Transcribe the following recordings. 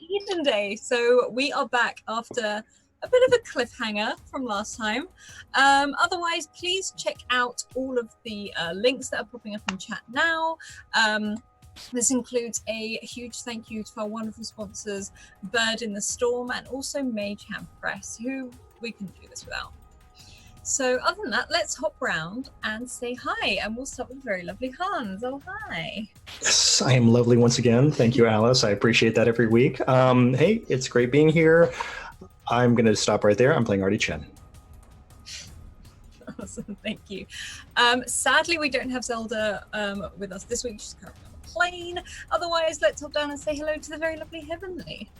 Eden Day. So we are back after a bit of a cliffhanger from last time. Otherwise, please check out all of the links that are popping up in chat now. This includes a huge thank you to our wonderful sponsors, Bird in the Storm, and also Mage Hand Press, who we couldn't do this without. So other than that, let's hop round and say hi, and we'll start with very lovely Hans. Oh, hi. Yes, I am lovely once again. Thank you, Alice. I appreciate that every week. Hey, it's great being here. I'm going to stop right there. I'm playing Artie Chen. Awesome, thank you. Sadly, we don't have Zelda with us this week. She's currently on a plane. Otherwise, let's hop down and say hello to the very lovely Heavenly.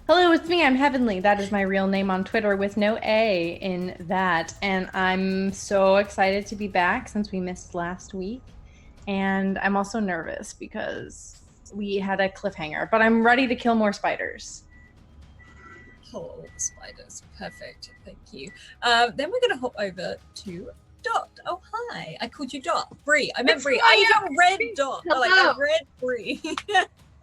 Hello, it's me. I'm Heavenly. That is my real name on Twitter with no A in that. And I'm so excited to be back since we missed last week. And I'm also nervous because we had a cliffhanger, but I'm ready to kill more spiders. Kill all the spiders. Perfect. Thank you. Then we're going to hop over to Dot. Oh, hi. I called you Dot. Bree. I meant Bree. I even read Dot. I read Bree.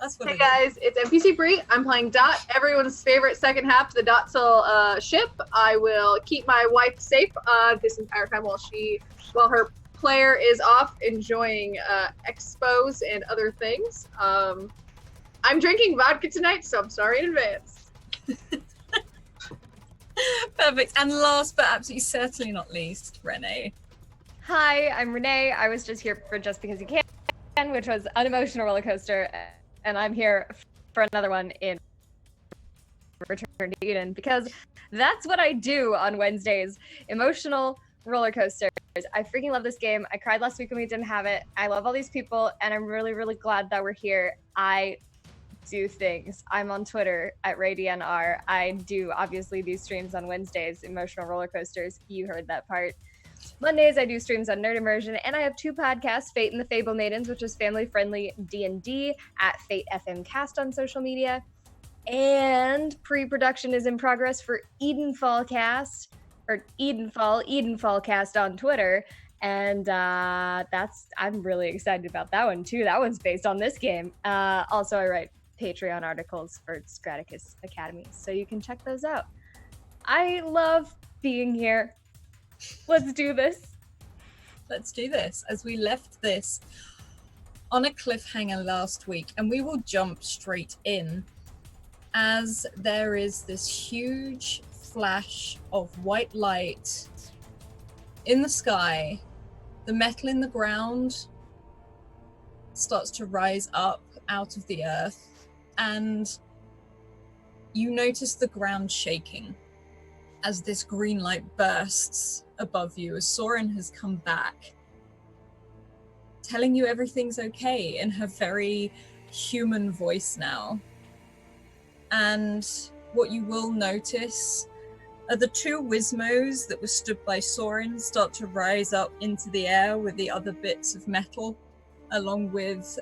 That's what hey guys, it's NPC Bree. I'm playing Dot, everyone's favorite second half to the Dotsil ship. I will keep my wife safe this entire time while her player is off enjoying expos and other things. I'm drinking vodka tonight, so I'm sorry in advance. Perfect. And last but absolutely certainly not least, Renee. Hi, I'm Renee. I was just here for Just Because You Can, which was an emotional roller coaster. And I'm here for another one in Return to Eden because that's what I do on Wednesdays. Emotional roller coasters. I freaking love this game. I cried last week when we didn't have it. I love all these people, and I'm really, really glad that we're here. I do things. I'm on Twitter at RayDNR. I do, obviously, these streams on Wednesdays, emotional roller coasters. You heard that part. Mondays, I do streams on Nerd Immersion, and I have two podcasts, Fate and the Fable Maidens, which is family-friendly D&D at Fate FM Cast on social media, and pre-production is in progress for Edenfall Cast, or Edenfall Cast on Twitter, and I'm really excited about that one, too. That one's based on this game. Also, I write Patreon articles for Scratticus Academy, so you can check those out. I love being here. Let's do this. Let's do this. As we left this on a cliffhanger last week, and we will jump straight in as there is this huge flash of white light in the sky. The metal in the ground starts to rise up out of the earth, and you notice the ground shaking as this green light bursts above you, as Soren has come back, telling you everything's okay in her very human voice now. And what you will notice are the two Wizmos that were stood by Soren start to rise up into the air with the other bits of metal, along with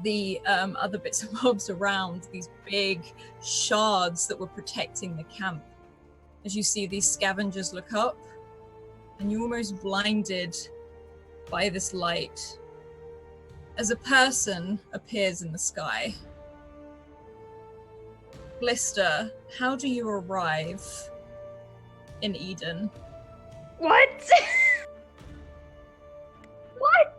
the other bits and bobs around, these big shards that were protecting the camp. As you see these scavengers look up, and you're almost blinded by this light as a person appears in the sky. Blister, how do you arrive in Eden? What? What?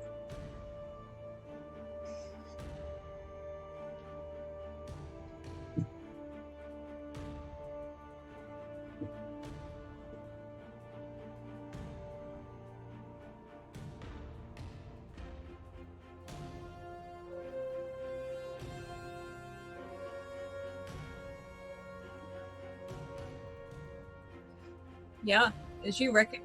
Yeah, as you reckon.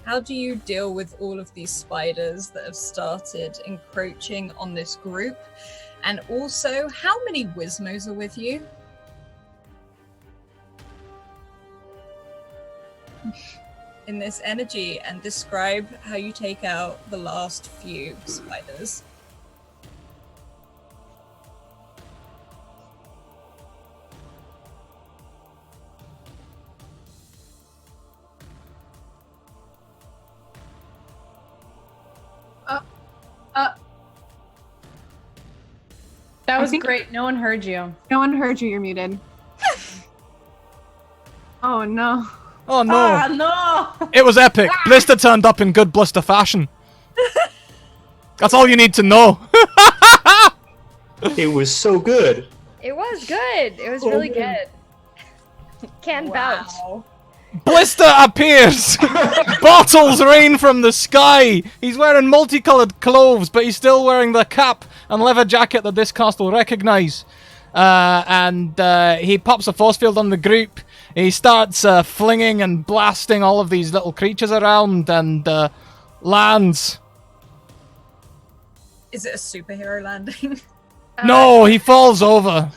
How do you deal with all of these spiders that have started encroaching on this group? And also, how many Wizmos are with you? In this energy, and describe how you take out the last few spiders. think- great. No one heard you. No one heard you. You're muted. Oh no. Oh no! Ah, no! It was epic. Blister turned up in good Blister fashion. That's all you need to know. It was so good. It was good. It was really good. Can vouch. Wow. Blister appears! Bottles rain from the sky! He's wearing multicolored clothes, but he's still wearing the cap and leather jacket that this cast will recognize. And he pops a force field on the group. He starts flinging and blasting all of these little creatures around and lands. Is it a superhero landing? No, he falls over.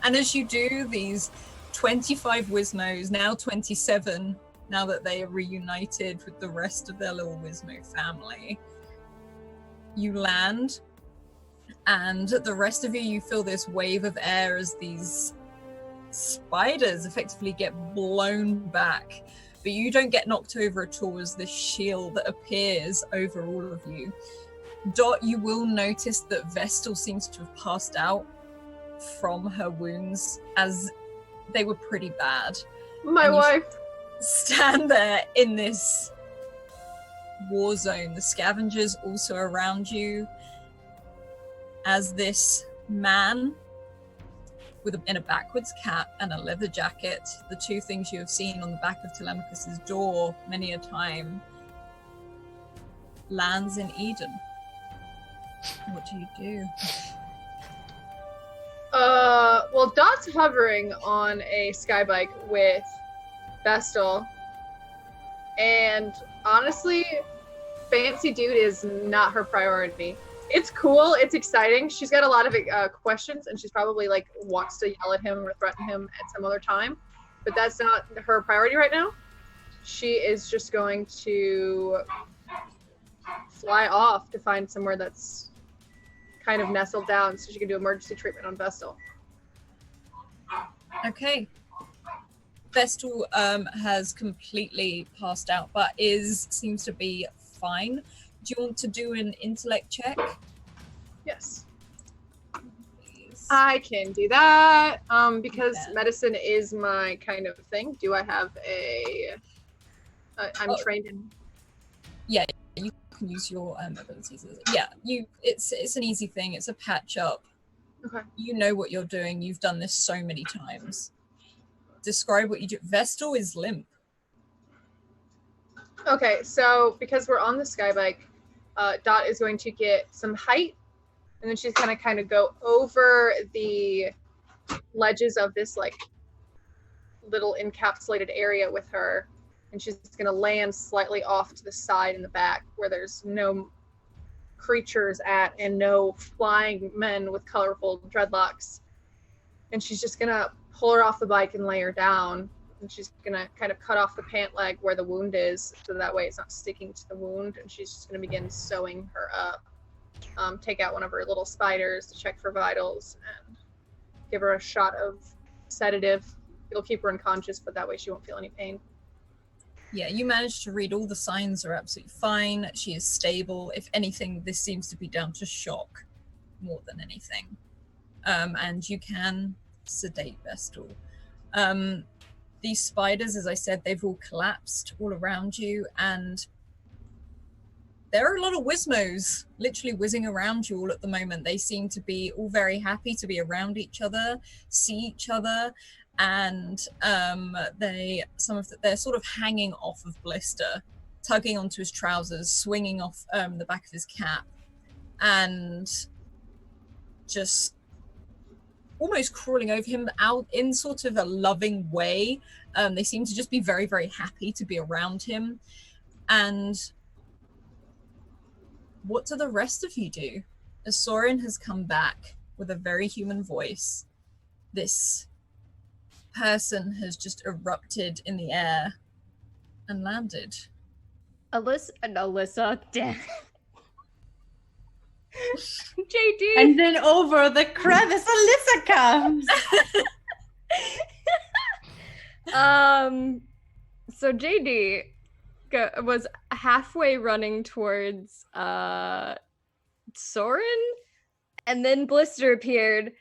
And as you do, these 25 Wismos, now 27, now that they are reunited with the rest of their little Wismo family, you land, and the rest of you feel this wave of air as these spiders effectively get blown back. But you don't get knocked over at all as this shield that appears over all of you. Dot, you will notice that Vestal seems to have passed out from her wounds, as they were pretty bad. My And you wife. Stand there in this war zone. The scavengers also around you, as this man in a backwards cap and a leather jacket, the two things you have seen on the back of Telemachus's door many a time, lands in Eden. What do you do? Well, Dot's hovering on a skybike with Vestal, and honestly, Fancy Dude is not her priority. It's cool, it's exciting. She's got a lot of questions, and she's probably like wants to yell at him or threaten him at some other time, but that's not her priority right now. She is just going to fly off to find somewhere that's kind of nestled down so she can do emergency treatment on Vestal. Okay. Vestal has completely passed out, but seems to be fine. Do you want to do an intellect check? Yes. Please. I can do that. Because Yeah. medicine is my kind of thing. Do I have I'm Oh. trained in. You can use your abilities. Yeah, it's an easy thing. It's a patch up. Okay. You know what you're doing. You've done this so many times. Describe what you do. Vestal is limp. Okay, so because we're on the skybike, Dot is going to get some height, and then she's gonna kind of go over the ledges of this like little encapsulated area with her, and she's gonna land slightly off to the side in the back where there's no creatures at and no flying men with colorful dreadlocks. And she's just gonna pull her off the bike and lay her down, and she's gonna kind of cut off the pant leg where the wound is, so that way it's not sticking to the wound, and she's just gonna begin sewing her up. Take out one of her little spiders to check for vitals and give her a shot of sedative. It'll keep her unconscious, but that way she won't feel any pain. Yeah, you managed to read all the signs are absolutely fine. She is stable. If anything, this seems to be down to shock more than anything. And you can sedate Vestal. These spiders, as I said, they've all collapsed all around you, and there are a lot of Wismos literally whizzing around you all at the moment. They seem to be all very happy to be around each other, see each other, and they're sort of hanging off of Blister, tugging onto his trousers, swinging off the back of his cap, and just almost crawling over him out in sort of a loving way. They seem to just be very, very happy to be around him. And what do the rest of you do? As Soren has come back with a very human voice, this person has just erupted in the air and landed. Alyssa, damn. JD. And then over the crevice, Alyssa comes. So JD was halfway running towards Soren, And then Blister appeared,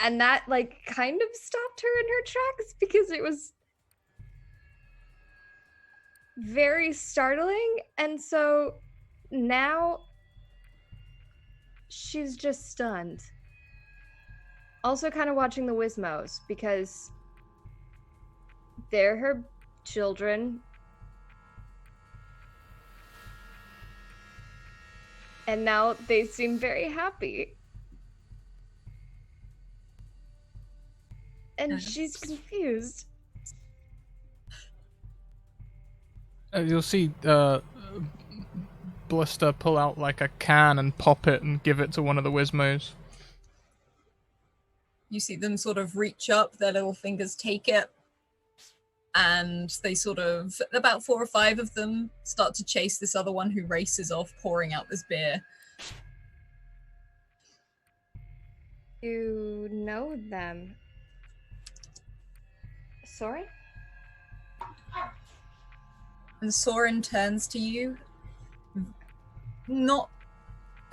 and that like kind of stopped her in her tracks because it was very startling. And so now she's just stunned. Also kind of watching the Wismos because they're her children. And now they seem very happy. And she's confused. You'll see Blister pull out like a can and pop it and give it to one of the Wismos. You see them sort of reach up, their little fingers take it, and they sort of, about 4 or 5 of them, start to chase this other one who races off, pouring out this beer. You know them. Sorry? And Soren turns to you, not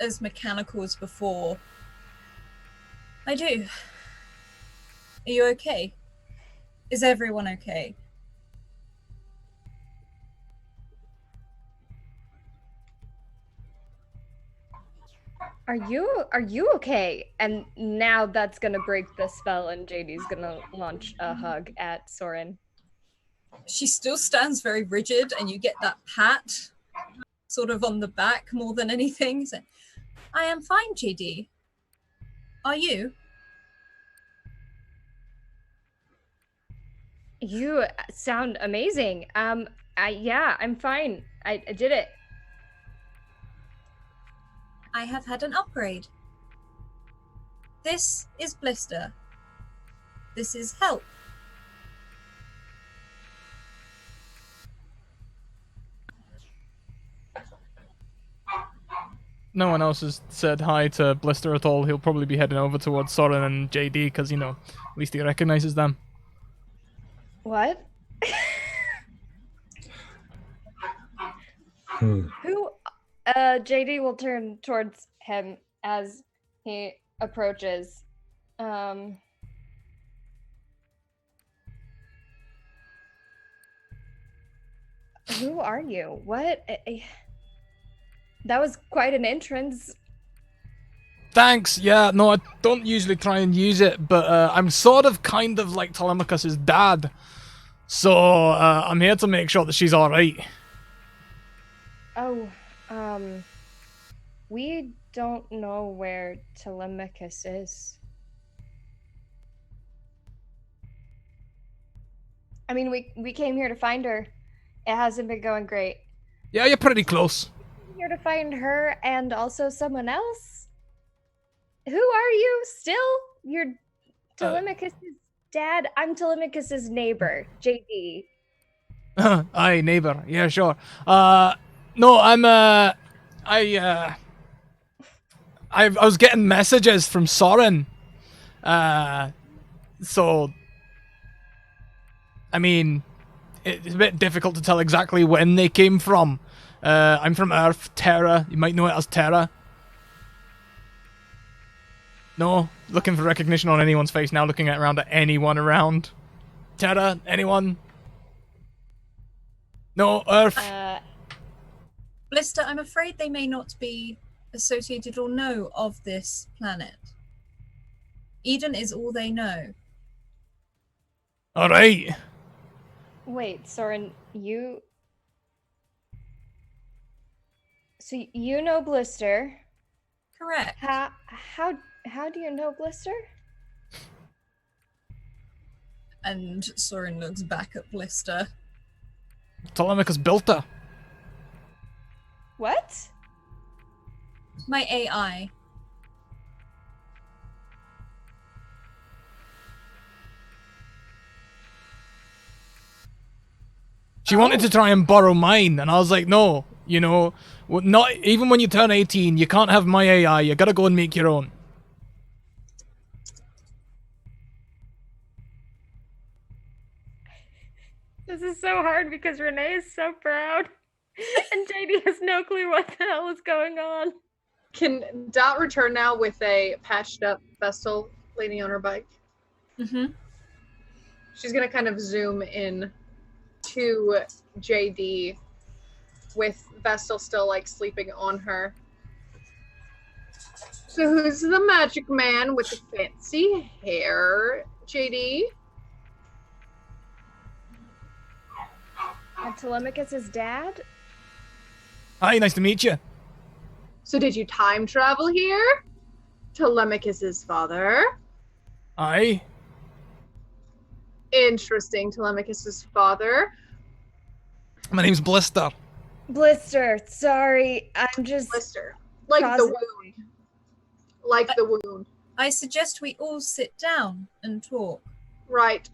as mechanical as before. I do. Are you okay? Is everyone okay? Are you okay? And now that's gonna break the spell, and JD's gonna launch a hug at Soren. She still stands very rigid, and you get that pat sort of on the back more than anything. So, I am fine, JD. Are you? You sound amazing. Yeah, I'm fine. I did it. I have had an upgrade. This is Blister. This is Help. No one else has said hi to Blister at all. He'll probably be heading over towards Soren and JD because, you know, at least he recognizes them. What? Who? JD will turn towards him as he approaches. Who are you? What? That was quite an entrance. Thanks, yeah, no, I don't usually try and use it, but I'm sort of kind of like Telemachus' dad. So, I'm here to make sure that she's alright. Oh, we don't know where Telemachus is. I mean, we came here to find her. It hasn't been going great. Yeah, you're pretty close. Here to find her and also someone else? Who are you still? You're Telemachus' dad? I'm Telemachus' neighbor, JD. Aye, neighbor. Yeah, sure. No, I was getting messages from Soren. So, I mean, it's a bit difficult to tell exactly when they came from. I'm from Earth, Terra. You might know it as Terra. No? Looking for recognition on anyone's face now, looking around at anyone around. Terra? Anyone? No? Earth? Blister, I'm afraid they may not be associated or know of this planet. Eden is all they know. Alright. Wait, Soren, you... So you know Blister. Correct. How do you know Blister? And Soren looks back at Blister. Telemachus built her. What? My AI. She wanted to try and borrow mine, and I was like, no, you know, not even when you turn 18, you can't have my AI, you gotta go and make your own. This is so hard because Renee is so proud. And JD has no clue what the hell is going on. Can Dot return now with a patched up Vestal leaning on her bike? Mm-hmm. She's gonna kind of zoom in to JD with Vestal still like sleeping on her. So who's the magic man with the fancy hair, JD? Telemachus' dad? Hi, nice to meet you. So did you time travel here? Telemachus's father. Aye. Interesting, Telemachus's father. My name's Blister. Blister, sorry. I'm just... Blister. Like the Cosmic- wound. Like the wound. I suggest we all sit down and talk. Right.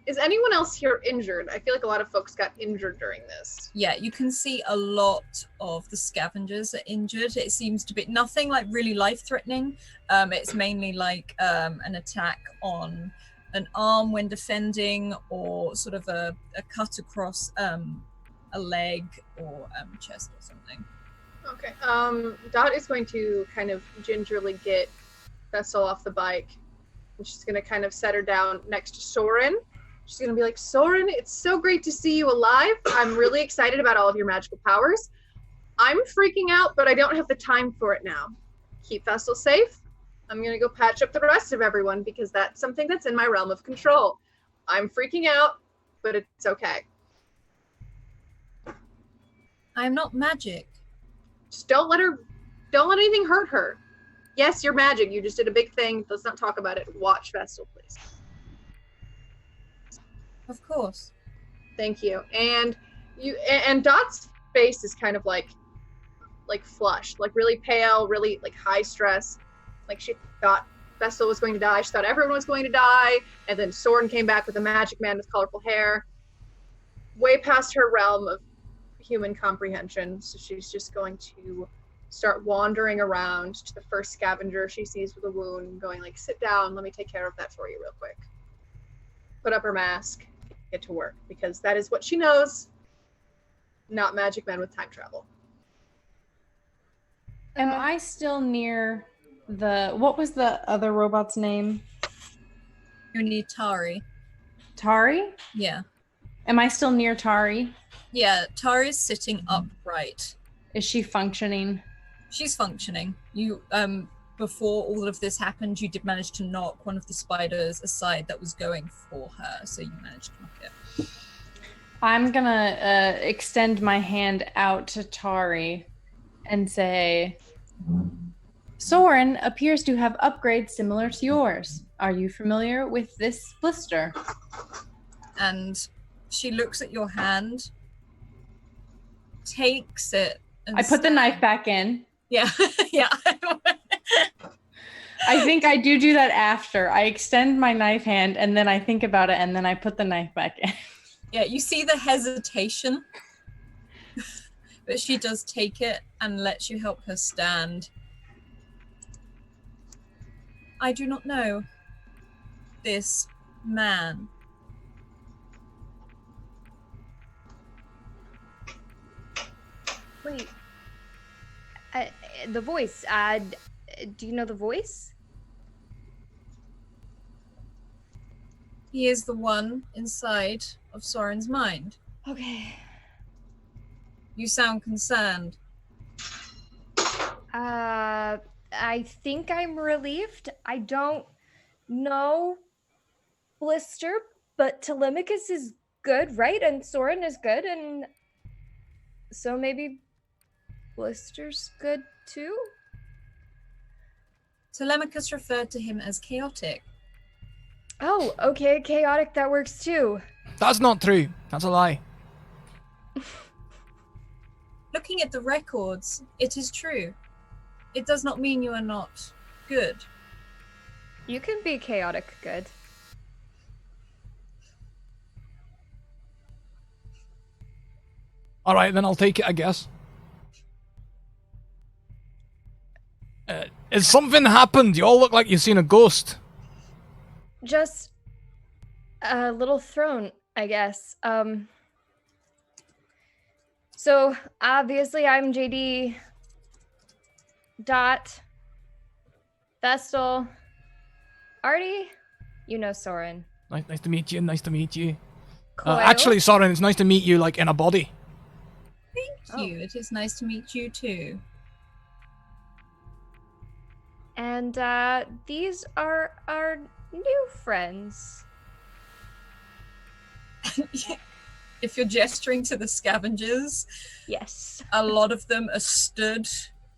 Is anyone else here injured? I feel like a lot of folks got injured during this. Yeah, you can see a lot of the scavengers are injured. It seems to be nothing like really life-threatening. It's mainly like an attack on an arm when defending, or sort of a cut across a leg or chest or something. Okay. Dot is going to kind of gingerly get Vessel off the bike. And she's going to kind of set her down next to Soren. She's going to be like, Soren, it's so great to see you alive. I'm really excited about all of your magical powers. I'm freaking out, but I don't have the time for it now. Keep Vessel safe. I'm going to go patch up the rest of everyone because that's something that's in my realm of control. I'm freaking out, but it's okay. I'm not magic. Just don't let anything hurt her. Yes, you're magic. You just did a big thing. Let's not talk about it. Watch Vestal, please. Of course. Thank you. And Dot's face is kind of like flushed, like really pale, really like high stress. Like she thought Vestal was going to die. She thought everyone was going to die. And then Soren came back with a magic man with colorful hair. Way past her realm of human comprehension. So she's just going to start wandering around to the first scavenger she sees with a wound, going like, sit down, let me take care of that for you real quick. Put up her mask, get to work, because that is what she knows. Not magic men with time travel. Am I still near what was the other robot's name? You need Tari. Tari? Yeah. Am I still near Tari? Yeah, Tari's sitting upright. Is she functioning? She's functioning. You before all of this happened, you did manage to knock one of the spiders aside that was going for her, so you managed to knock it. I'm gonna extend my hand out to Tari and say, Soren appears to have upgrades similar to yours. Are you familiar with this blister? And she looks at your hand, takes it, and I put the knife back in. Yeah, yeah. I think I do that after. I extend my knife hand and then I think about it and then I put the knife back in. Yeah, you see the hesitation, but she does take it and lets you help her stand. I do not know this man. Wait. The voice. Do you know the voice? He is the one inside of Soren's mind. Okay. You sound concerned. I think I'm relieved. I don't know Blister, but Telemachus is good, right? And Soren is good, and so maybe Blister's good too? Telemachus referred to him as chaotic. Oh, okay, chaotic, that works too. That's not true. That's a lie. Looking at the records, it is true. It does not mean you are not good. You can be chaotic good. All right, then I'll take it, I guess. Has something happened? You all look like you've seen a ghost. Just a little thrown, I guess. So obviously I'm JD. Dot, Vestal, Artie, you know Soren. Nice to meet you. Nice to meet you. Coil. Actually, Soren, it's nice to meet you, like, in a body. Thank you. It is nice to meet you too. And these are our new friends. If you're gesturing to the scavengers, Yes. a lot of them are stood.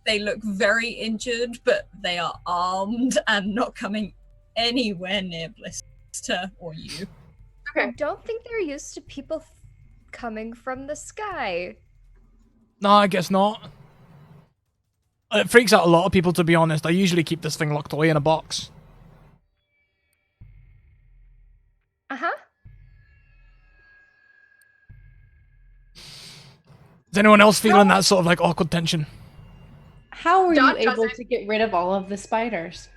They look very injured, but they are armed and not coming anywhere near Blister or you. I don't think they're used to people coming from the sky. No, I guess not. It freaks out a lot of people, to be honest. I usually keep this thing locked away in a box. Uh-huh. Is anyone else feeling that sort of, like, awkward tension? How were you Dot able doesn't. to get rid of all of the spiders?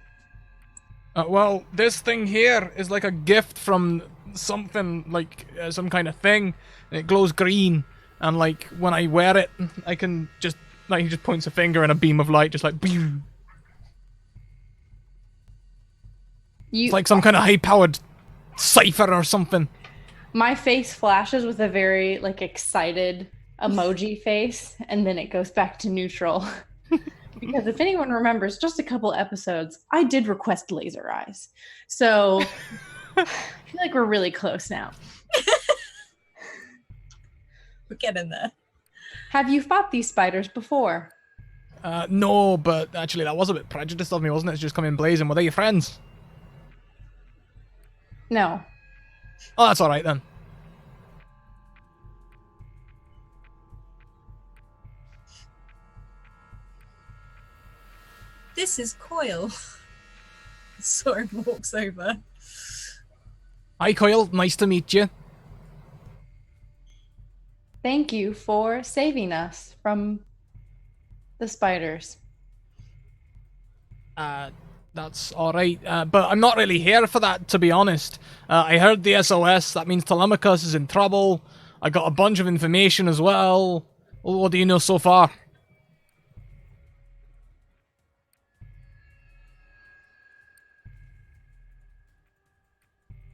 Well, this thing here is like a gift from something, like, some kind of thing. And it glows green. And, like, when I wear it, I can just, like, he just points a finger and a beam of light just like, boom. It's like some kind of high-powered cipher or something. My face flashes with a very, like, excited emoji face, and then it goes back to neutral. Because if anyone remembers, just a couple episodes, I did request laser eyes. So I feel like we're really close now. We're getting there. Have you fought these spiders before? No, but actually that was a bit prejudiced of me, wasn't it? It's just come in blazing. Were they your friends? No. Oh, that's alright then. This is Coil. Soren walks over. Hi, Coil. Nice to meet you. Thank you for saving us from the spiders. That's alright. But I'm not really here for that, to be honest. I heard the SOS. That means Telemachus is in trouble. I got a bunch of information as well. What do you know so far?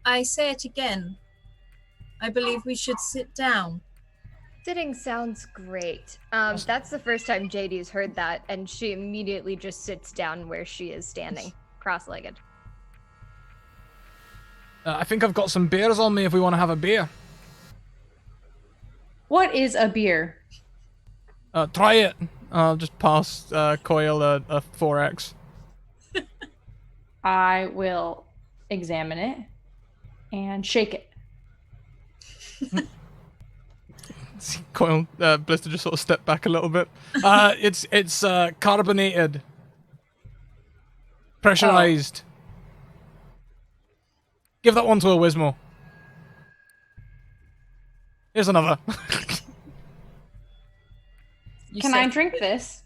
I say it again. I believe we should sit down. Sitting sounds great. That's the first time JD's heard that, and she immediately just sits down where she is standing, cross-legged. I think I've got some beers on me if we want to have a beer. What is a beer? Try it. I'll just pass Coil a 4X. I will examine it and shake it. Coil, Blister just sort of stepped back a little bit. It's carbonated. Pressurized. Give that one to a Wismo. Here's another. Can I drink this?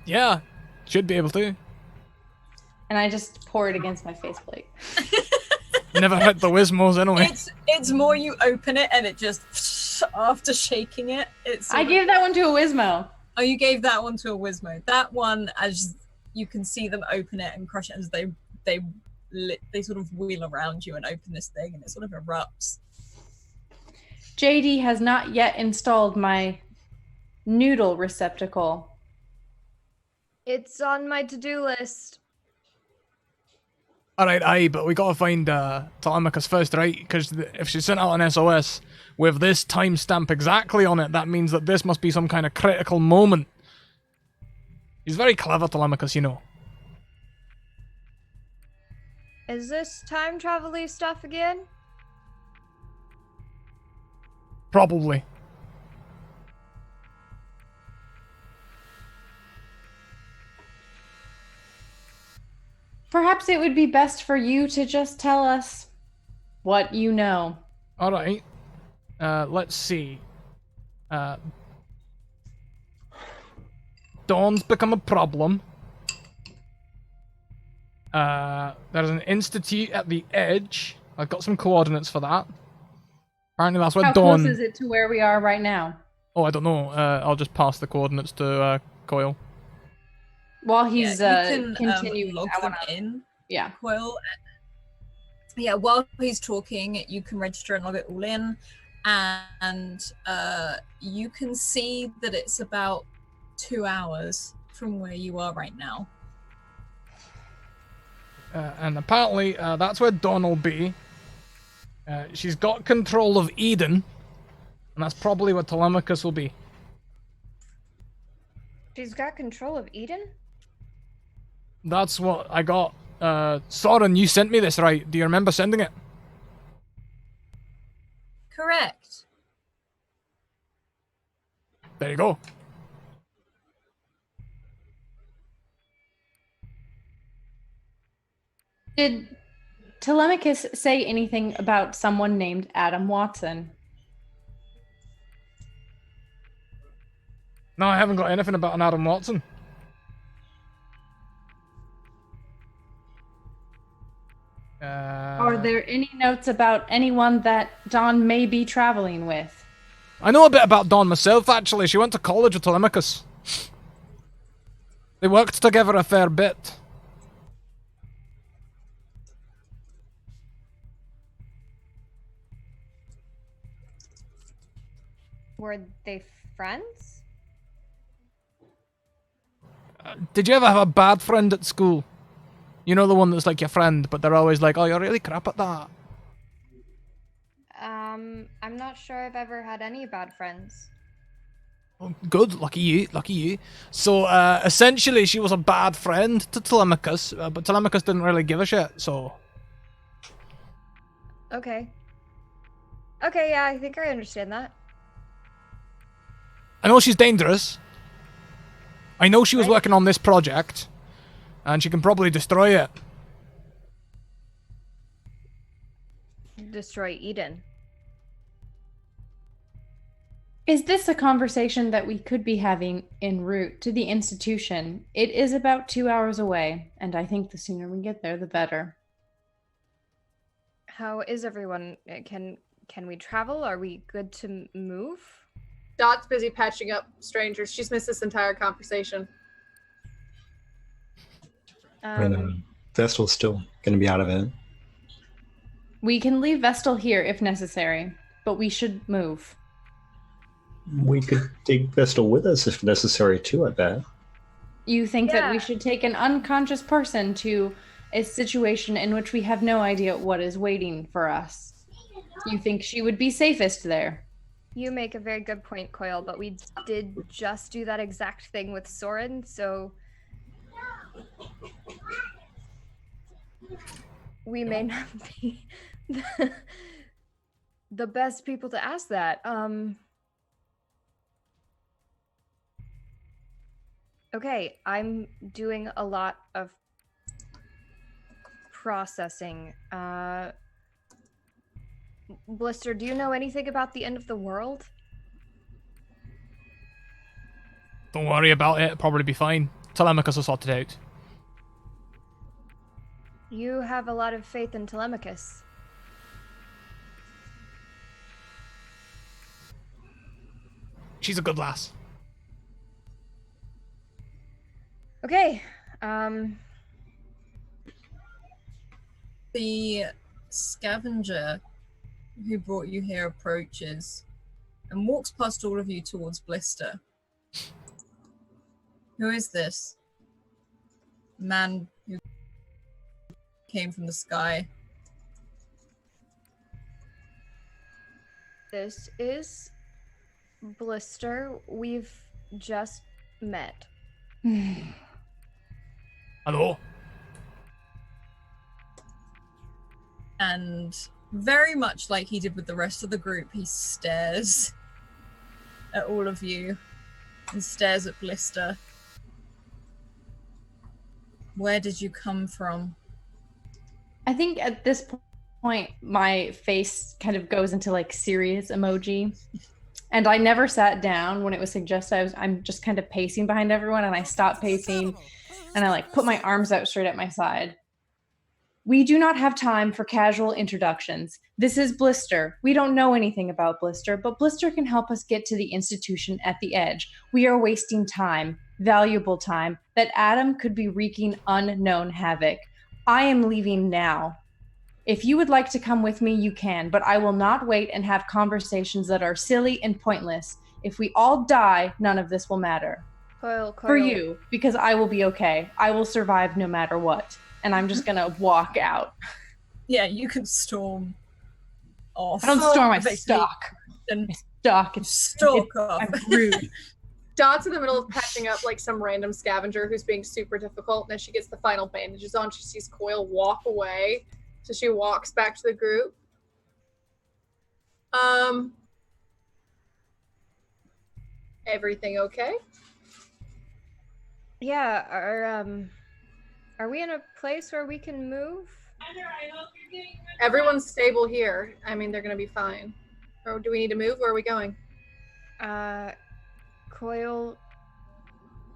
Yeah. Should be able to. And I just pour it against my faceplate. Never hit the Wismos anyway. It's more you open it and it just after shaking it. I gave that one to a Wismo. Oh, you gave that one to a Wismo. That one, as you can see them open it and crush it as they sort of wheel around you and open this thing and it sort of erupts. JD has not yet installed my noodle receptacle. It's on my to-do list. Alright, aye, but we gotta find Telemachus first, right? Because if she sent out an SOS with this timestamp exactly on it, that means that this must be some kind of critical moment. He's very clever, Telemachus, you know. Is this time travel-y stuff again? Probably. Perhaps it would be best for you to just tell us what you know. Alright. Let's see. Dawn's become a problem. There's an institute at the edge. I've got some coordinates for that. Apparently that's where How Dawn... close is it to where we are right now? Oh, I don't know. I'll just pass the coordinates to Coil. While he's you can continuing, log I them wanna, in, yeah. Quill. Yeah, while he's talking, you can register and log it all in, and you can see that it's about 2 hours from where you are right now. And apparently, that's where Dawn will be. She's got control of Eden, and that's probably where Telemachus will be. She's got control of Eden? That's what I got. Soren, you sent me this, right? Do you remember sending it? Correct. There you go. Did Telemachus say anything about someone named Adam Watson? No, I haven't got anything about an Adam Watson. Are there any notes about anyone that Dawn may be traveling with? I know a bit about Dawn myself, actually. She went to college with Telemachus. They worked together a fair bit. Were they friends? Did you ever have a bad friend at school? You know, the one that's like your friend, but they're always like, oh, you're really crap at that. I'm not sure I've ever had any bad friends. Oh, good, lucky you, lucky you. So, essentially, she was a bad friend to Telemachus, but Telemachus didn't really give a shit, so... Okay. Okay, yeah, I think I understand that. I know she's dangerous. I know she was Right. working on this project, and she can probably destroy it. Destroy Eden. Is this a conversation that we could be having en route to the institution? It is about 2 hours away, and I think the sooner we get there, the better. How is everyone? Can we travel? Are we good to move? Dot's busy patching up strangers. She's missed this entire conversation. Vestal's still going to be out of it. We can leave Vestal here if necessary, but we should move. We could take Vestal with us if necessary, too, I bet. You think that we Yeah. should take an unconscious person to a situation in which we have no idea what is waiting for us? You think she would be safest there? You make a very good point, Coil, but we did just do that exact thing with Soren, so we may not be the best people to ask that. Okay, I'm doing a lot of processing. Blister, do you know anything about the end of the world? Don't worry about it, it'll probably be fine. Telemachus will sort it out. You have a lot of faith in Telemachus. She's a good lass. Okay, The scavenger who brought you here approaches and walks past all of you towards Blister. Who is this man who came from the sky? this is Blister. We've just met. Hello? And very much like he did with the rest of the group, he stares at all of you and stares at Blister. Where did you come from? I think at this point, my face kind of goes into like serious emoji. And I never sat down when it was suggested. I'm just kind of pacing behind everyone, and I stop pacing and I like put my arms out straight at my side. We do not have time for casual introductions. This is Blister. We don't know anything about Blister, but Blister can help us get to the institution at the edge. We are wasting time. valuable time that Adam could be wreaking unknown havoc. I am leaving now. If you would like to come with me, you can, but I will not wait and have conversations that are silly and pointless. If we all die, none of this will matter. Coil. For you, because I will be okay. I will survive no matter what. And I'm just gonna walk out. Yeah, you can storm off. I don't storm, I Basically, stalk. And I stalk and stalk off. I'm rude. Dot's in the middle of patching up like some random scavenger who's being super difficult, and as she gets the final bandages on, she sees Coil walk away. So she walks back to the group. Everything okay? Yeah, are we in a place where we can move? Everyone's stable here. I mean, they're gonna be fine. Or do we need to move? Where are we going? Coil.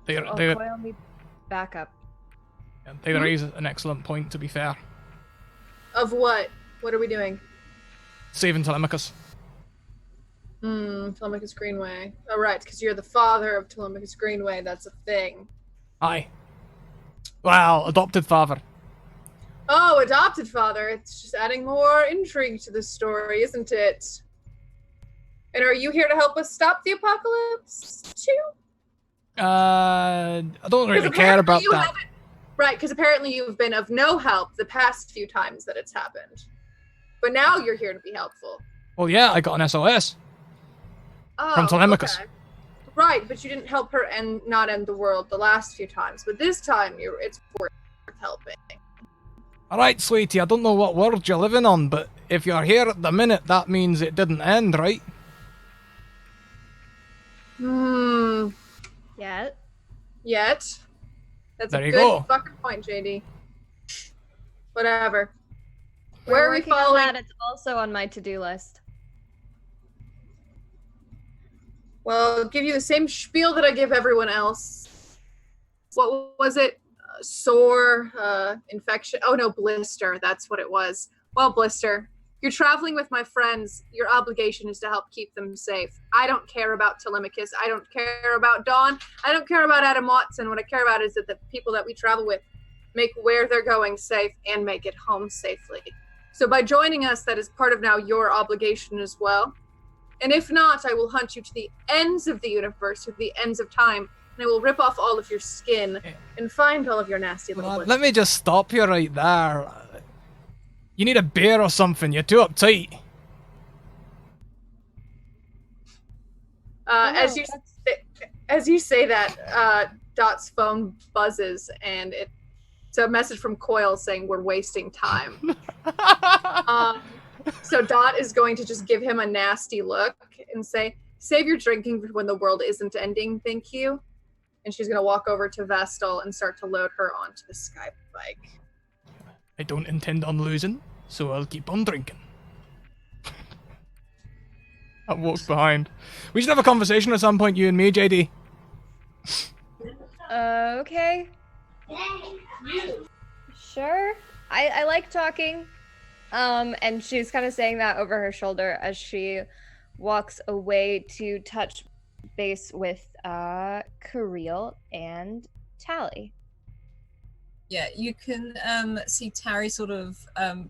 They Coil needs backup. they raise an excellent point, to be fair. Of what? What are we doing? Saving Telemachus. Telemachus Greenway. Oh, right, because you're the father of Telemachus Greenway. That's a thing. Aye. Well, adopted father. Oh, adopted father. It's just adding more intrigue to the story, isn't it? And are you here to help us stop the apocalypse, too? I don't really care about that. Right, because apparently you've been of no help the past few times that it's happened. But now you're here to be helpful. Well, yeah, I got an SOS. Oh, From Telemachus. okay. Right, but you didn't help her and not end the world the last few times. But this time, it's worth helping. Alright, sweetie, I don't know what world you're living on, but if you're here at the minute, that means it didn't end, right? Yet. That's There a you good go. fucking point, JD. Whatever. We're Where are we working on following? that. It's also on my to-do list. Well, I'll give you the same spiel that I give everyone else. What was it? Sore, infection. Oh no, blister. That's what it was. Well, blister. You're traveling with my friends. Your obligation is to help keep them safe. I don't care about Telemachus. I don't care about Dawn. I don't care about Adam Watson. What I care about is that the people that we travel with make where they're going safe and make it home safely. So by joining us, that is part of now your obligation as well. And if not, I will hunt you to the ends of the universe, to the ends of time, and I will rip off all of your skin and find all of your nasty little blisters. Let me just stop you right there. You need a beer or something, you're too uptight. As you say that, Dot's phone buzzes, and it's a message from Coil saying we're wasting time. So Dot is going to just give him a nasty look and say, "Save your drinking for when the world isn't ending, thank you." And she's going to walk over to Vestal and start to load her onto the sky bike. I don't intend on losing, so I'll keep on drinking. I walked behind. We should have a conversation at some point, you and me, JD. Okay. Sure. I like talking. And she's kind of saying that over her shoulder as she walks away to touch base with Kirill and Tally. Yeah, you can see Tari sort of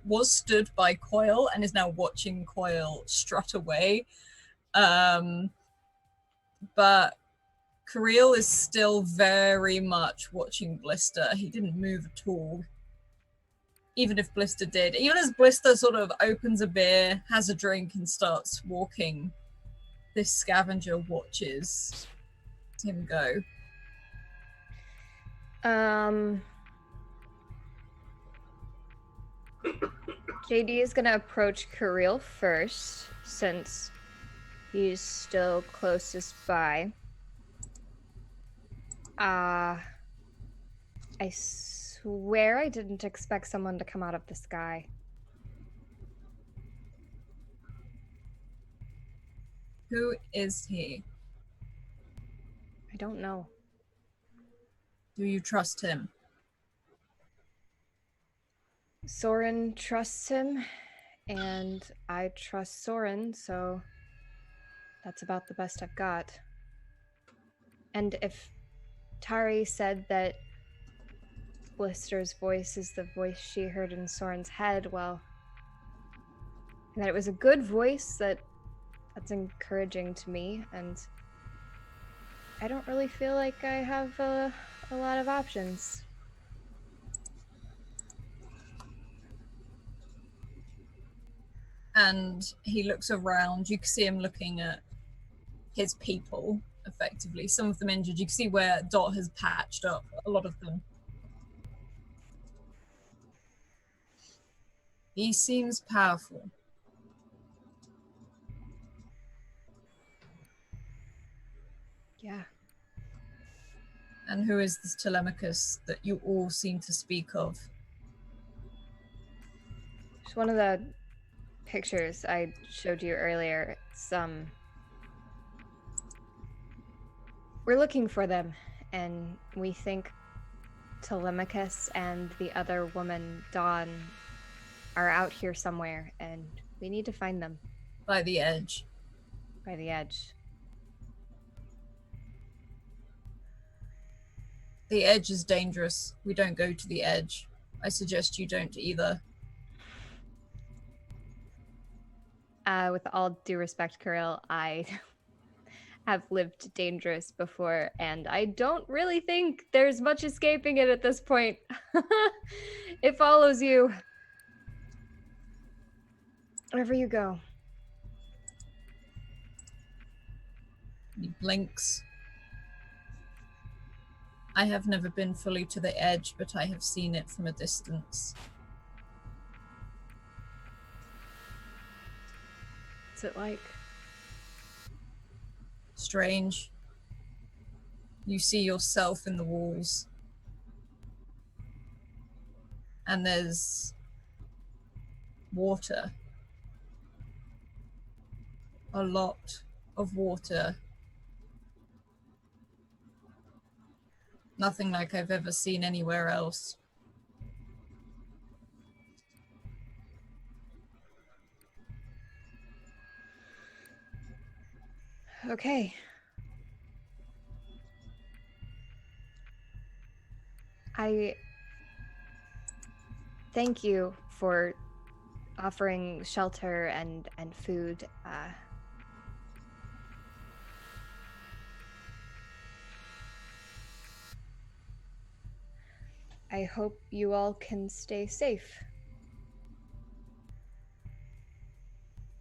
was stood by Coil and is now watching Coil strut away. But Kirill is still very much watching Blister. He didn't move at all. Even if Blister did. Even as Blister sort of opens a beer, has a drink, and starts walking, this scavenger watches him go. JD is gonna approach Kirill first, since he's still closest by. I swear I didn't expect someone to come out of the sky. Who is he? I don't know. Do you trust him? Soren trusts him, and I trust Soren, so that's about the best I've got. And if Tari said that Blister's voice is the voice she heard in Soren's head, well, and that it was a good voice that's encouraging to me, and I don't really feel like I have a lot of options. And he looks around. You can see him looking at his people, effectively. Some of them injured. You can see where Dot has patched up a lot of them. He seems powerful. Yeah. And who is this Telemachus that you all seem to speak of? It's one of the pictures I showed you earlier. It's we're looking for them, and we think Telemachus and the other woman, Dawn, are out here somewhere, and we need to find them. By the edge. By the edge. The edge is dangerous. We don't go to the edge. I suggest you don't either. With all due respect, Kirill, I have lived dangerous before, and I don't really think there's much escaping it at this point. It follows you wherever you go. He blinks. I have never been fully to the edge, but I have seen it from a distance. What's it like? Strange. You see yourself in the walls. And there's water. A lot of water. Nothing like I've ever seen anywhere else. Okay. I thank you for offering shelter and food. I hope you all can stay safe.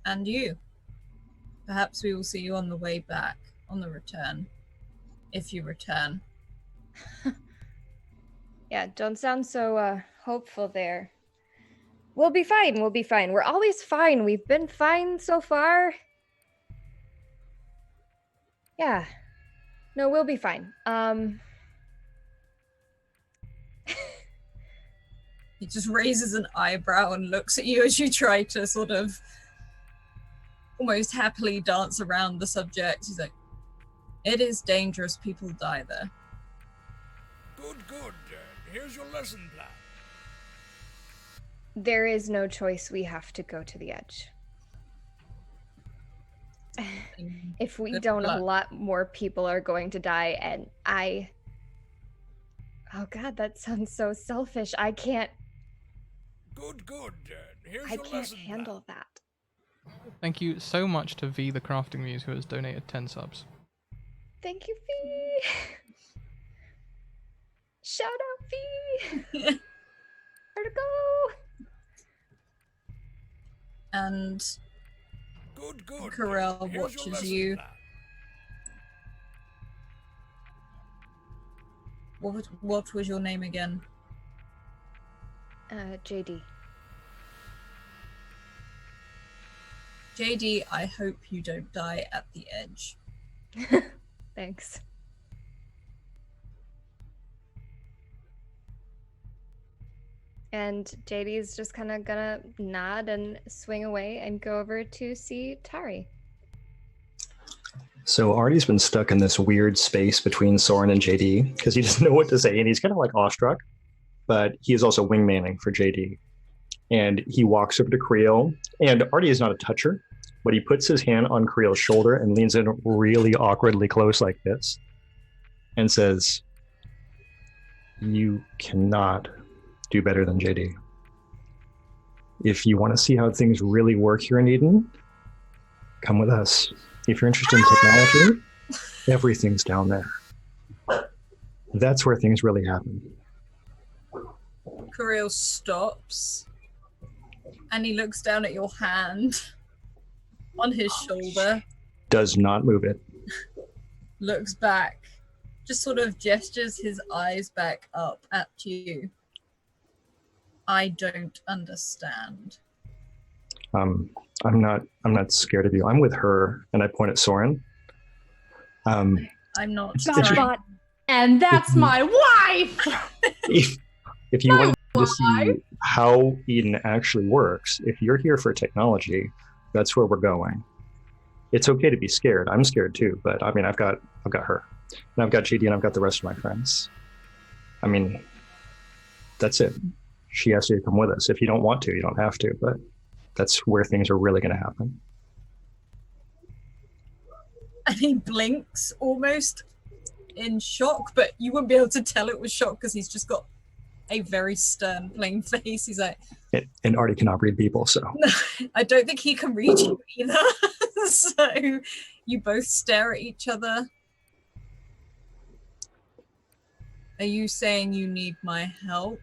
And you. Perhaps we will see you on the way back, on the return. If you return. Yeah, don't sound so hopeful there. We'll be fine, we'll be fine. We're always fine. We've been fine so far. Yeah. No, we'll be fine. He just raises an eyebrow and looks at you as you try to sort of almost happily dance around the subject. He's like, it is dangerous. People die there. Good, good. Here's your lesson plan. There is no choice. We have to go to the edge. If we Good don't, luck. a lot more people are going to die, and oh god, that sounds so selfish. I can't Good, good. Here's I your can't lesson handle that. Thank you so much to V the Crafting Muse, who has donated 10 subs. Thank you, V. Shout out, V. Where to go? And Good, good. Corel Here's your watches lesson you. plan. What was your name again? JD. JD, I hope you don't die at the edge. Thanks. And JD's just kind of gonna nod and swing away and go over to see Tari. So Artie's been stuck in this weird space between Soren and JD because he doesn't know what to say, and he's kind of like awestruck, but he is also wingmanning for JD. And he walks over to Creel, and Artie is not a toucher, but he puts his hand on Creel's shoulder and leans in really awkwardly close like this and says, You cannot do better than JD. If you want to see how things really work here in Eden, come with us. If you're interested in technology, everything's down there. That's where things really happen. Kirill stops and he looks down at your hand on his shoulder, Does not move it. looks back, just sort of gestures his eyes back up at you. I don't understand. I'm not scared of you. I'm with her, and I point at Soren. I'm not. Gotcha. And that's my wife! If you want to see how Eden actually works, if you're here for technology, that's where we're going. It's okay to be scared. I'm scared too, but I mean, I've got her, and I've got JD, and I've got the rest of my friends. I mean, that's it. She asked you to come with us. If you don't want to, you don't have to, but that's where things are really going to happen. And he blinks almost in shock, but you wouldn't be able to tell it was shock because he's just got a very stern, plain face. He's like, and Artie cannot read people, so. I don't think he can read you either. So you both stare at each other. Are you saying you need my help?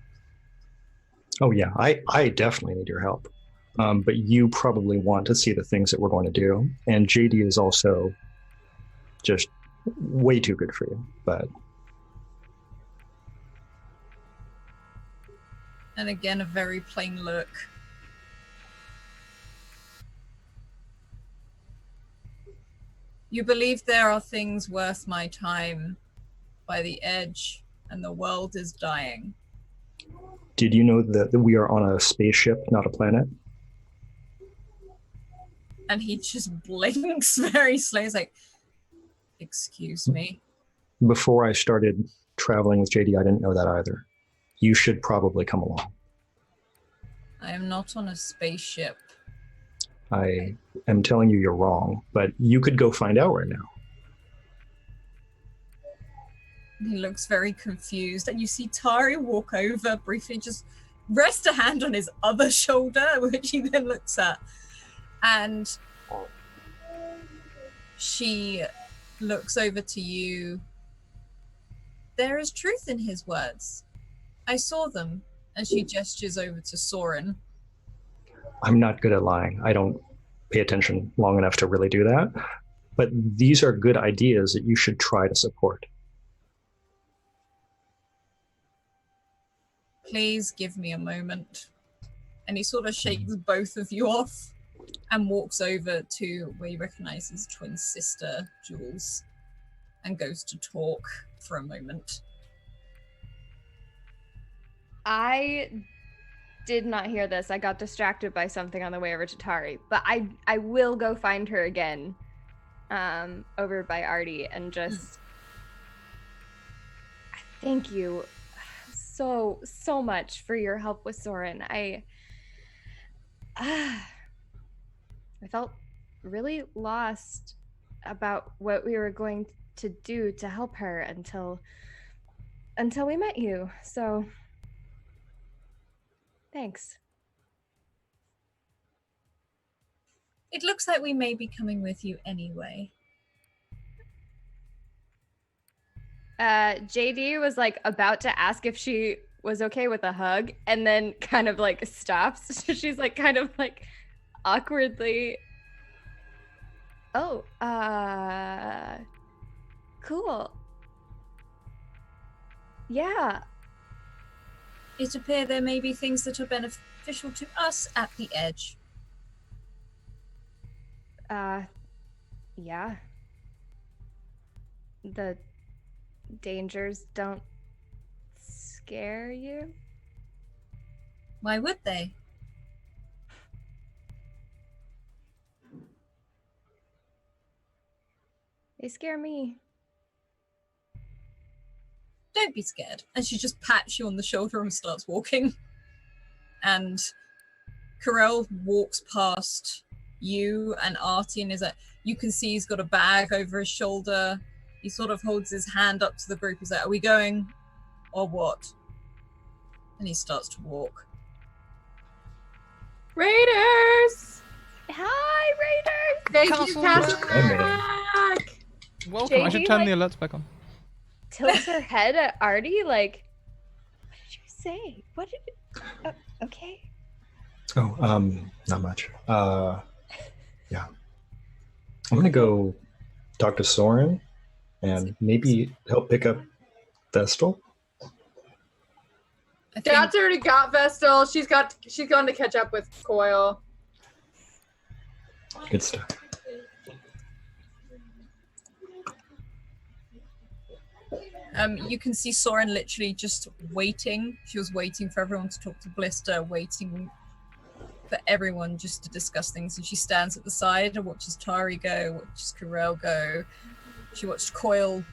Oh yeah, I definitely need your help. But you probably want to see the things that we're going to do. And JD is also just way too good for you. But and again, a very plain look. You believe there are things worth my time by the edge, and the world is dying. Did you know that we are on a spaceship, not a planet? And he just blinks very slowly. He's like, excuse me. Before I started traveling with JD, I didn't know that either. You should probably come along. I am not on a spaceship. I am telling you you're wrong, but you could go find out right now. He looks very confused, and you see Tari walk over briefly, just rest a hand on his other shoulder, which he then looks at. And she looks over to you. There is truth in his words. I saw them. And she gestures over to Soren. I'm not good at lying. I don't pay attention long enough to really do that. But these are good ideas that you should try to support. Please give me a moment. And he sort of shakes both of you off and walks over to where you recognize his twin sister, Jules, and goes to talk for a moment. I did not hear this. I got distracted by something on the way over to Tari, but I will go find her again over by Artie and just thank you so much for your help with Soren. I felt really lost about what we were going to do to help her until we met you. So thanks. It looks like we may be coming with you anyway. JD was like about to ask if she was okay with a hug and then kind of like stops. She's like kind of like awkwardly, oh, cool. Yeah. It appears there may be things that are beneficial to us at the edge. Yeah. The dangers don't scare you? Why would they? They scare me. Don't be scared. And she just pats you on the shoulder and starts walking. And Karel walks past you and Artie and is like, you can see he's got a bag over his shoulder. He sort of holds his hand up to the group. He's like, are we going? Or what? And he starts to walk. Raiders! Hi, Raiders! Thank you, Castle Castle Black. Black! Welcome. I should JD, turn like- the alerts back on. Tilts her head at Artie, like, what did you say? What did okay. Oh, not much. Yeah. I'm gonna go talk to Soren and maybe help pick up Vestal. I think Dad's already got Vestal. She's gone to catch up with Coil. Good stuff. you can see Soren literally just waiting. She was waiting for everyone to talk to Blister, waiting for everyone just to discuss things. And she stands at the side and watches Tari go, watches Karel go. She watched Coil,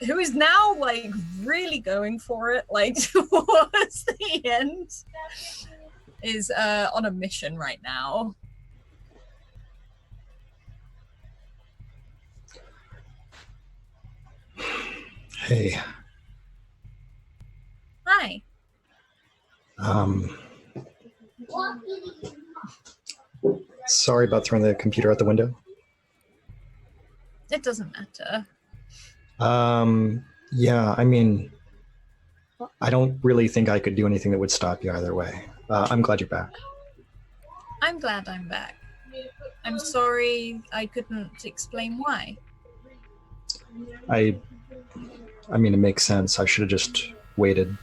who is now like really going for it, like towards the end, is on a mission right now. Hey, Hi. Sorry about throwing the computer out the window. It doesn't matter. Yeah, I mean, I don't really think I could do anything that would stop you either way. I'm glad you're back. I'm glad I'm back. I'm sorry I couldn't explain why. I mean, it makes sense. I should have just waited.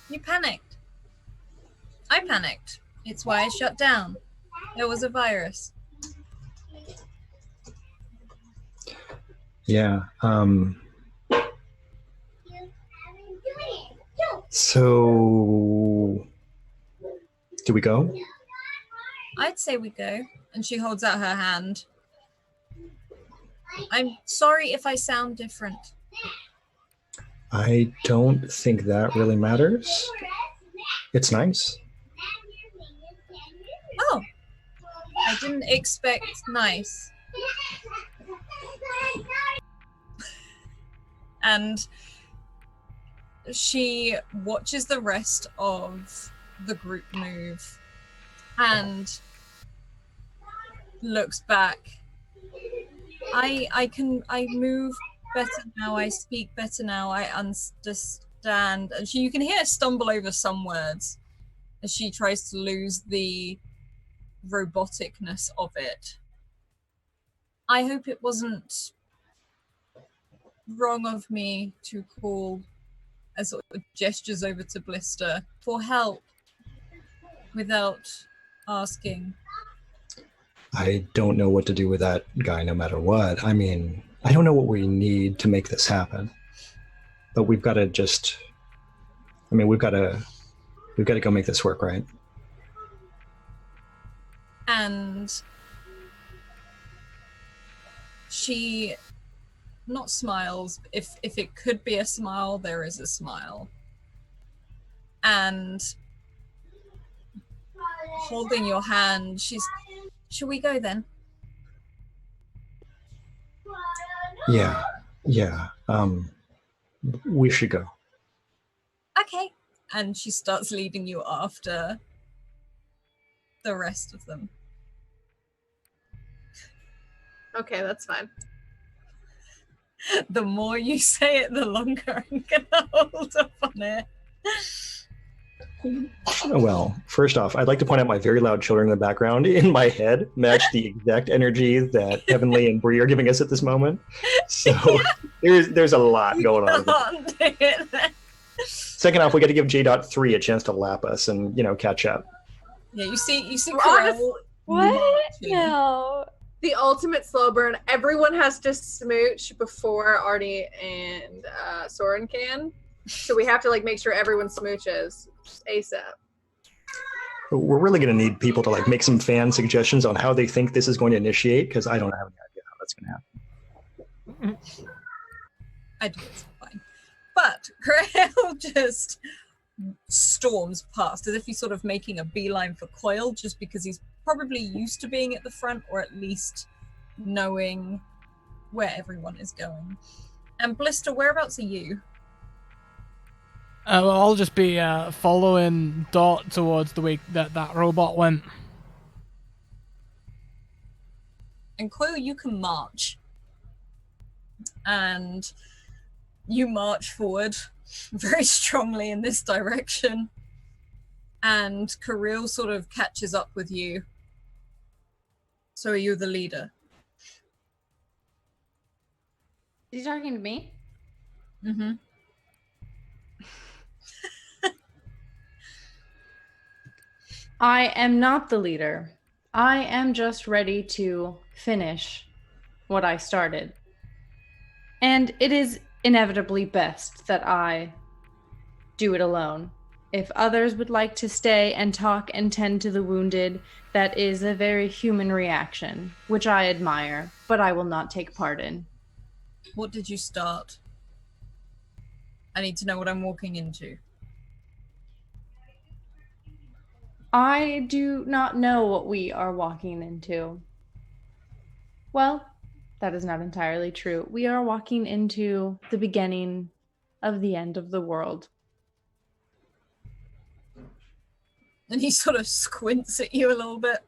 You panicked. I panicked. It's why I shut down. There was a virus. Yeah. So, do we go? I'd say we go. And she holds out her hand. I'm sorry if I sound different. I don't think that really matters. It's nice. Oh, I didn't expect nice. And she watches the rest of the group move and looks back. I move better now, I speak better now, I understand. And you can hear her stumble over some words as she tries to lose the roboticness of it. I hope it wasn't wrong of me to call as sort of gestures over to Blister for help without asking. I don't know what to do with that guy no matter what. I mean, I don't know what we need to make this happen. But we've got to just, I mean, we've got to go make this work, right? And she not smiles. If it could be a smile, there is a smile. And holding your hand, should we go then? Yeah. We should go. Okay. And she starts leading you after the rest of them. Okay, that's fine. The more you say it, the longer I'm gonna hold up on it. Well, first off, I'd like to point out my very loud children in the background in my head match the exact energy that Heavenly and Bree are giving us at this moment. So there's a lot going on. Can't do it. Second off, we got to give J.3 a chance to lap us and, catch up. Yeah, you see Honest- Karel What? marching. No. The ultimate slow burn. Everyone has to smooch before Artie and Soren can. So we have to make sure everyone smooches ASAP. We're really going to need people to make some fan suggestions on how they think this is going to initiate, because I don't have any idea how that's going to happen. I do it's fine. But Karel just storms past as if he's sort of making a beeline for Coil, just because he's probably used to being at the front, or at least knowing where everyone is going. And Blister, whereabouts are you? Well, I'll just be following Dot towards the way that robot went. And Coil, you can march. And you march forward very strongly in this direction. And Kirill sort of catches up with you. So are you the leader? Is he talking to me? Mm-hmm. I am not the leader. I am just ready to finish what I started. And it is inevitably best that I do it alone. If others would like to stay and talk and tend to the wounded, that is a very human reaction, which I admire, but I will not take part in. What did you start? I need to know what I'm walking into. I do not know what we are walking into. Well, that is not entirely true. We are walking into the beginning of the end of the world. And he sort of squints at you a little bit.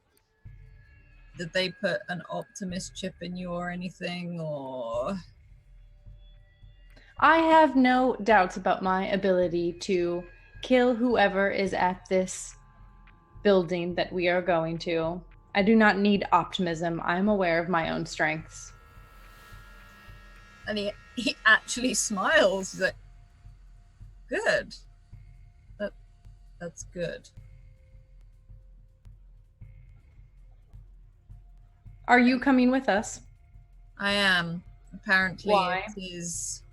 Did they put an optimist chip in you or anything, or... I have no doubts about my ability to kill whoever is at this building that we are going to. I do not need optimism. I am aware of my own strengths. And he actually smiles. He's like, good. That's good. Are you coming with us? I am. Apparently Why? it is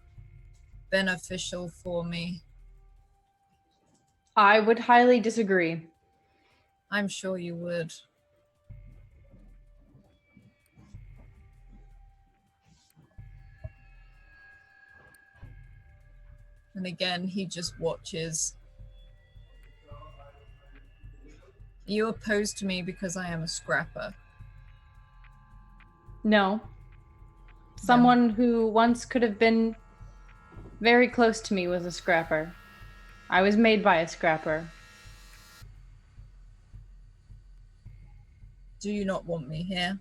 beneficial for me. I would highly disagree. I'm sure you would. And again, he just watches. Are you opposed to me because I am a scrapper? No. Someone who once could have been very close to me was a scrapper. I was made by a scrapper. Do you not want me here?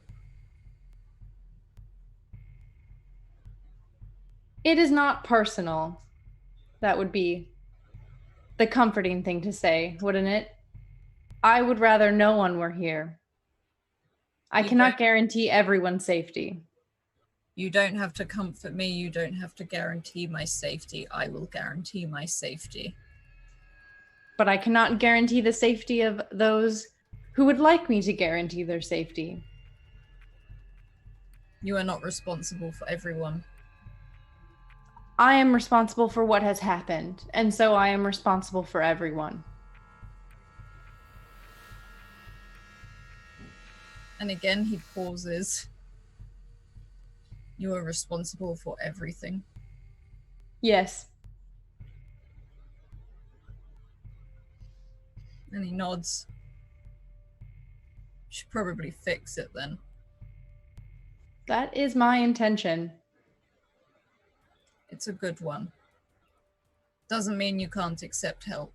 It is not personal. That would be the comforting thing to say, wouldn't it? I would rather no one were here. I You cannot don't- guarantee everyone's safety. You don't have to comfort me. You don't have to guarantee my safety. I will guarantee my safety. But I cannot guarantee the safety of those who would like me to guarantee their safety. You are not responsible for everyone. I am responsible for what has happened, and so I am responsible for everyone. And again, he pauses. You are responsible for everything. Yes. And he nods. Should probably fix it then. That is my intention. It's a good one. Doesn't mean you can't accept help.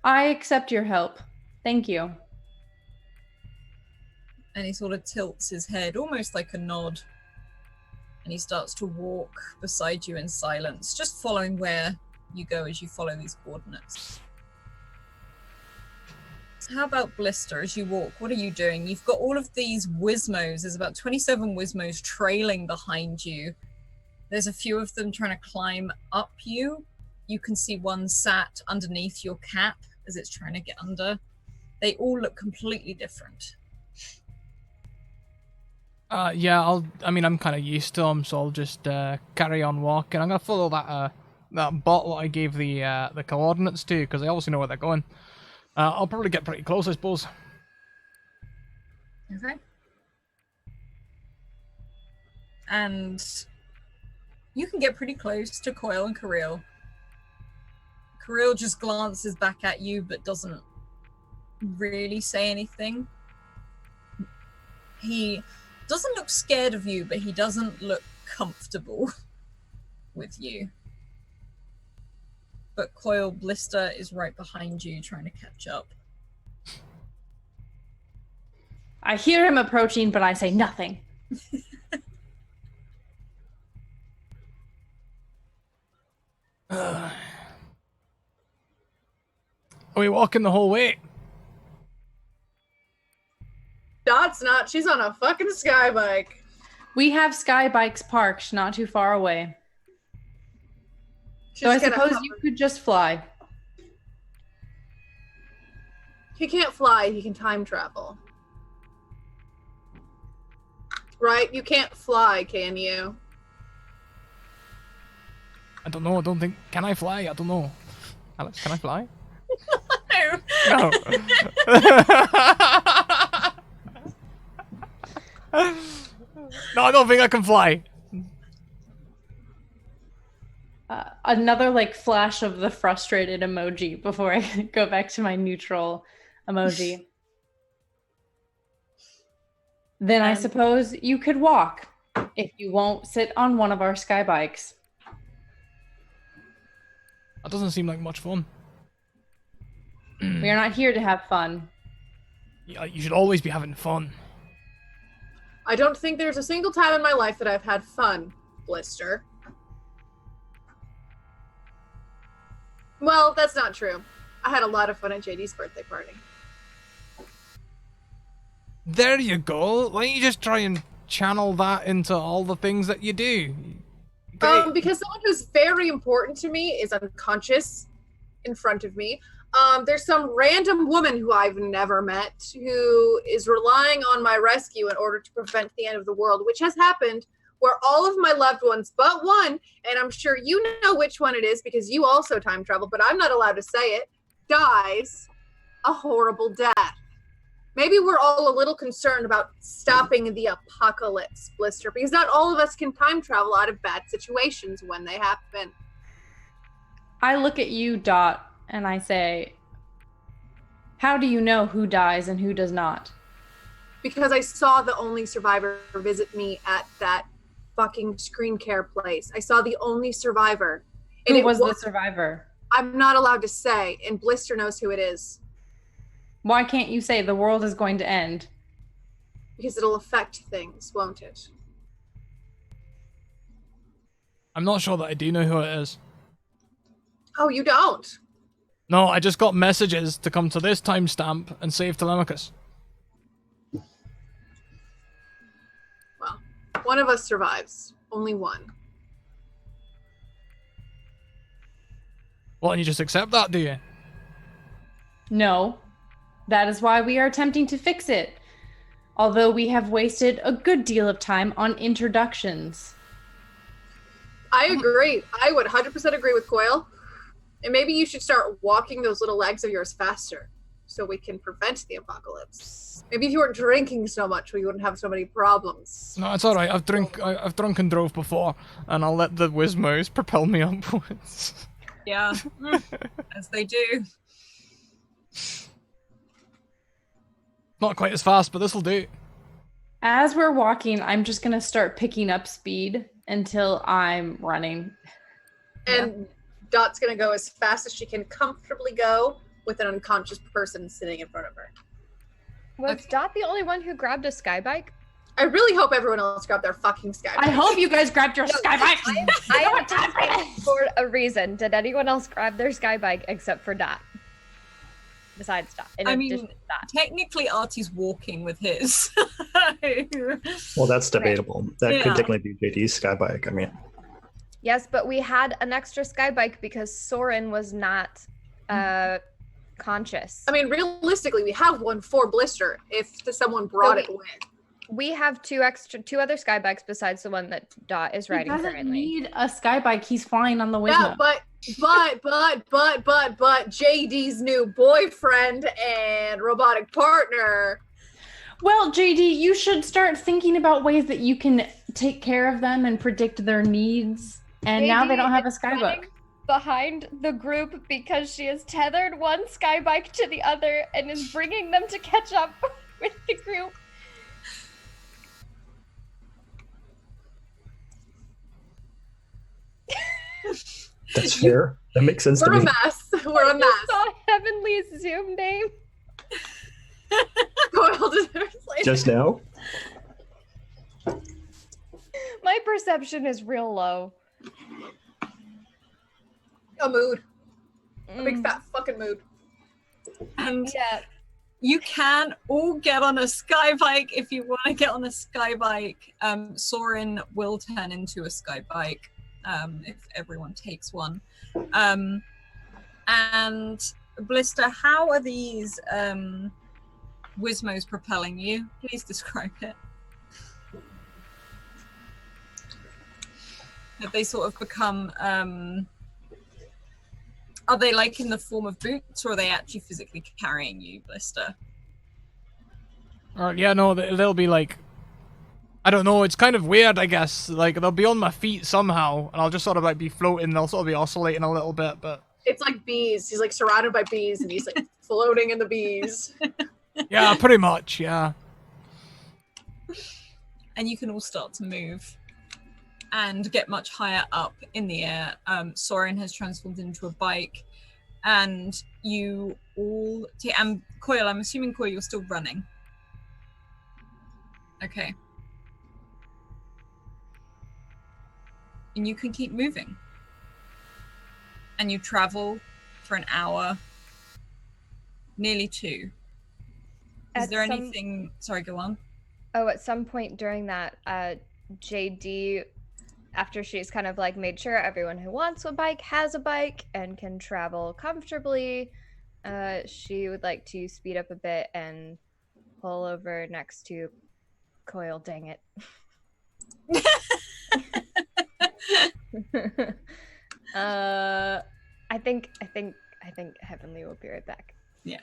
I accept your help. Thank you. And he sort of tilts his head, almost like a nod. And he starts to walk beside you in silence, just following where you go as you follow these coordinates. How about Blister as you walk? What are you doing? You've got all of these Wizmos. There's about 27 Wizmos trailing behind you. There's a few of them trying to climb up you. You can see one sat underneath your cap as it's trying to get under. They all look completely different. Yeah, I'm kind of used to them, so I'll just carry on walking. I'm gonna follow that bottle I gave the coordinates to, because I obviously know where they're going. I'll probably get pretty close, I suppose. Okay. And you can get pretty close to Coil and Kirill. Kirill just glances back at you, but doesn't really say anything. He doesn't look scared of you, but he doesn't look comfortable with you. But Coil Blister is right behind you, trying to catch up. I hear him approaching, but I say nothing. Are we walking the whole way? Dot's not. She's on a fucking sky bike. We have sky bikes parked not too far away. She's So I gonna suppose hover. you could just fly. He can't fly. He can time travel. Right? You can't fly, can you? I don't know. I don't think. Can I fly? I don't know. Alex, can I fly? No. No. No, I don't think I can fly. Another like flash of the frustrated emoji before I go back to my neutral emoji. Then I suppose you could walk if you won't sit on one of our sky bikes. That doesn't seem like much fun. We are not here to have fun. Yeah, you should always be having fun. I don't think there's a single time in my life that I've had fun, Blister. Well, that's not true. I had a lot of fun at JD's birthday party. There you go. Why don't you just try and channel that into all the things that you do? Great. Because someone who's very important to me is unconscious in front of me. There's some random woman who I've never met who is relying on my rescue in order to prevent the end of the world, which has happened where all of my loved ones but one, and I'm sure you know which one it is because you also time travel, but I'm not allowed to say it, dies a horrible death. Maybe we're all a little concerned about stopping the apocalypse, Blister, because not all of us can time travel out of bad situations when they happen. I look at you, Dot, and I say, how do you know who dies and who does not? Because I saw the only survivor visit me at that fucking screen care place. I saw the only survivor. And Who it was the survivor? I'm not allowed to say, and Blister knows who it is. Why can't you say the world is going to end? Because it'll affect things, won't it? I'm not sure that I do know who it is. Oh, you don't? No, I just got messages to come to this timestamp and save Telemachus. Well, one of us survives. Only one. Well, and you just accept that, do you? No. That is why we are attempting to fix it. Although we have wasted a good deal of time on introductions. I agree. I would 100% agree with Coil. And maybe you should start walking those little legs of yours faster so we can prevent the apocalypse. Maybe if you weren't drinking so much, we wouldn't have so many problems. No, it's all right. I've drunk and drove before, and I'll let the Wizmos propel me upwards. Yeah, as they do. Not quite as fast, but this'll do. As we're walking, I'm just going to start picking up speed until I'm running. And Dot's gonna go as fast as she can comfortably go with an unconscious person sitting in front of her. Was Dot the only one who grabbed a sky bike? I really hope everyone else grabbed their fucking sky I bike. hope you guys grabbed your sky bike. I have time for a reason. Did anyone else grab their sky bike except for Dot? Besides Dot. In I addition mean, to Dot. technically Artie's walking with his. Well, that's debatable. That Yeah. could technically be JD's sky bike. I mean, Yes, but we had an extra sky bike because Soren was not conscious. I mean, realistically, we have one for Blister if someone brought it with. We have two other sky bikes besides the one that Dot is He riding doesn't currently. need a sky bike. He's flying on the Yeah, Wizmo. but JD's new boyfriend and robotic partner. Well, JD, you should start thinking about ways that you can take care of them and predict their needs. And now they JD don't have a is sky running bike. behind the group because she has tethered one sky bike to the other and is bringing them to catch up with the group. That's fair. That makes sense to We're a me. mess. We're a mess. Saw Heavenly's Zoom name. Coil deserves later. Just now? My perception is real low. A mood. A big Mm, fat fucking mood. And yeah. you can all get on a sky bike if you want to get on a sky bike. Soren will turn into a sky bike if everyone takes one. And Blister, how are these Wizmos propelling you? Please describe it. Have they sort of become are they like in the form of boots, or are they actually physically carrying you, Blister? Yeah, no, they'll be like, I don't know, it's kind of weird, I guess. Like, they'll be on my feet somehow, and I'll just sort of like be floating, they'll sort of be oscillating a little bit, but... It's like bees. He's like surrounded by bees and he's like floating in the bees. Yeah, pretty much, yeah. And you can all start to move and get much higher up in the air. Soren has transformed into a bike, and you all... And Coil, I'm assuming, Coil, you're still running. Okay. And you can keep moving. And you travel for an hour, nearly 2. Is there anything... Sorry, go on. Oh, at some point during that, JD, after she's kind of like made sure everyone who wants a bike has a bike and can travel comfortably, she would like to speed up a bit and pull over next to Coil. Dang it. I think Heavenly will be right back. Yeah.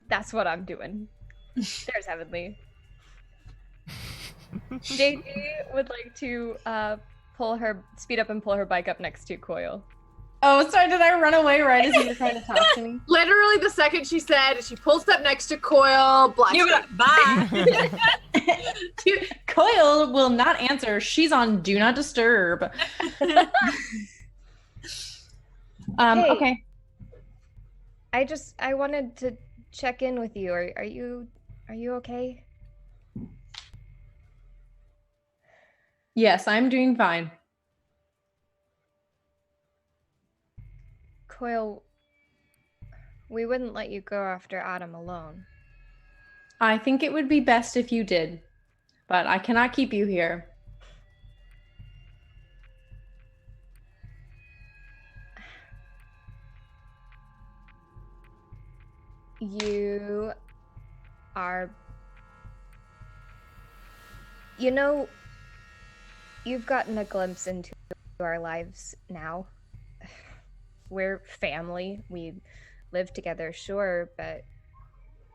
That's what I'm doing. There's Heavenly. JD would like to speed up and pull her bike up next to Coil. Oh, sorry, did I run away right as you were trying to talk to me? Literally the second she said, she pulls up next to Coil, black You were screen. like, bye. Coil will not answer. She's on Do Not Disturb. Hey. Okay. I wanted to check in with you. Are you okay? Yes, I'm doing fine. Coil, we wouldn't let you go after Adam alone. I think it would be best if you did, but I cannot keep you here. You are... You know, you've gotten a glimpse into our lives now. We're family. We live together, sure, but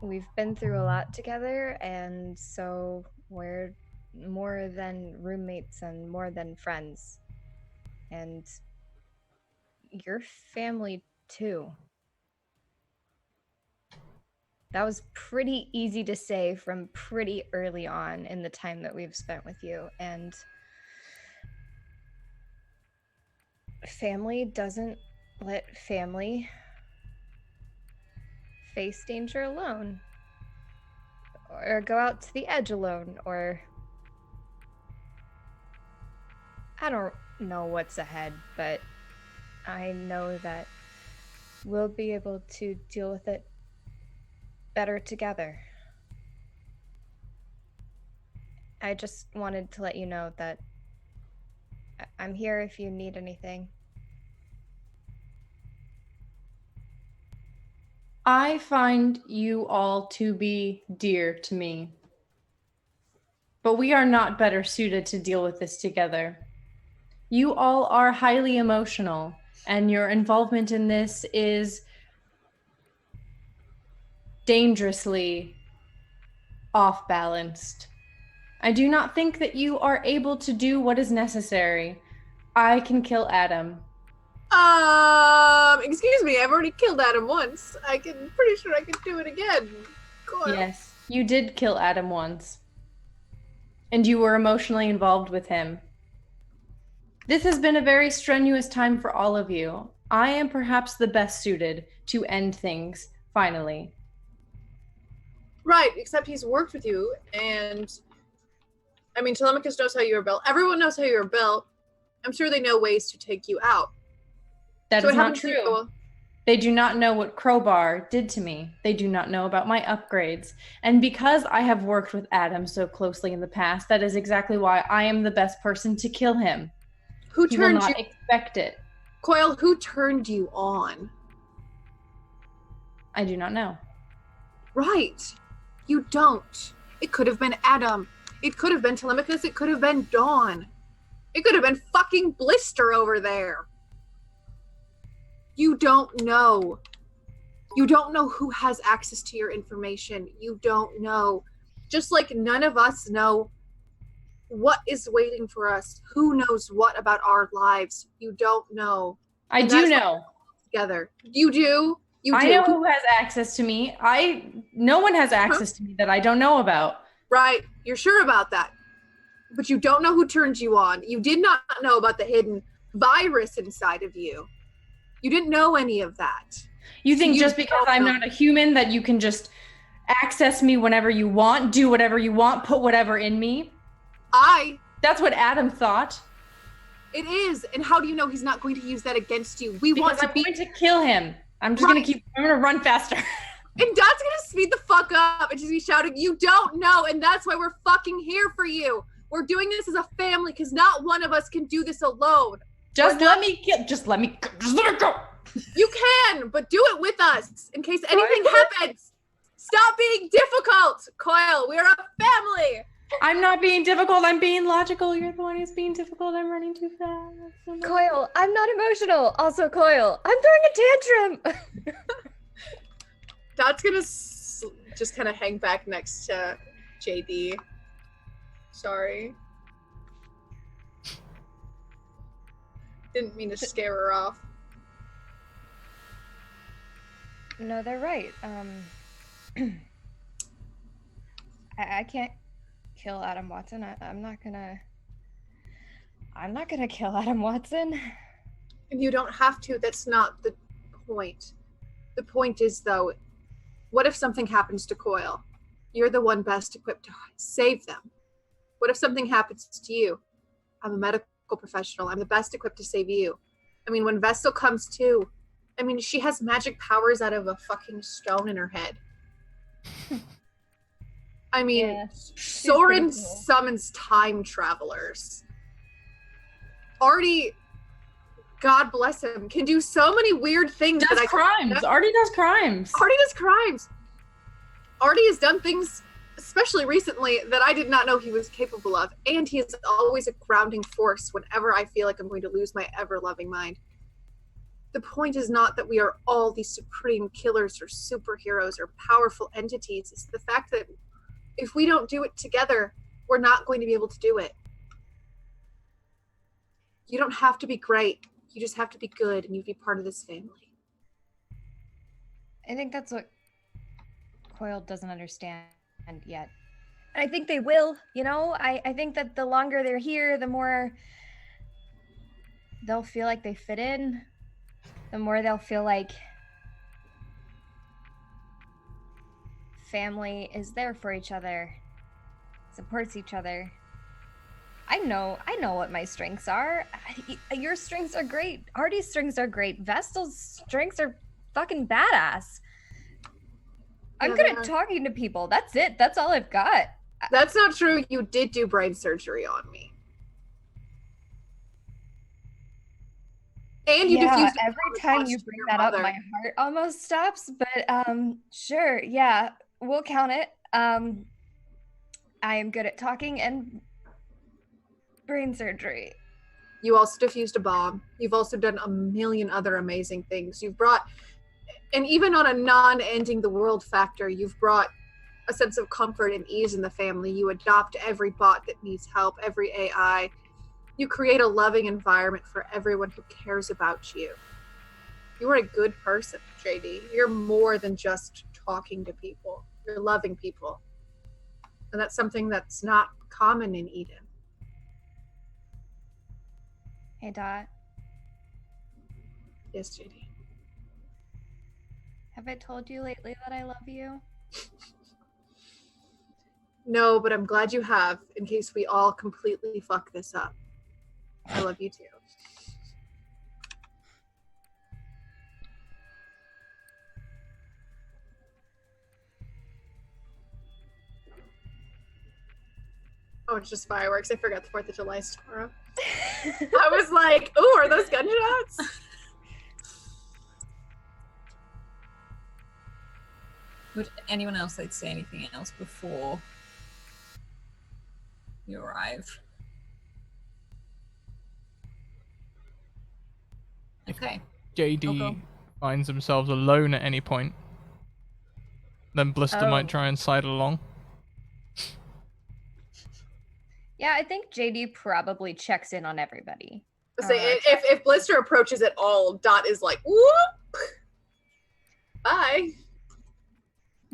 we've been through a lot together, and so we're more than roommates and more than friends. And you're family too. That was pretty easy to say from pretty early on in the time that we've spent with you, and family doesn't let family face danger alone, or go out to the edge alone, or I don't know what's ahead, but I know that we'll be able to deal with it better together. I just wanted to let you know that I'm here if you need anything. I find you all to be dear to me, but we are not better suited to deal with this together. You all are highly emotional, and your involvement in this is dangerously off-balanced. I do not think that you are able to do what is necessary. I can kill Adam. Excuse me, I've already killed Adam once. Pretty sure I can do it again. Coil. Yes, you did kill Adam once. And you were emotionally involved with him. This has been a very strenuous time for all of you. I am perhaps the best suited to end things, finally. Right, except he's worked with you, and I mean, Telemachus knows how you were built. Everyone knows how you were built. I'm sure they know ways to take you out. That So is what not happens to true. you? They do not know what Crowbar did to me. They do not know about my upgrades. And because I have worked with Adam so closely in the past, that is exactly why I am the best person to kill him. Who He will turned not you, expect it. Coil? Who turned you on? I do not know. Right, you don't. It could have been Adam. It could have been Telemachus. It could have been Dawn. It could have been fucking Blister over there. You don't know. You don't know who has access to your information. You don't know. Just like none of us know what is waiting for us. Who knows what about our lives? You don't know. I And do that's why know. we're together. You do. You I do. know who has access to me. No one has access to me that I don't know about. Right. You're sure about that. But you don't know who turned you on. You did not know about the hidden virus inside of you. You didn't know any of that. You think You just because don't I'm know. not a human that you can just access me whenever you want, do whatever you want, put whatever in me? That's what Adam thought. It is. And how do you know he's not going to use that against you? We want Because to I'm be. going to kill him. I'm just Right. I'm gonna run faster. And Dot's gonna speed the fuck up and just be shouting, "You don't know," and that's why we're fucking here for you. We're doing this as a family because not one of us can do this alone. Just let me go. You can, but do it with us in case anything happens. Stop being difficult, Coil. We are a family. I'm not being difficult. I'm being logical. You're the one who's being difficult. I'm running too fast. Coil, I'm not emotional. Also, Coil, I'm throwing a tantrum. Dot's gonna just kind of hang back next to JD. Sorry. Didn't mean to scare her off. No, they're right. I can't kill Adam Watson. I'm not gonna kill Adam Watson. And you don't have to. That's not the point. The point is, though, what if something happens to Coil? You're the one best equipped to save them. What if something happens to you? I'm a medical professional. I'm the best equipped to save you. I mean, when Vestal comes to, I mean, she has magic powers out of a fucking stone in her head. I mean, Yeah, Soren pretty cool. summons time travelers. Artie, God bless him, can do so many weird things. Does crimes. Artie does crimes. Artie does crimes. Artie has done things, especially recently, that I did not know he was capable of. And he is always a grounding force whenever I feel like I'm going to lose my ever-loving mind. The point is not that we are all these supreme killers or superheroes or powerful entities. It's the fact that if we don't do it together, we're not going to be able to do it. You don't have to be great. You just have to be good, and you be part of this family. I think that's what Coil doesn't understand yet. And I think they will, you know? I think that the longer they're here, the more they'll feel like they fit in. The more they'll feel like family is there for each other, supports each other. I know what my strengths are. Your strengths are great. Artie's strengths are great. Vestal's strengths are fucking badass. I'm good at talking to people. That's it. That's all I've got. That's not true. You did do brain surgery on me. And you diffused every time you bring that up, my heart almost stops. But sure, yeah, we'll count it. I am good at talking and brain surgery. You also diffused a bomb. You've also done a million other amazing things. You've brought, and even on a non-ending the world factor, you've brought a sense of comfort and ease in the family. You adopt every bot that needs help, every AI. You create a loving environment for everyone who cares about you. You are a good person, JD. You're more than just talking to people. You're loving people. And that's something that's not common in Eden. Hey, Dot. Yes, JD. Have I told you lately that I love you? No, but I'm glad you have, in case we all completely fuck this up. I love you too. Oh, it's just fireworks. I forgot the 4th of July is tomorrow. I was like, ooh, are those gunshots? Would anyone else like to say anything else before you arrive? Okay. JD finds themselves alone at any point, then Blister might try and sidle along. Yeah, I think JD probably checks in on everybody. Say, if Blister approaches at all, Dot is like, whoop! Bye.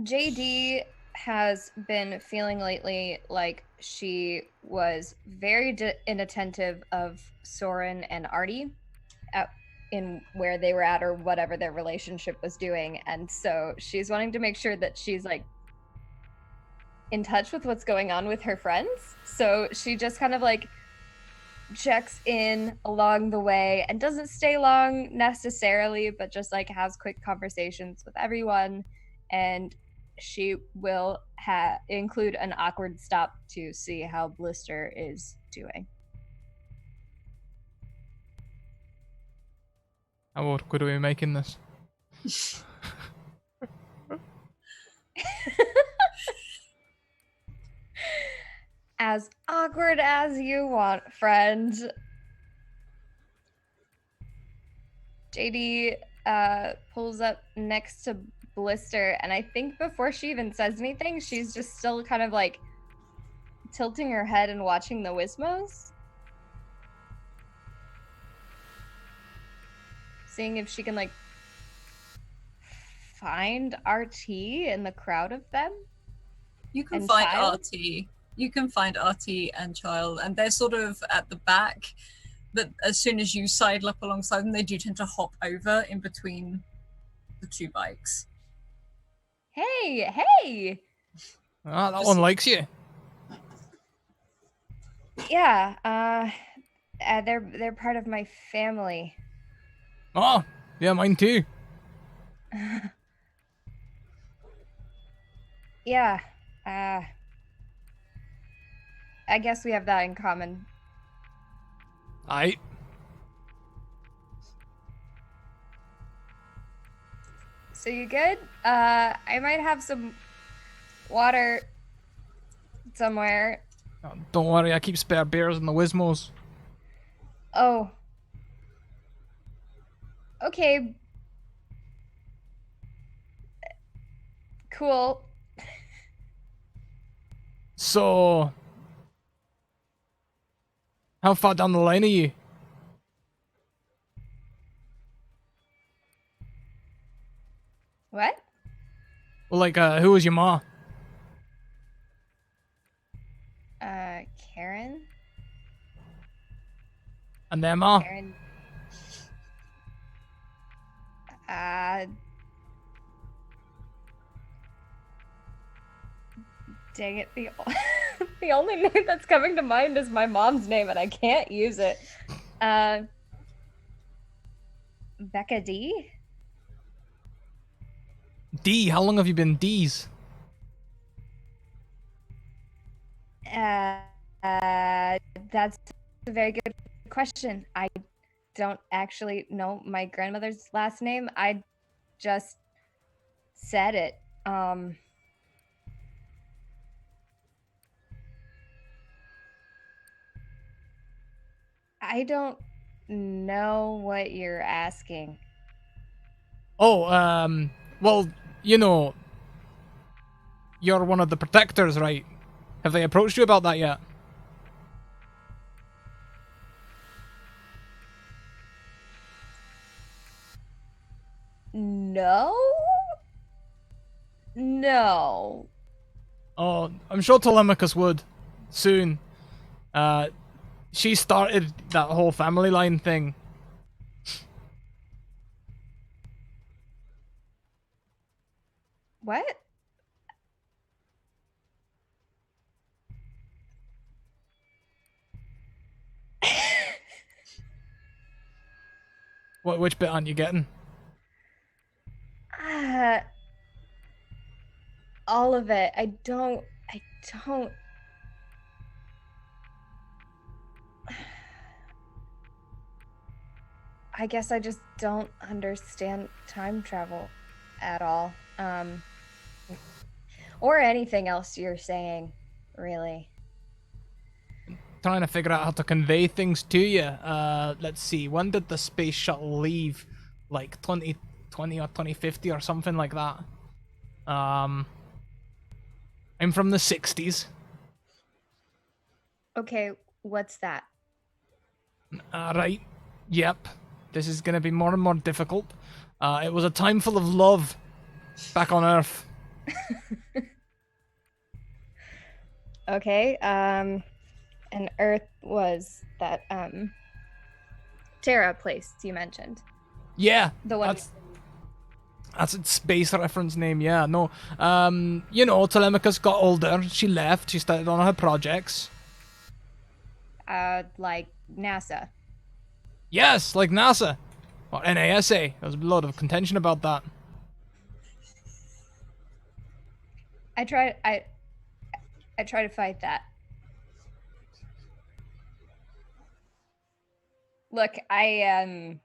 JD has been feeling lately like she was very inattentive of Soren and Artie in where they were at or whatever their relationship was doing. And so she's wanting to make sure that she's like in touch with what's going on with her friends. So she just kind of like checks in along the way and doesn't stay long necessarily, but just like has quick conversations with everyone. And she will include an awkward stop to see how Blister is doing. How awkward are we making this? As awkward as you want, friend. JD pulls up next to Blister, and I think before she even says anything, she's just still kind of like tilting her head and watching the Wismos. Seeing if she can like find RT in the crowd of them. You can find RT. You can find RT and Child, and they're sort of at the back. But as soon as you sidle up alongside them, they do tend to hop over in between the two bikes. Hey! Ah, that one likes you. Yeah, they're part of my family. Oh, yeah, mine too. Yeah, I guess we have that in common. Aye. So you good? I might have some water somewhere. Oh, don't worry, I keep spare bears in the Wismos. Oh. Okay. Cool. So, how far down the line are you? What? Well, like, who was your ma? Karen? And their ma? Karen. Dang it, the only name that's coming to mind is my mom's name, and I can't use it. Becca D? D, how long have you been D's? That's a very good question. I don't actually know my grandmother's last name. I just said it. I don't know what you're asking. Oh, well, you know, you're one of the protectors, right? Have they approached you about that yet? No? No. Oh, I'm sure Telemachus would. Soon. She started that whole family line thing. What? Which bit aren't you getting? Uh, all of it. I don't. I guess I just don't understand time travel at all. Or anything else you're saying, really. Trying to figure out how to convey things to you. Let's see. When did the space shuttle leave? Like 2020 or 2050 or something like that. I'm from the 60s. Okay, what's that? Right. Yep. This is gonna be more and more difficult. It was a time full of love back on Earth. Okay, and Earth was that, Terra place you mentioned. Yeah. The one. That's its space reference name, yeah. No. You know, Telemachus got older. She left. She started on her projects. Like NASA. Yes, like NASA. Or NASA. There was a lot of contention about that. I try to fight that. Look, I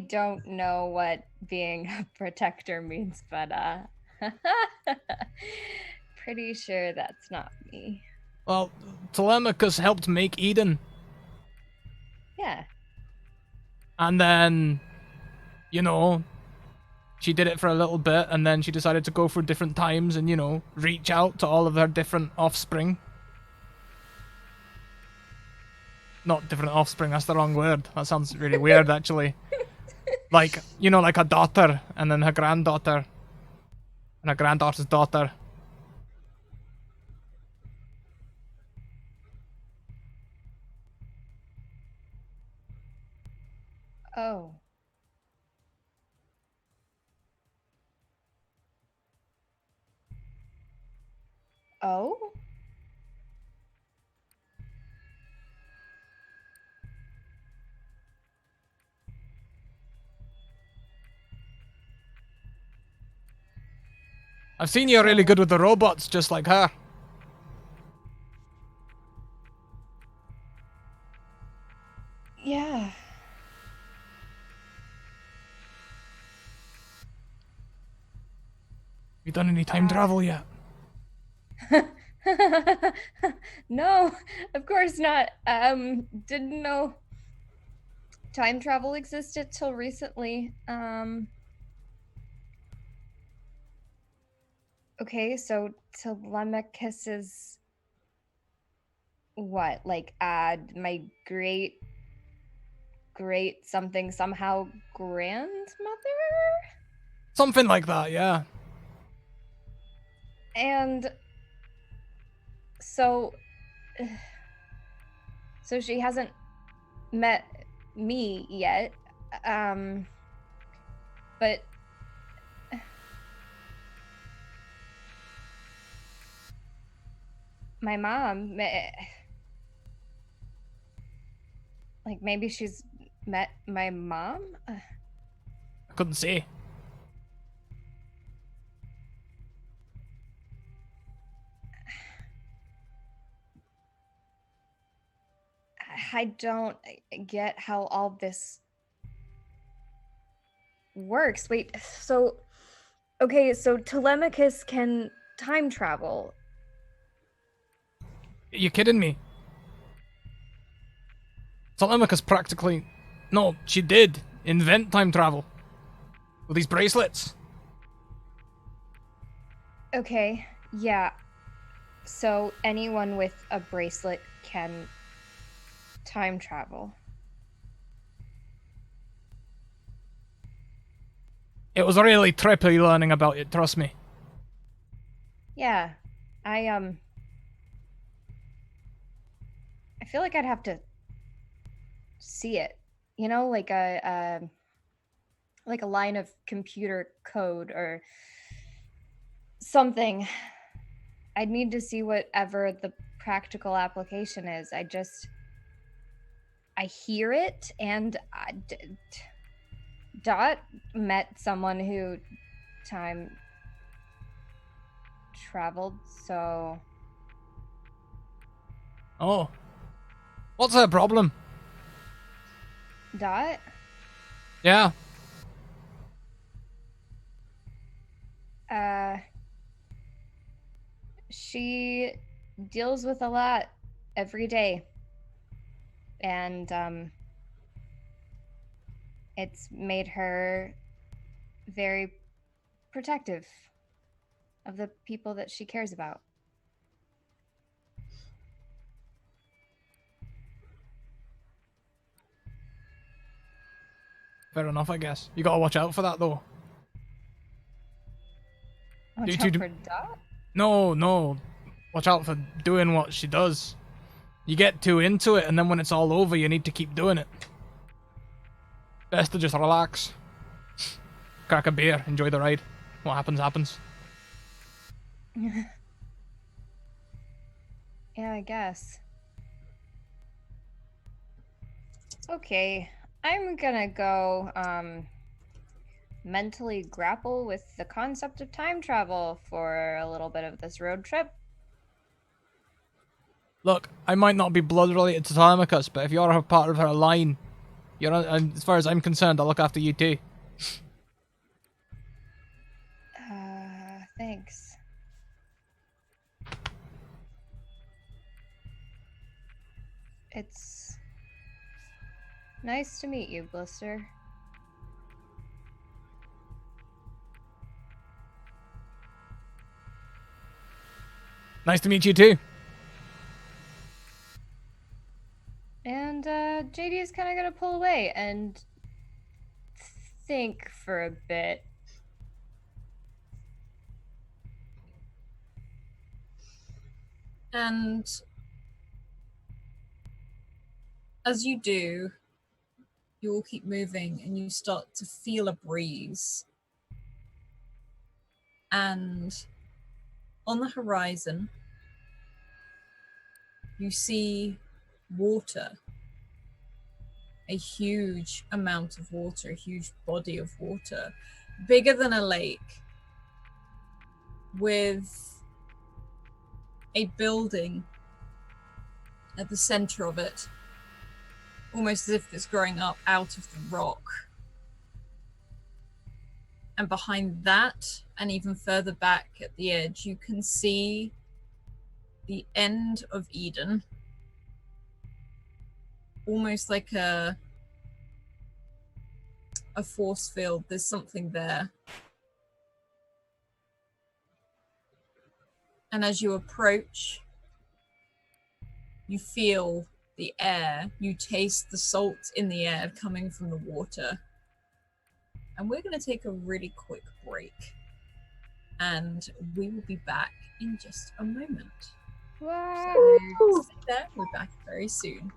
don't know what being a protector means, but pretty sure that's not me. Well, Telemachus helped make Eden. Yeah. And then, you know, she did it for a little bit, and then she decided to go for different times and, you know, reach out to all of her different offspring. Not different offspring, that's the wrong word. That sounds really weird, actually. Like, you know, like a daughter, and then her granddaughter, and her granddaughter's daughter. Oh. Oh? I've seen you're really good with the robots, just like her. Yeah. You done any time travel yet? No, of course not. Didn't know time travel existed till recently. Okay, so Telemachus is what? Like, my great something somehow grandmother? Something like that, yeah. And so she hasn't met me yet. But my mom, like, maybe she's met my mom? I couldn't say. I don't get how all this works. Wait, so okay, so Telemachus can time travel. You kidding me? Telemachus practically... No, she did invent time travel. With these bracelets. Okay, yeah. So anyone with a bracelet can time travel. It was really trippy learning about it, trust me. Yeah. I feel like I'd have to see it. You know, like like a line of computer code or something. I'd need to see whatever the practical application is. I hear it, and Dot met someone who time traveled, so Oh. What's her problem? Dot? Yeah. She deals with a lot every day. And it's made her very protective of the people that she cares about. Fair enough, I guess. You gotta watch out for that, though. Watch out for Dot? No. Watch out for doing what she does. You get too into it, and then when it's all over, you need to keep doing it. Best to just relax. Crack a beer, enjoy the ride. What happens, happens. Yeah, I guess. Okay, I'm gonna go mentally grapple with the concept of time travel for a little bit of this road trip. Look, I might not be blood related to Telemachus, but if you're a part of her line, you're as far as I'm concerned, I'll look after you too. Thanks. It's nice to meet you, Blister. Nice to meet you too. And JD is kind of gonna pull away and think for a bit. And as you do, you all keep moving and you start to feel a breeze. And on the horizon, you see water. A huge amount of water, a huge body of water, bigger than a lake, with a building at the center of it, almost as if it's growing up out of the rock. And behind that, and even further back at the edge, you can see the end of Eden, almost like a force field. There's something there. And as you approach, you feel the air, you taste the salt in the air coming from the water. And we're going to take a really quick break. And we will be back in just a moment. So stay there, we're back very soon.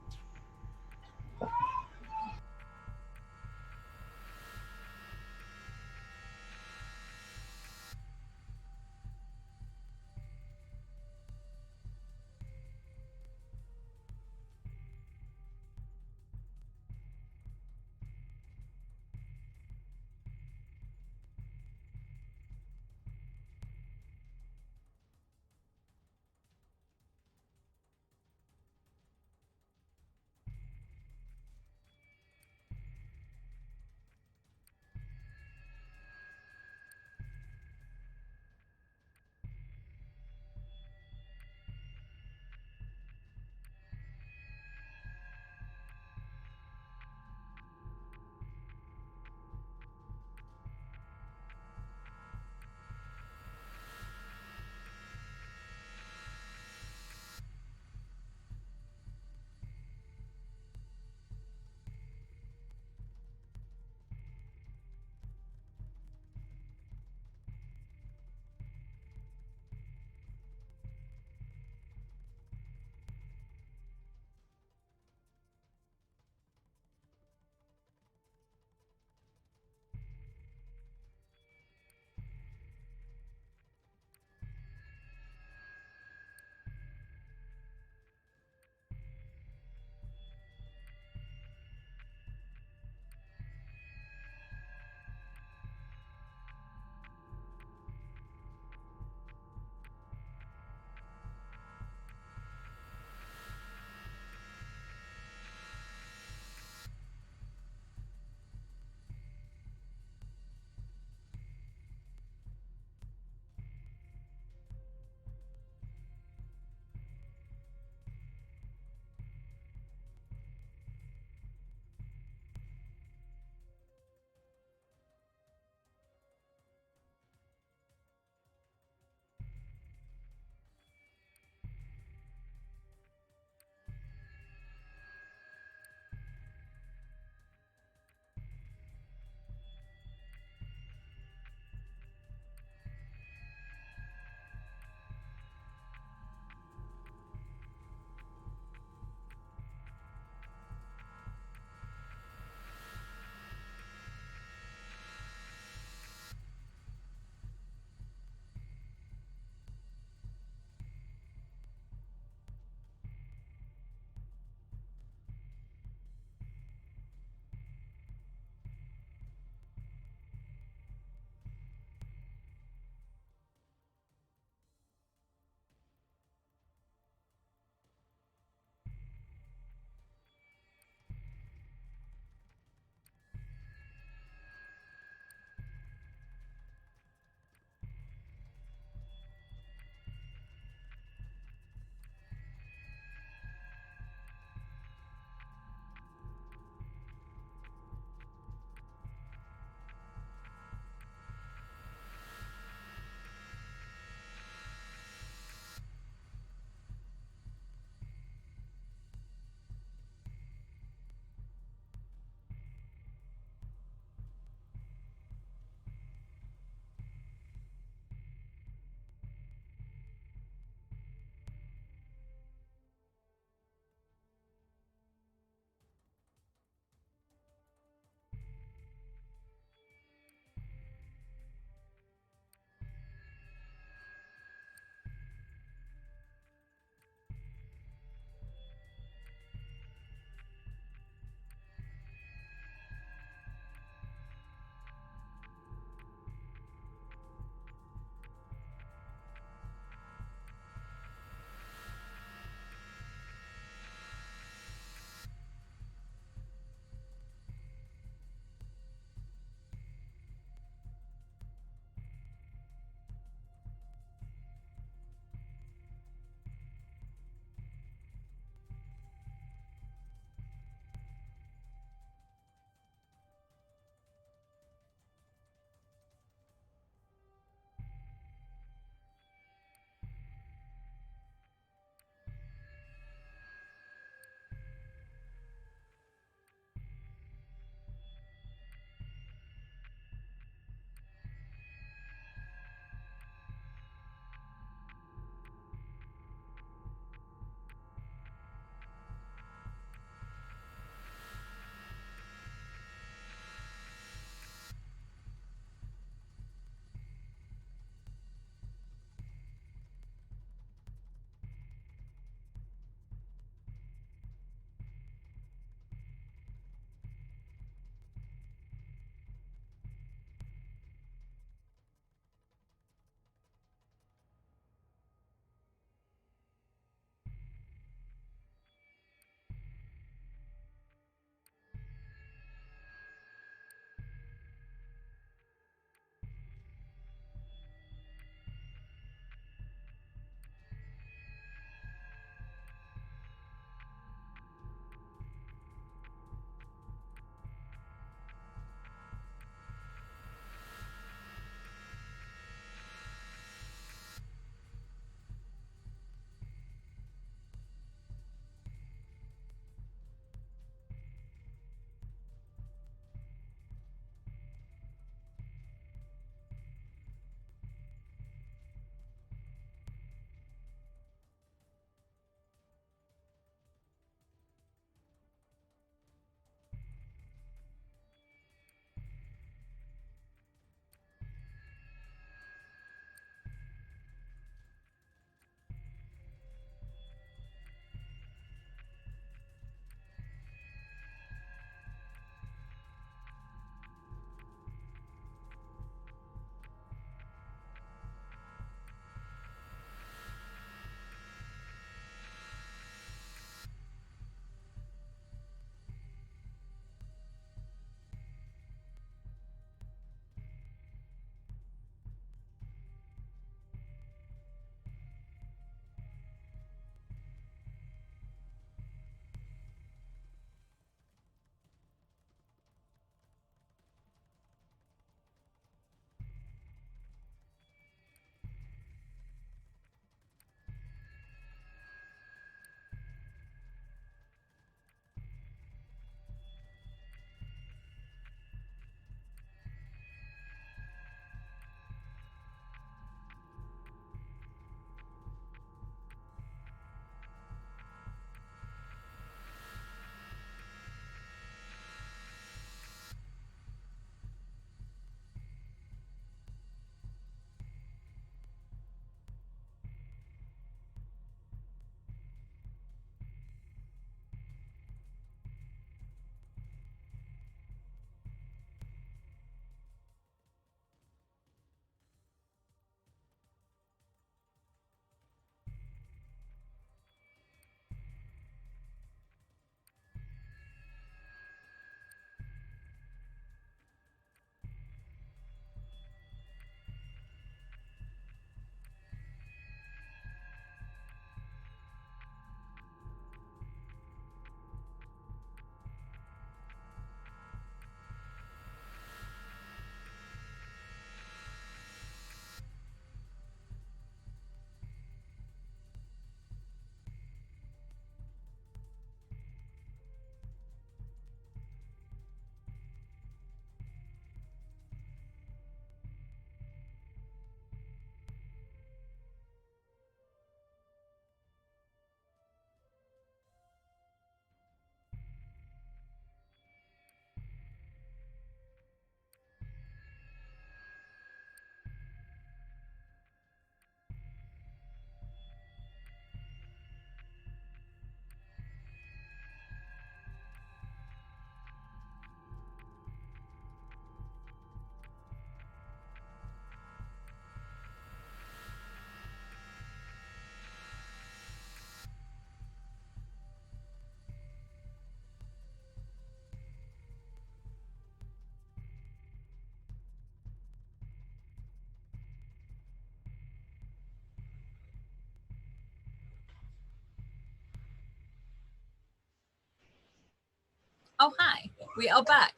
Oh, hi. We are back.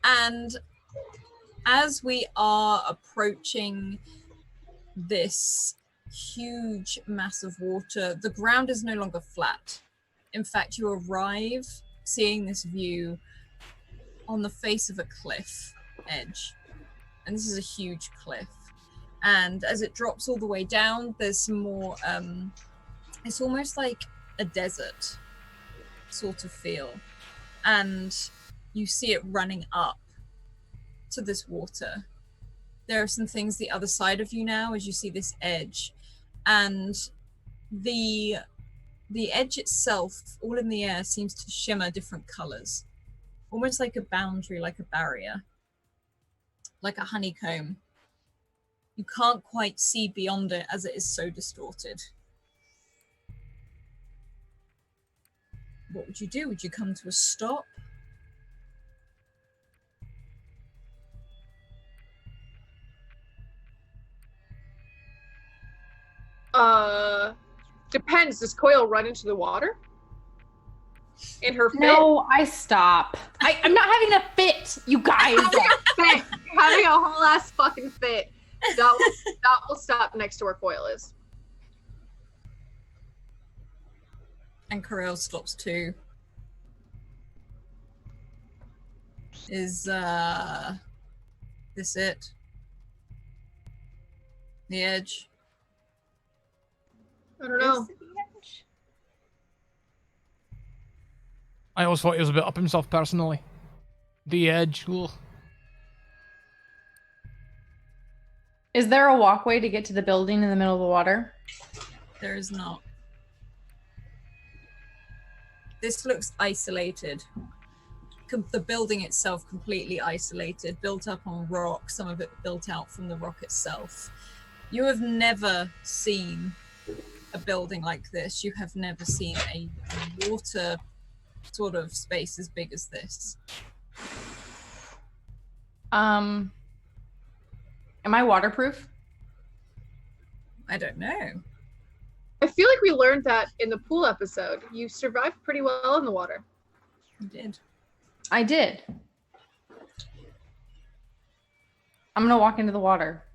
And as we are approaching this huge mass of water, the ground is no longer flat. In fact, you arrive seeing this view on the face of a cliff edge. And this is a huge cliff. And as it drops all the way down, there's some more, it's almost like a desert sort of feel. And you see it running up to this water. There are some things the other side of you now as you see this edge. And the edge itself, all in the air, seems to shimmer different colors. Almost like a boundary, like a barrier. Like a honeycomb. You can't quite see beyond it as it is so distorted. What would you do? Would you come to a stop? Depends. Does Coil run into the water? In her fit? No, I stop. I'm not having a fit, you guys. Fit. Having a whole ass fucking fit. Dot will stop next to where Coil is. And Corel stops too. Is this it? The edge? I don't know. I always thought he was a bit up himself personally. The edge. Ugh. Is there a walkway to get to the building in the middle of the water? There is not. This looks isolated. The building itself completely isolated, built up on rock, some of it built out from the rock itself. You have never seen a building like this. You have never seen a water sort of space as big as this. Am I waterproof? I don't know. I feel like we learned that in the pool episode. You survived pretty well in the water. You did. I did. I'm gonna walk into the water.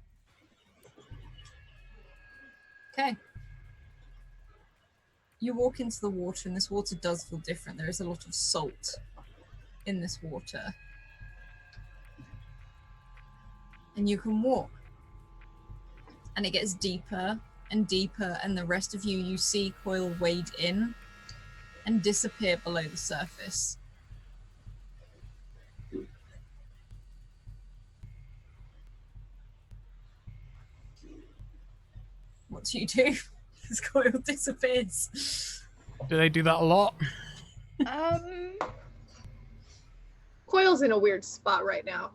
Okay. You walk into the water, and this water does feel different. There is a lot of salt in this water. And you can walk. And it gets deeper and deeper, and the rest of you see Coil wade in and disappear below the surface. What do you do? As Coil disappears. Do they do that a lot? Coil's in a weird spot right now.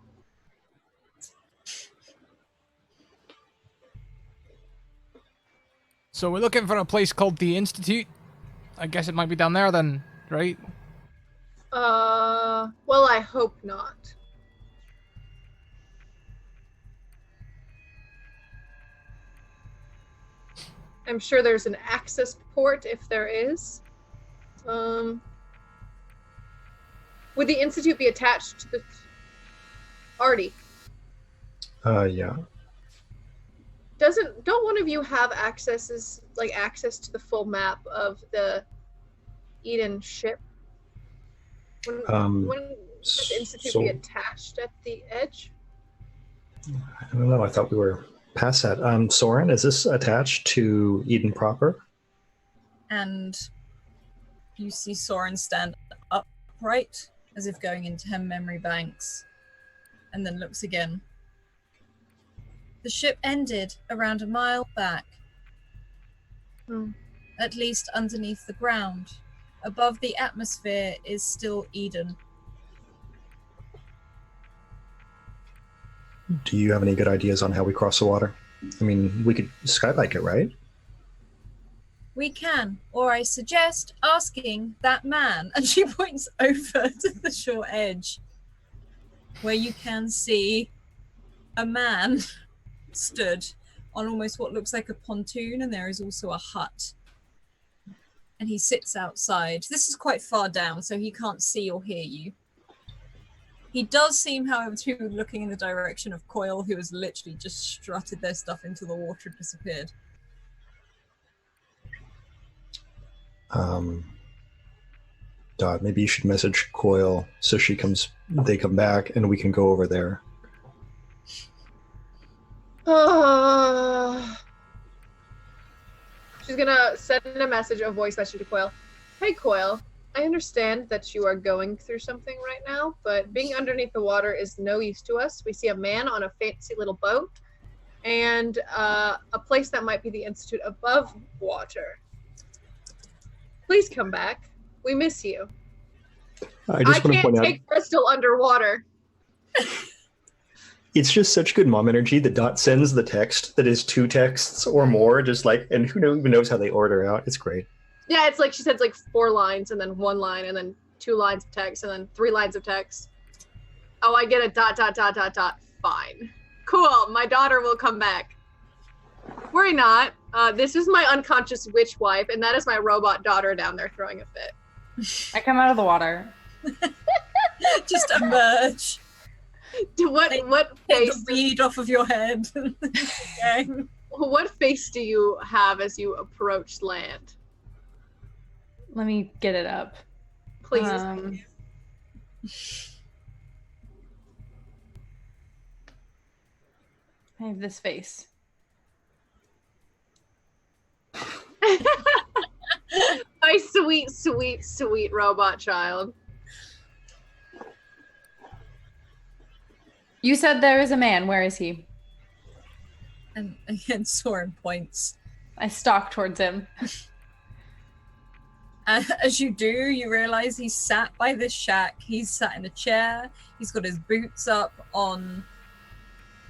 So we're looking for a place called the Institute. I guess it might be down there then, right? Well, I hope not. I'm sure there's an access port if there is. Would the Institute be attached to the Artie? Yeah. Don't one of you have access to the full map of the Eden ship? When would the Institute be attached at the edge? I don't know. I thought we were past that. Soren, is this attached to Eden proper? And you see Soren stand upright, as if going into her memory banks, and then looks again. The ship ended around a mile back. At least underneath the ground. Above the atmosphere is still Eden. Do you have any good ideas on how we cross the water? I mean, we could skybike it, right? We can, or I suggest asking that man. And she points over to the shore edge, where you can see a man stood on almost what looks like a pontoon, and there is also a hut. And he sits outside. This is quite far down, so he can't see or hear you. He does seem, however, to be looking in the direction of Coil, who has literally just strutted their stuff into the water and disappeared. Dot, maybe you should message Coil so they come back and we can go over there. She's gonna send a message, a voice message to Coil. Hey Coil, I understand that you are going through something right now, but being underneath the water is no use to us. We see a man on a fancy little boat and a place that might be the Institute above water. Please come back. We miss you. I just want to point can't out, take Crystal underwater. it's just such good mom energy that Dot sends the text that is 2 texts or more, just like, and who even knows how they order out. It's great. Yeah, it's like she sends like 4 lines and then 1 line and then 2 lines of text and then 3 lines of text. Oh, I get a ... Fine. Cool, my daughter will come back. Worry not. This is my unconscious witch wife, and that is my robot daughter down there throwing a fit. I come out of the water. Just emerge. What Take face? the weed off of your head. Okay. What face do you have as you approach land? Let me get it up. Please. I have this face. My sweet, sweet, sweet robot child. You said there is a man. Where is he? And again, Soren points. I stalk towards him. As you do, you realize he's sat by this shack. He's sat in a chair. He's got his boots up on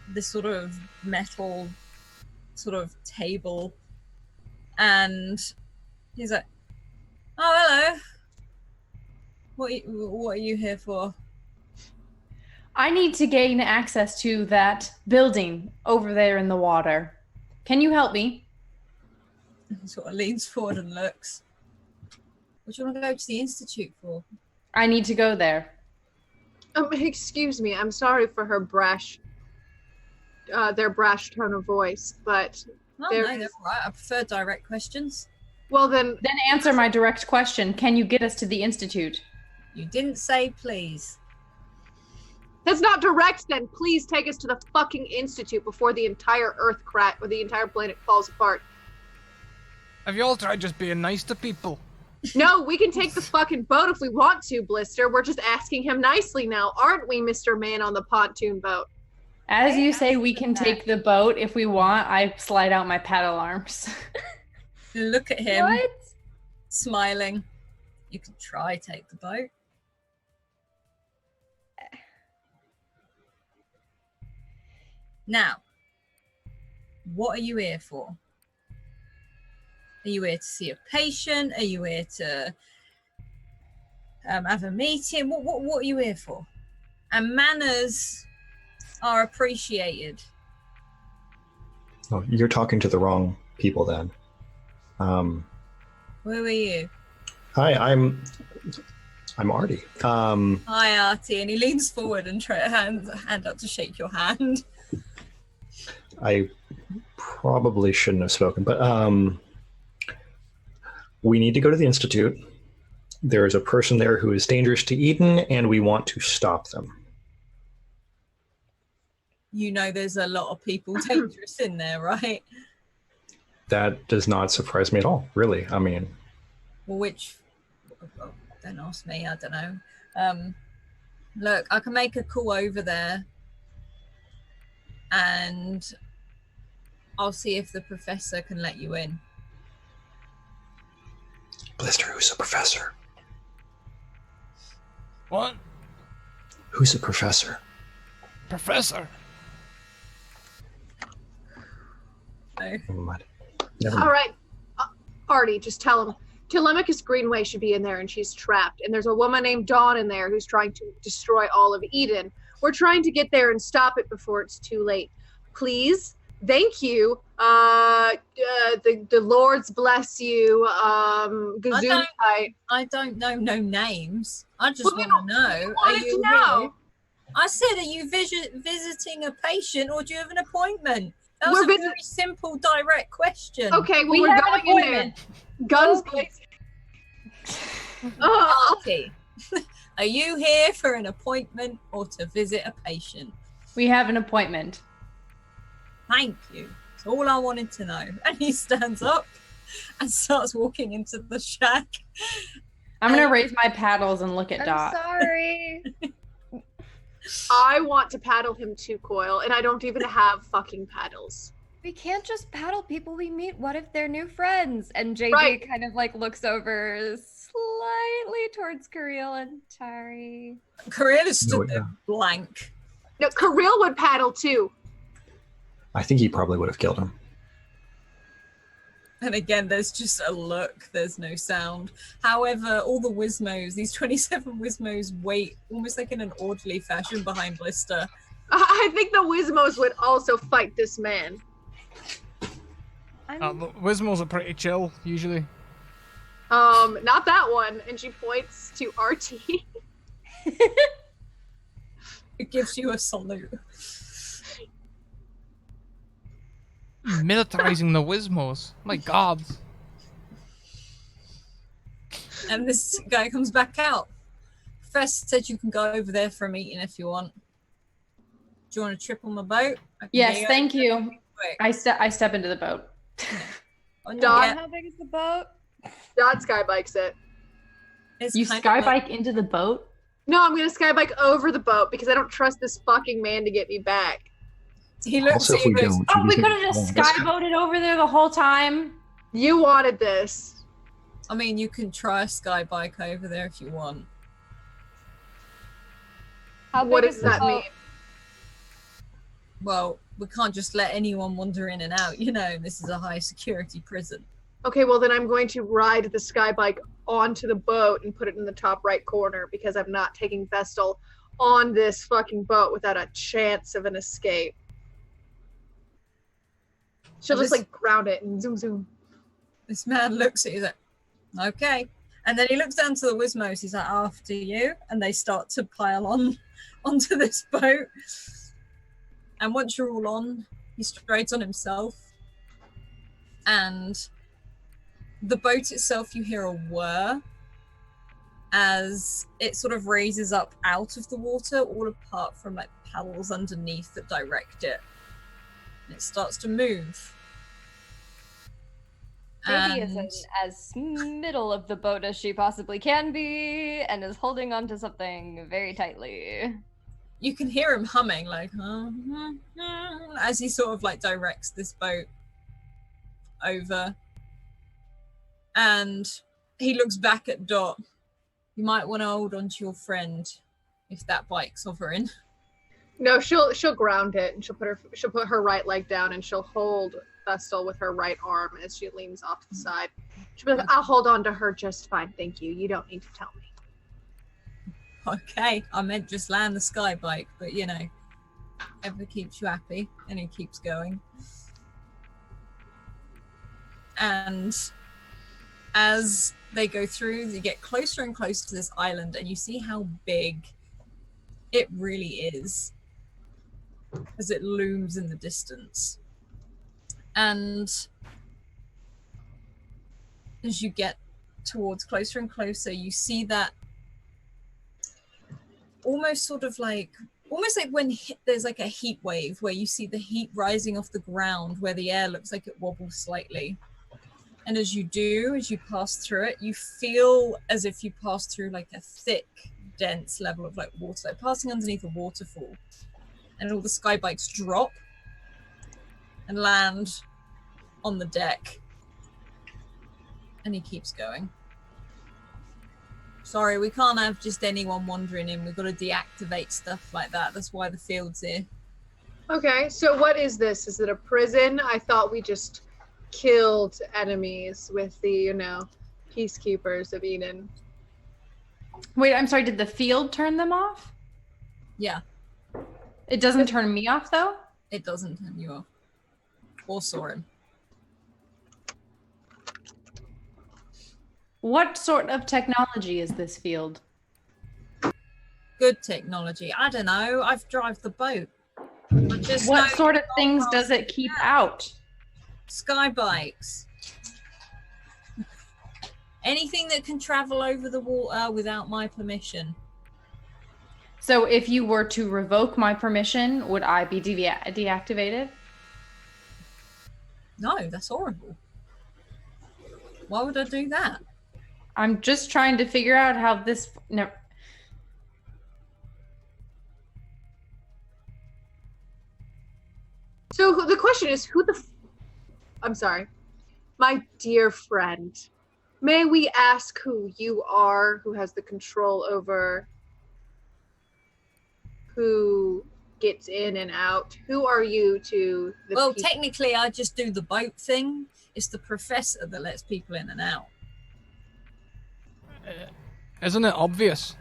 this sort of metal sort of table. And he's like, oh, hello. What are you here for? I need to gain access to that building over there in the water. Can you help me? He sort of leans forward and looks. What do you want to go to the Institute for? I need to go there. Excuse me, I'm sorry for her their brash tone of voice, but Oh, no, that's all right. I prefer direct questions. well then Then answer my direct question. Can you get us to the Institute? You didn't say please. that's not direct then. Please take us to the fucking Institute before the entire Earth crack or the entire planet falls apart. Have you all tried just being nice to people? No, we can take the fucking boat if we want to, Blister. We're just asking him nicely now, aren't we, Mr. Man on the pontoon boat? As you say, we can take the boat if we want. I slide out my paddle arms. Look at him, What? smiling. You could try take the boat. Now, what are you here for? Are you here to see a patient? Are you here to have a meeting? What are you here for? And manners are appreciated. Oh, you're talking to the wrong people then. Who are you? Hi, I'm Artie. Hi, Artie. And he leans forward and hand up to shake your hand. I probably shouldn't have spoken, but we need to go to the Institute. There is a person there who is dangerous to Eden, and we want to stop them. You know there's a lot of people dangerous in there, right? That does not surprise me at all, really. I mean, Well, don't ask me, I don't know. Look, I can make a call over there and I'll see if the professor can let you in. Blister, who's a professor? What? Who's a professor? Professor? So, Never mind. Never mind. All right, Artie, just tell him. Telemachus Greenway should be in there and she's trapped. And there's a woman named Dawn in there who's trying to destroy all of Eden. We're trying to get there and stop it before it's too late. Please, thank you. The Lords bless you. I don't know no names. I just want to know. Are you know. here? I said, are you visiting a patient or do you have an appointment? That was We're a very simple, direct question. Okay, well, We we're have an going in there. appointment. Guns Okay. blazing. Oh, Party. Are you here for an appointment or to visit a patient? We have an appointment. Thank you. That's all I wanted to know. And he stands up and starts walking into the shack. I'm gonna raise my paddles and look at I'm Dot. sorry. I want to paddle him too, Coil, and I don't even have fucking paddles. We can't just paddle people we meet. What if they're new friends? And JD Right. kind of like looks over slightly towards Kirill and Tari. Kirill stood No, there blank. No, Kirill would paddle too. I think he probably would have killed him. And again, there's just a look, there's no sound. However, all the Wizmos, these 27 Wizmos, wait almost like in an orderly fashion behind Blister. I think the Wizmos would also fight this man. I'm The Wizmos are pretty chill, usually. Not that one. And she points to RT. It gives you a salute. Militarizing the Wizmos. My god. And this guy comes back out. Professor said you can go over there for a meeting if you want. Do you want to trip on my boat? I can Yes, get thank over you. there quick. I step into the boat. On your Dog. get- How big is the boat? Dot skybikes it. it's You kind of like- skybike into the boat? No, I'm gonna skybike over the boat because I don't trust this fucking man to get me back. he looks Also, at if you we and goes, don't, Oh, we can- could have just well, skyboated over there the whole time. You wanted this. I mean, you can try a sky bike over there if you want. How What big does is the that boat? mean? Well, we can't just let anyone wander in and out, you know, this is a high security prison. Okay, well then I'm going to ride the skybike onto the boat and put it in the top right corner because I'm not taking Vestal on this fucking boat without a chance of an escape. She'll Well, just this- like ground it and zoom zoom. This man looks at you like, okay. And then he looks down to the Wizmos, he's like, after you. And they start to pile on onto this boat. And once you're all on, he strides on himself. And the boat itself, you hear a whir as it sort of raises up out of the water, all apart from like paddles underneath that direct it. And it starts to move. Baby is And- in as middle of the boat as she possibly can be and is holding onto something very tightly. You can hear him humming like as he sort of like directs this boat over, and he looks back at Dot. You might want to hold on to your friend if that bike's hovering. No, she'll ground it and she'll put her right leg down and she'll hold Vestal with her right arm as she leans off to the side. She'll be like, I'll hold on to her just fine, thank you. You don't need to tell me. Okay, I meant just land the sky bike, but you know, ever keeps you happy, and he keeps going. And as they go through, you get closer and closer to this island, and you see how big it really is as it looms in the distance. And as you get towards closer and closer, you see that almost like when there's like a heat wave where you see the heat rising off the ground where the air looks like it wobbles slightly. And as you pass through it, you feel as if you pass through like a thick, dense level of like water, like passing underneath a waterfall. And all the sky bikes drop and land on the deck. And he keeps going. Sorry, we can't have just anyone wandering in. We've got to deactivate stuff like that. That's why the field's here. Okay, so what is this? Is it a prison? I thought we just killed enemies with the, peacekeepers of Eden. Wait, I'm sorry, did the field turn them off? Yeah, It doesn't turn me off, though? it doesn't turn you off. Or Soren. What sort of technology is this field? good technology. I don't know. I've drive the boat. I just What know sort of things does it keep out? sky bikes. Anything that can travel over the water without my permission. So if you were to revoke my permission, would I be deactivated? No, that's horrible. Why would I do that? I'm just trying to figure out how this. No. So the question is, I'm sorry. My dear friend, may we ask who you are, who has the control over who gets in and out? Who are you to the Well, people? technically, I just do the boat thing. It's the professor that lets people in and out. Isn't it obvious?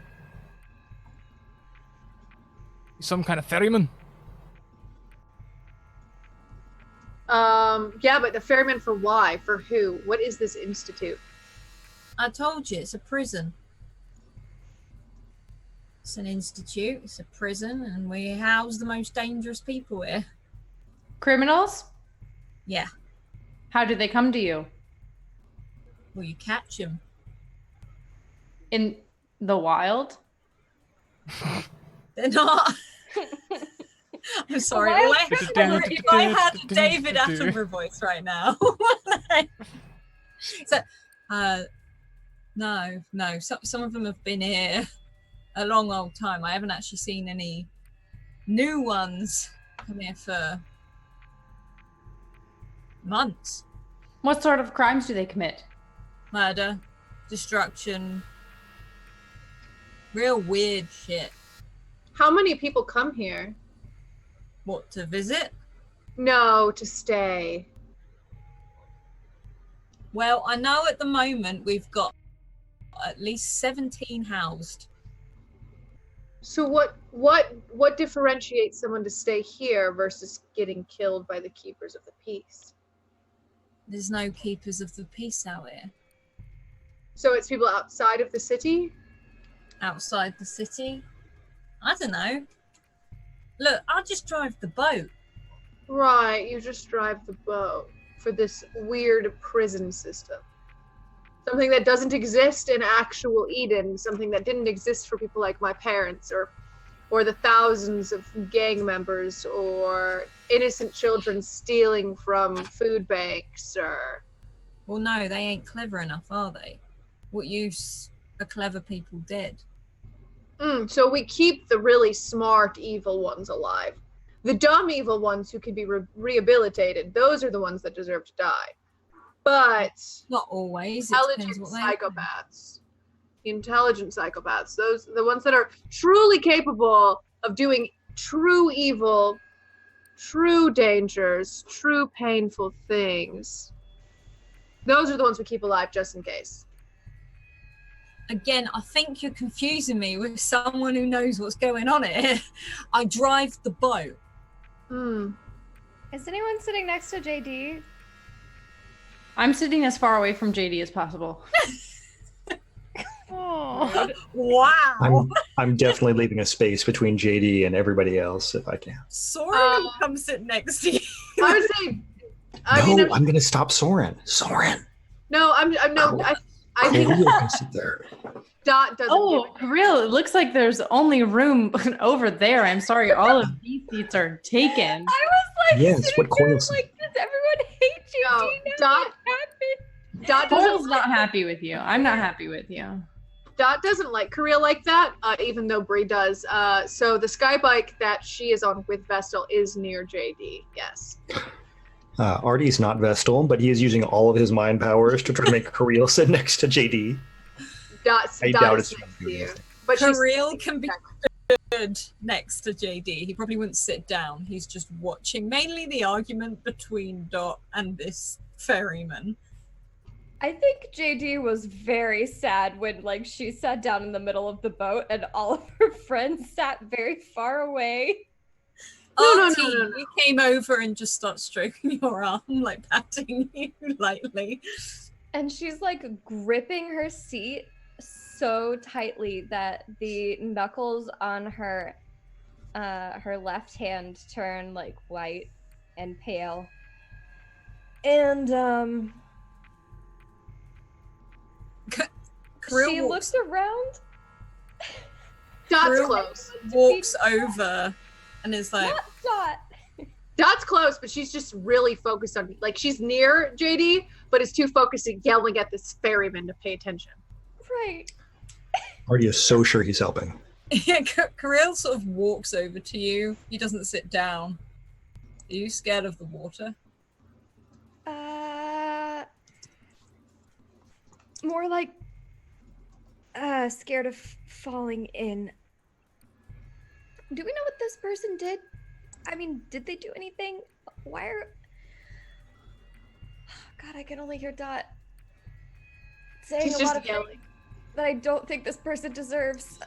He's some kind of ferryman. Yeah, but the ferryman for why? For who? What is this institute? I told you, it's a prison. It's an institute, it's a prison, and we house the most dangerous people here. Criminals? Yeah, How do they come to you? well, you catch them. In the wild? They're not. I'm sorry. If I had a David Attenborough voice right now. So, no. Some of them have been here a long old time. I haven't actually seen any new ones come here for months. What sort of crimes do they commit? Murder, destruction, real weird shit. How many people come here? What, to visit? No, to stay. Well, I know at the moment we've got at least 17 housed. So what differentiates someone to stay here versus getting killed by the keepers of the peace? There's no keepers of the peace out here. So it's people outside of the city? Outside the city? I don't know. Look, I'll just drive the boat. Right, you just drive the boat for this weird prison system. Something that doesn't exist in actual Eden, something that didn't exist for people like my parents or the thousands of gang members or innocent children stealing from food banks or... Well, no, they ain't clever enough, are they? What use are clever people dead? So we keep the really smart evil ones alive. The dumb evil ones who can be rehabilitated, those are the ones that deserve to die. But not always. Intelligent psychopaths. Intelligent psychopaths. Those the ones that are truly capable of doing true evil, true dangers, true painful things. Those are the ones we keep alive just in case. Again, I think you're confusing me with someone who knows what's going on here. I drive the boat. Is anyone sitting next to JD? I'm sitting as far away from JD as possible. Oh. Wow. I'm definitely leaving a space between JD and everybody else if I can. Soren will come sit next to you. I would say. I'm going to stop Soren. Soren. No, I think Cool, can sit there. Dot doesn't. Oh, real! It looks like there's only room over there. I'm sorry, all of these seats are taken. I was like, Yes, what there, Coil's like, does everyone hate you? No, Do you know Dot- what happened? Dot Coil's doesn't not happy with you. I'm not happy with you. Dot doesn't like Korea like that, even though Bree does. So the sky bike that she is on with Vestal is near JD. Yes. Artie's not Vestal, but he is using all of his mind powers to try to make Kirill sit next to JD. I Dot doubt is it's next to you. But she's Kirill can be good next to JD. He probably wouldn't sit down. He's just watching mainly the argument between Dot and this ferryman. I think JD was very sad when like she sat down in the middle of the boat and all of her friends sat very far away. No. He came over and just started stroking your arm, like patting you lightly. And she's like gripping her seat so tightly that the knuckles on her left hand turn like white and pale. And Krill she walks, looks around. Dot's Krill close. walks over and is like, Not Dot. Dot's close, but she's just really focused on, like, she's near JD, but is too focused at yelling at this ferryman to pay attention. Right. Artie is so sure he's helping. yeah, Krill sort of walks over to you. He doesn't sit down. Are you scared of the water? More like scared of falling in. Do we know what this person did? I mean, did they do anything? Why are... God, I can only hear Dot saying She's a just lot of yelling. things that I don't think this person deserves.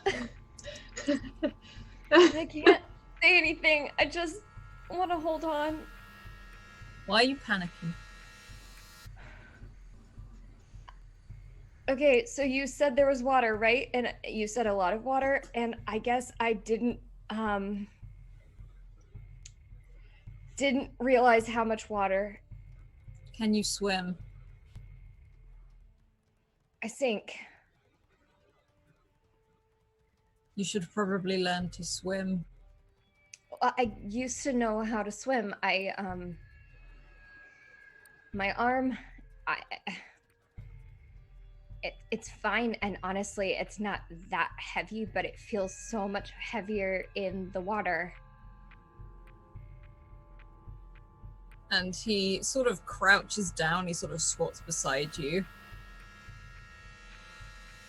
I can't say anything. I just want to hold on. Why are you panicking? Okay, so you said there was water, right? And you said a lot of water, and I guess I didn't realize how much water. Can you swim? I think. You should probably learn to swim. I used to know how to swim. My arm, it's fine, and honestly, it's not that heavy, but it feels so much heavier in the water. And he sort of crouches down, he sort of squats beside you.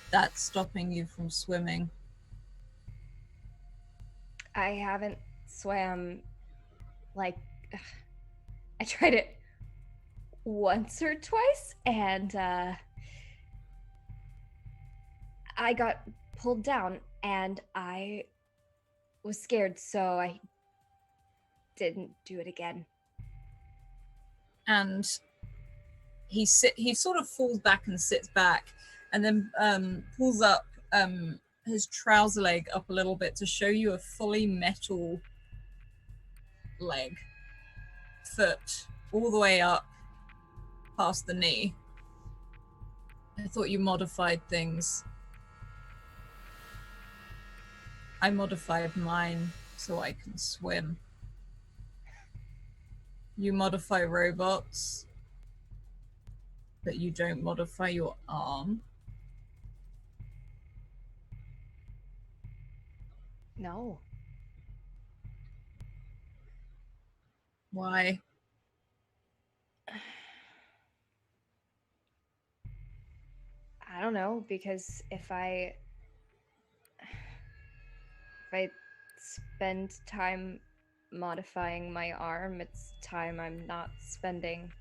That's stopping you from swimming. I haven't swam, like, I tried it once or twice, and I got pulled down, and I was scared, so I didn't do it again. And he sort of falls back and sits back, and then pulls up his trouser leg up a little bit to show you a fully metal leg, foot, all the way up past the knee. I thought you modified things. I modified mine so I can swim. You modify robots, but you don't modify your arm. No. Why? I don't know, because if I spend time modifying my arm, it's time I'm not spending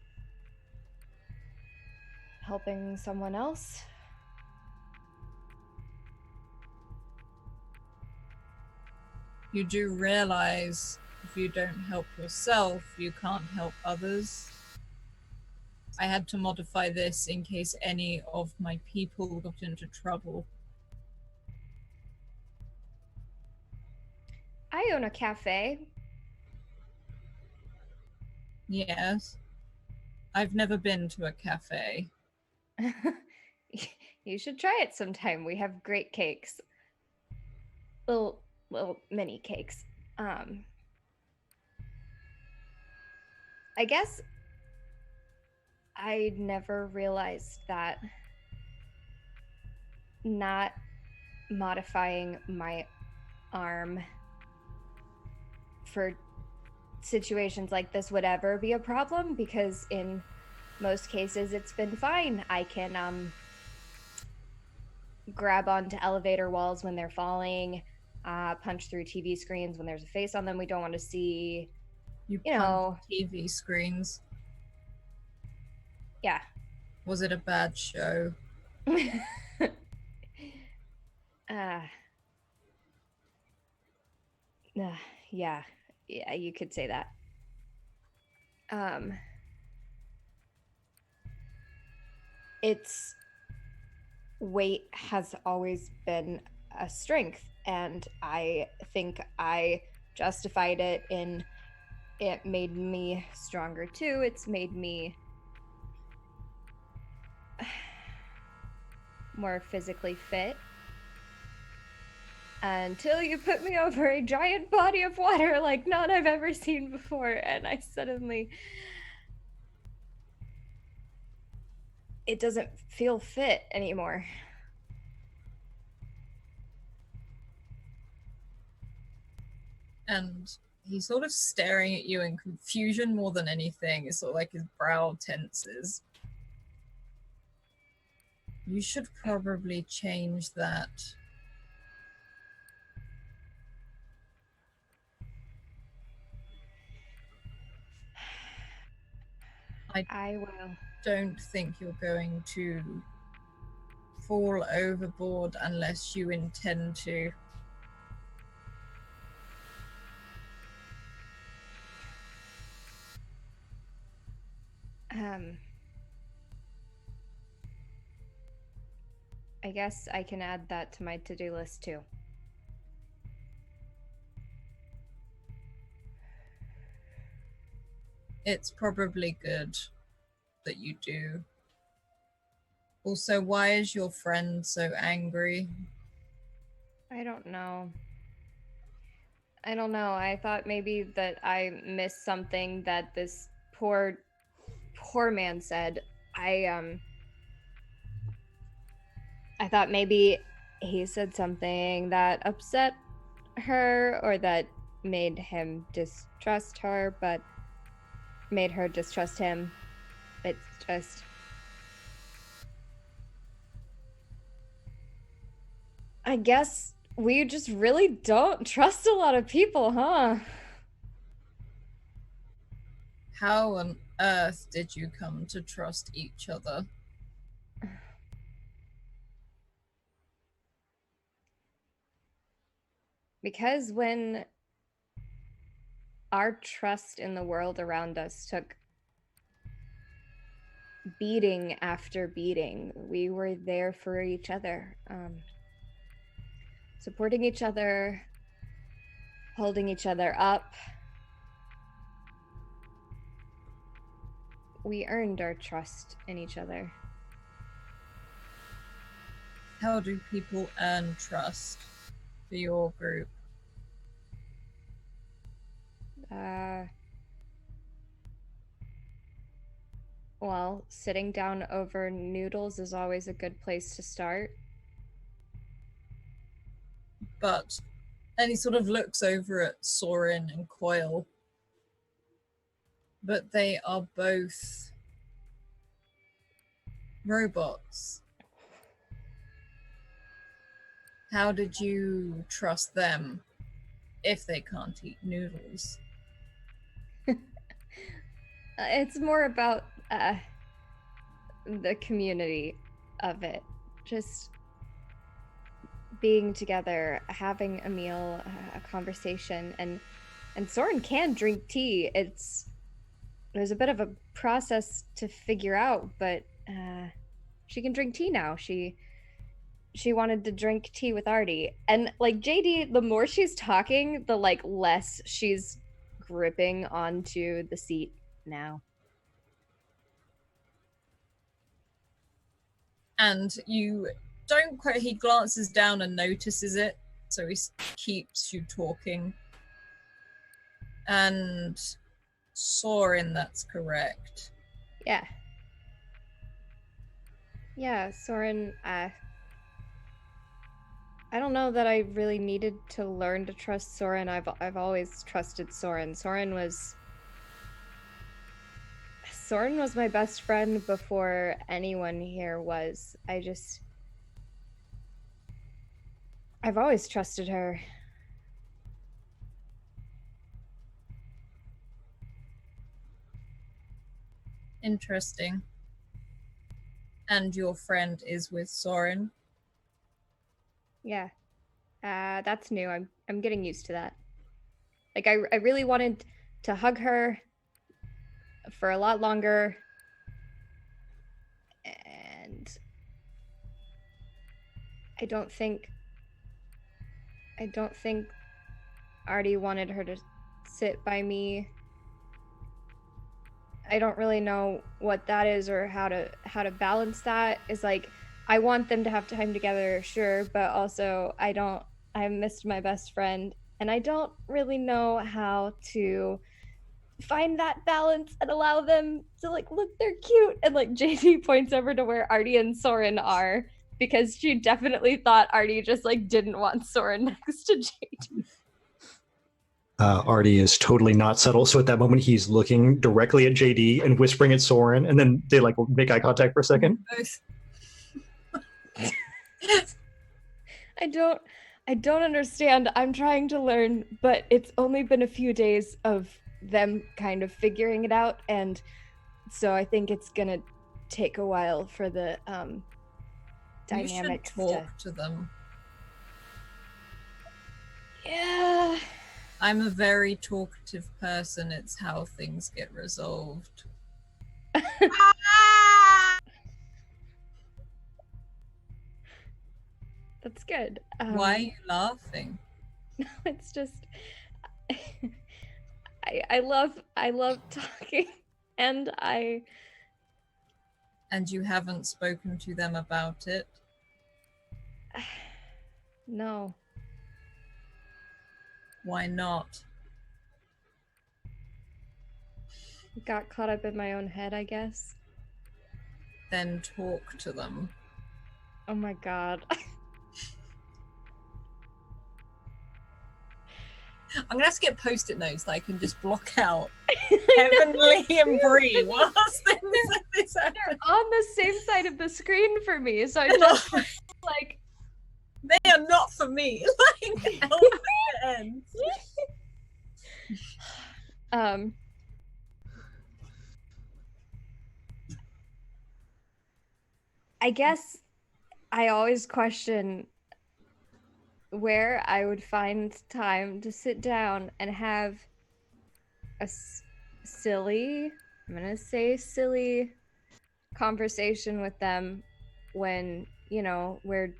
helping someone else. You do realize if you don't help yourself, you can't help others. I had to modify this in case any of my people got into trouble. I own a cafe. Yes. I've never been to a cafe. You should try it sometime. We have great cakes. Little mini cakes. I guess I never realized that not modifying my arm for situations like this would ever be a problem, because in most cases it's been fine. I can grab onto elevator walls when they're falling, punch through TV screens when there's a face on them we don't want to see. You know. punched TV screens. Yeah. Was it a bad show? Yeah, you could say that. It's weight has always been a strength, and I think I justified it in it made me stronger too. It's made me more physically fit. Until you put me over a giant body of water like none I've ever seen before, and I suddenly. It doesn't feel fit anymore. And he's sort of staring at you in confusion more than anything. It's sort of like his brow tenses. You should probably change that. I will. Don't think you're going to fall overboard unless you intend to. I guess I can add that to my to-do list too. It's probably good that you do. Also, why is your friend so angry? I don't know. I thought maybe that I missed something that this poor man said. I thought maybe he said something that upset her or that made him distrust her, but made her distrust him. It's just... I guess we just really don't trust a lot of people, huh? How on earth did you come to trust each other? Because when our trust in the world around us took beating after beating, we were there for each other, supporting each other, holding each other up. We earned our trust in each other. How do people earn trust for your group? Well, sitting down over noodles is always a good place to start. But, and he sort of looks over at Soren and Coil. But they are both robots. How did you trust them if they can't eat noodles? It's more about the community of it. Just being together, having a meal, a conversation, and Soren can drink tea. There's a bit of a process to figure out, but she can drink tea now. She wanted to drink tea with Artie, and like JD, the more she's talking, the like less she's gripping onto the seat now. And you don't quite, he glances down and notices it, so he keeps you talking. And Soren, that's correct. Yeah. Yeah, Soren, I don't know that I really needed to learn to trust Soren. I've always trusted Soren. Soren was my best friend before anyone here was. I've always trusted her. Interesting. And your friend is with Soren? Yeah. That's new. I'm getting used to that. Like I really wanted to hug her for a lot longer. And I don't think Artie wanted her to sit by me. I don't really know what that is or how to balance that. Is like, I want them to have time together, sure, but also I missed my best friend, and I don't really know how to find that balance and allow them to like, look, they're cute. And like JD points over to where Artie and Soren are, because she definitely thought Artie just like didn't want Soren next to JD. Artie is totally not subtle, so at that moment he's looking directly at JD and whispering at Soren, and then they like make eye contact for a second. I don't understand. I'm trying to learn, but it's only been a few days of them kind of figuring it out, and so I think it's gonna take a while for the dynamics you should talk to them. Yeah. I'm a very talkative person. It's how things get resolved. That's good. Why are you laughing? It's just I love talking, and you haven't spoken to them about it? No. Why not? Got caught up in my own head, I guess. Then talk to them. Oh my god. I'm gonna have to get post-it notes that I can just block out Heavenly and Bree whilst things like this happen. They're on the same side of the screen for me, so I just like, they are not for me. Like, ends. I guess I always question where I would find time to sit down and have a silly conversation with them when, we're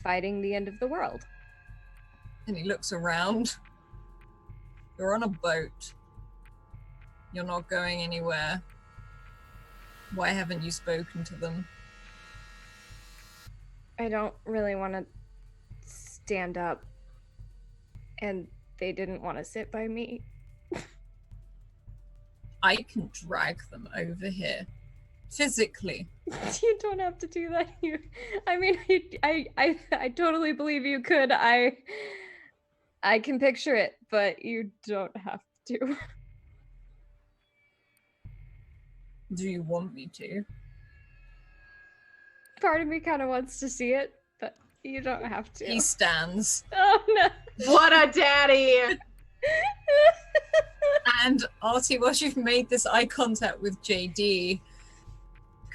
fighting the end of the world. And he looks around. You're on a boat. You're not going anywhere. Why haven't you spoken to them? I don't really want to stand up, and they didn't want to sit by me. I can drag them over here. Physically. You don't have to do that. I totally believe you could. I can picture it, but you don't have to. Do you want me to? Part of me kind of wants to see it, but you don't have to. He stands. Oh no. What a daddy! And Artie, once you've made this eye contact with JD,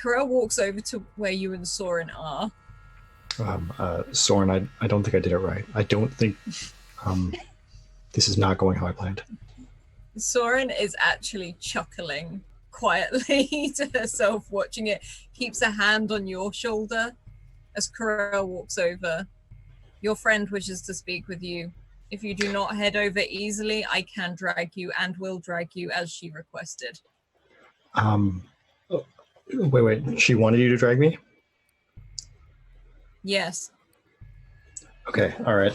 Carell walks over to where you and Soren are. Soren, I don't think I did it right. I don't think this is not going how I planned. Soren is actually chuckling quietly to herself, watching it. Keeps a hand on your shoulder as Carell walks over. Your friend wishes to speak with you. If you do not head over easily, I can drag you and will drag you as she requested. Wait. She wanted you to drag me? Yes. Okay, all right.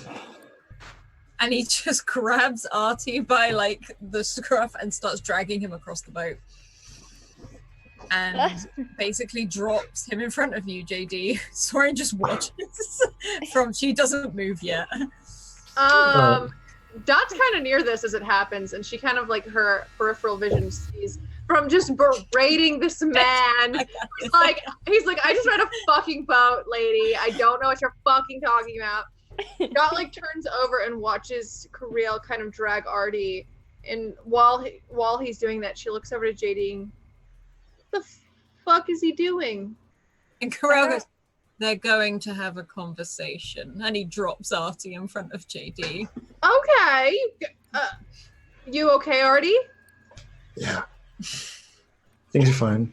And he just grabs Artie by like the scruff and starts dragging him across the boat. And basically drops him in front of you, JD. Soren just watches she doesn't move yet. Dot's kind of near this as it happens, and she kind of like her peripheral vision sees from just berating this man. He's like, I just read a fucking boat, lady. I don't know what you're fucking talking about. Dot like turns over and watches Carell kind of drag Artie, and while he's doing that, she looks over to JD. What the fuck is he doing? And Carell goes, they're going to have a conversation. And he drops Artie in front of JD. Okay. You okay, Artie? Yeah. Things are fine.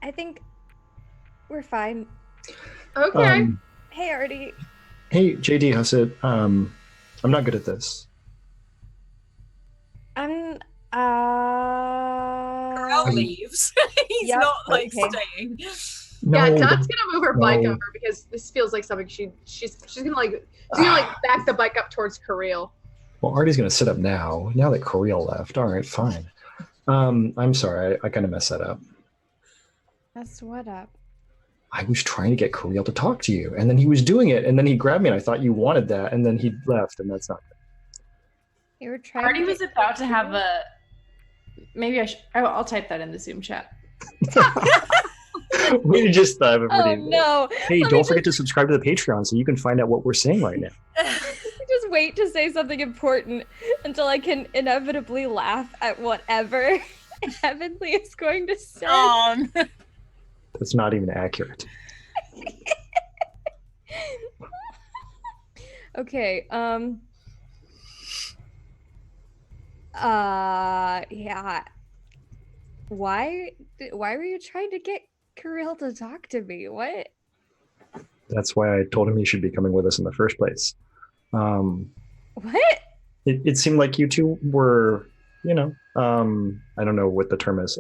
I think we're fine. Okay. Hey, Artie. Hey, JD, how's it? I'm not good at this. I'm. Corral leaves. He's Yep, not like okay. staying. No, Yeah, Dot's gonna move her bike no. over because this feels like something she's gonna back the bike up towards Kirill. Well, Artie's gonna sit up now. Now that Kirill left, all right, fine. I'm sorry, I kind of messed that up. That's what up. I was trying to get Kirill to talk to you, and then he was doing it, and then he grabbed me, and I thought you wanted that, and then he left, and that's not good. You were trying. Artie to was get about to have Kirill? a. Maybe I should. I'll type that in the Zoom chat. We just thought Oh everybody. no! Hey, Let me don't forget to subscribe to the Patreon so you can find out what we're saying right now. just wait to say something important until I can inevitably laugh at whatever Heavenly is going to say. That's not even accurate. Okay. Yeah. Why were you trying to get Kirill to talk to me? What? That's why I told him he should be coming with us in the first place. What? It seemed like you two were, I don't know what the term is,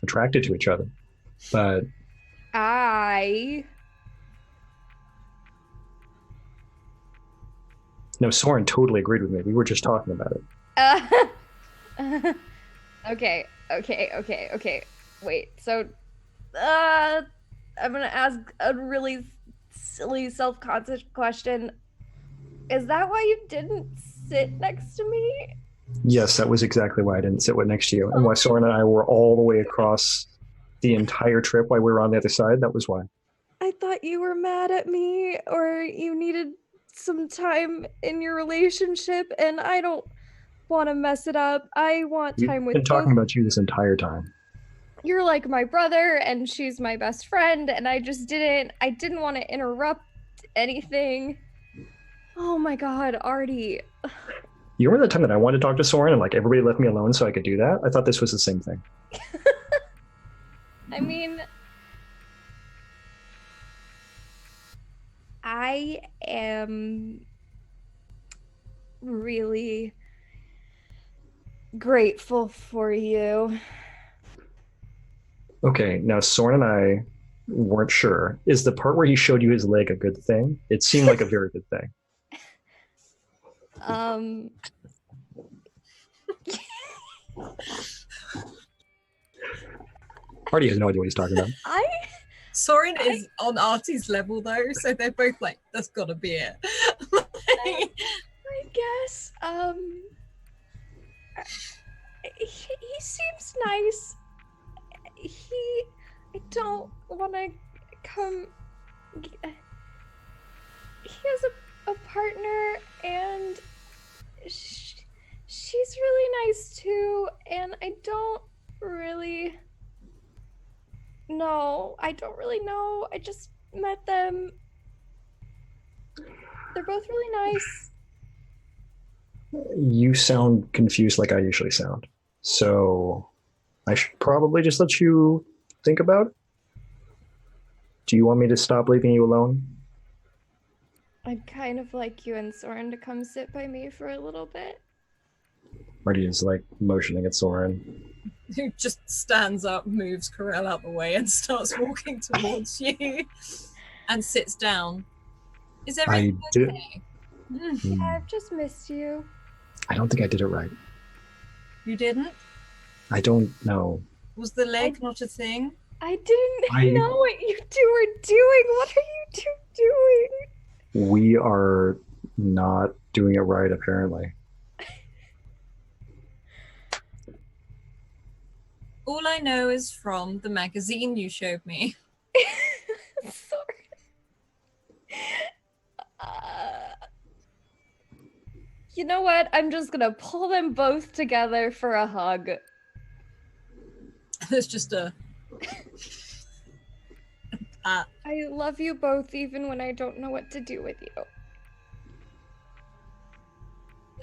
attracted to each other. But no, Soren totally agreed with me. We were just talking about it. Okay. Wait. So, I'm gonna ask a really silly, self-conscious question. Is that why you didn't sit next to me? Yes, that was exactly why I didn't sit next to you, and why Soren and I were all the way across the entire trip while we were on the other side. That was why. I thought you were mad at me, or you needed some time in your relationship, and I don't want to mess it up. I want time We've with been talking both. about you this entire time. You're like my brother, and she's my best friend, and I didn't want to interrupt anything. Oh my god, Artie. You remember the time that I wanted to talk to Soren and like everybody left me alone so I could do that? I thought this was the same thing. I mean, I am really grateful for you. Okay, now Soren and I weren't sure. Is the part where he showed you his leg a good thing? It seemed like a very good thing. Artie has no idea what he's talking about. Soren is on Artie's level though, so they're both like, that's gotta be it. I guess, he seems nice. I don't want to come. He has a partner, and she's really nice too, and I don't really know. I just met them. They're both really nice. You sound confused like I usually sound. So I should probably just let you think about it. Do you want me to stop leaving you alone? I'd kind of like you and Soren to come sit by me for a little bit. Artie is like motioning at Soren. Who just stands up, moves Corel out the way, and starts walking towards you, and sits down. Is everything okay? Yeah, I've just missed you. I don't think I did it right. You didn't? I don't know. Was the leg not a thing? I didn't know what you two were doing. What are you two doing? We are not doing it right, apparently. All I know is from the magazine you showed me. Sorry. You know what? I'm just gonna pull them both together for a hug. There's just a... I love you both even when I don't know what to do with you.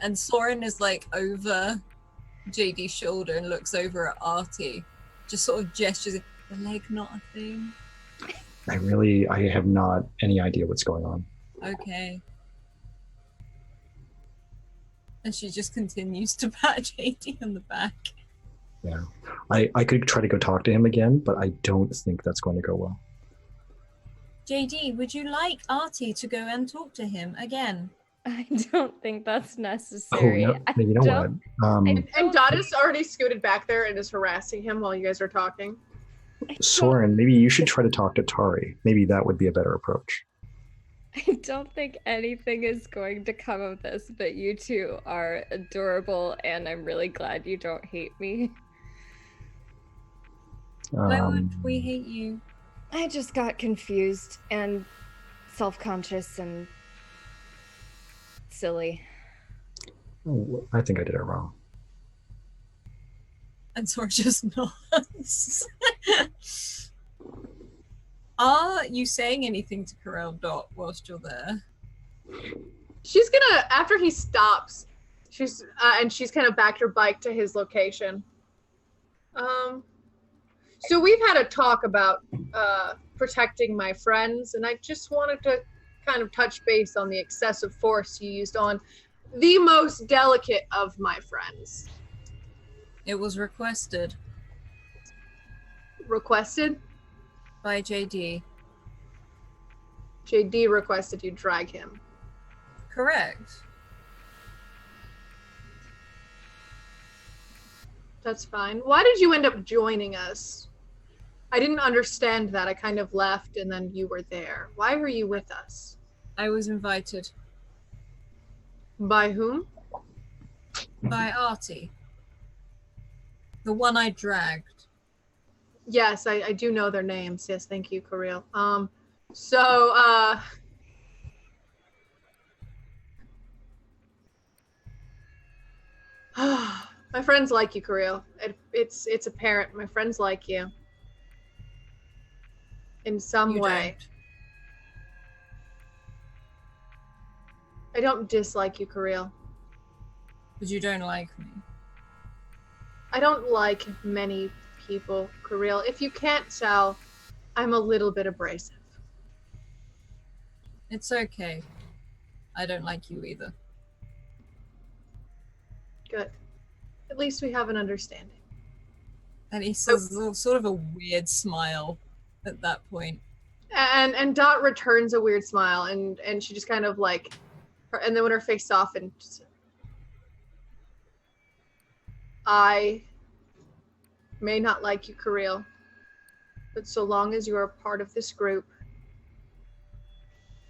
And Soren is like over JD's shoulder and looks over at Artie. Just sort of gestures, the leg not a thing. I have not any idea what's going on. Okay. And she just continues to pat JD on the back. Yeah. I could try to go talk to him again, but I don't think that's going to go well. JD, would you like Artie to go and talk to him again? I don't think that's necessary. Oh, no, you know what? And Dot has already scooted back there and is harassing him while you guys are talking. Soren, maybe you should try to talk to Tari. Maybe that would be a better approach. I don't think anything is going to come of this, but you two are adorable, and I'm really glad you don't hate me. Why would we hate you? I just got confused and self-conscious and silly. I think I did it wrong. And Sora just nods. Are you saying anything to Corel Dot whilst you're there? She's gonna, after he stops, she's kind of backed her bike to his location. So we've had a talk about protecting my friends, and I just wanted to kind of touch base on the excessive force you used on the most delicate of my friends. It was requested Requested? by JD. JD requested you drag him. Correct. That's fine. Why did you end up joining us? I didn't understand that. I kind of left and then you were there. Why were you with us? I was invited By whom? by Artie. The one I dragged. Yes, I do know their names. Yes, thank you, Kirill. My friends like you, Kirill. It's apparent. My friends like you. In some You way. I don't dislike you, Kirill. But you don't like me. I don't like many people, Kirill. If you can't tell, I'm a little bit abrasive. It's okay. I don't like you either. Good. At least we have an understanding. And he says sort of a weird smile at that point. And Dot returns a weird smile, and she just kind of like, and then when her face softened, I may not like you, Kirill, but so long as you are a part of this group,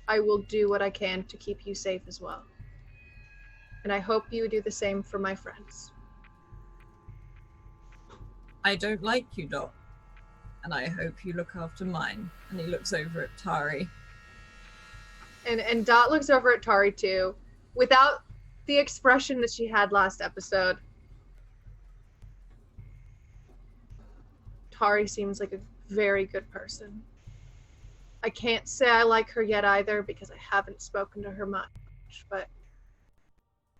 I will do what I can to keep you safe as well. And I hope you do the same for my friends. I don't like you, Dot. And I hope you look after mine. And he looks over at Tari. And Dot looks over at Tari too, without the expression that she had last episode. Tari seems like a very good person. I can't say I like her yet either because I haven't spoken to her much, but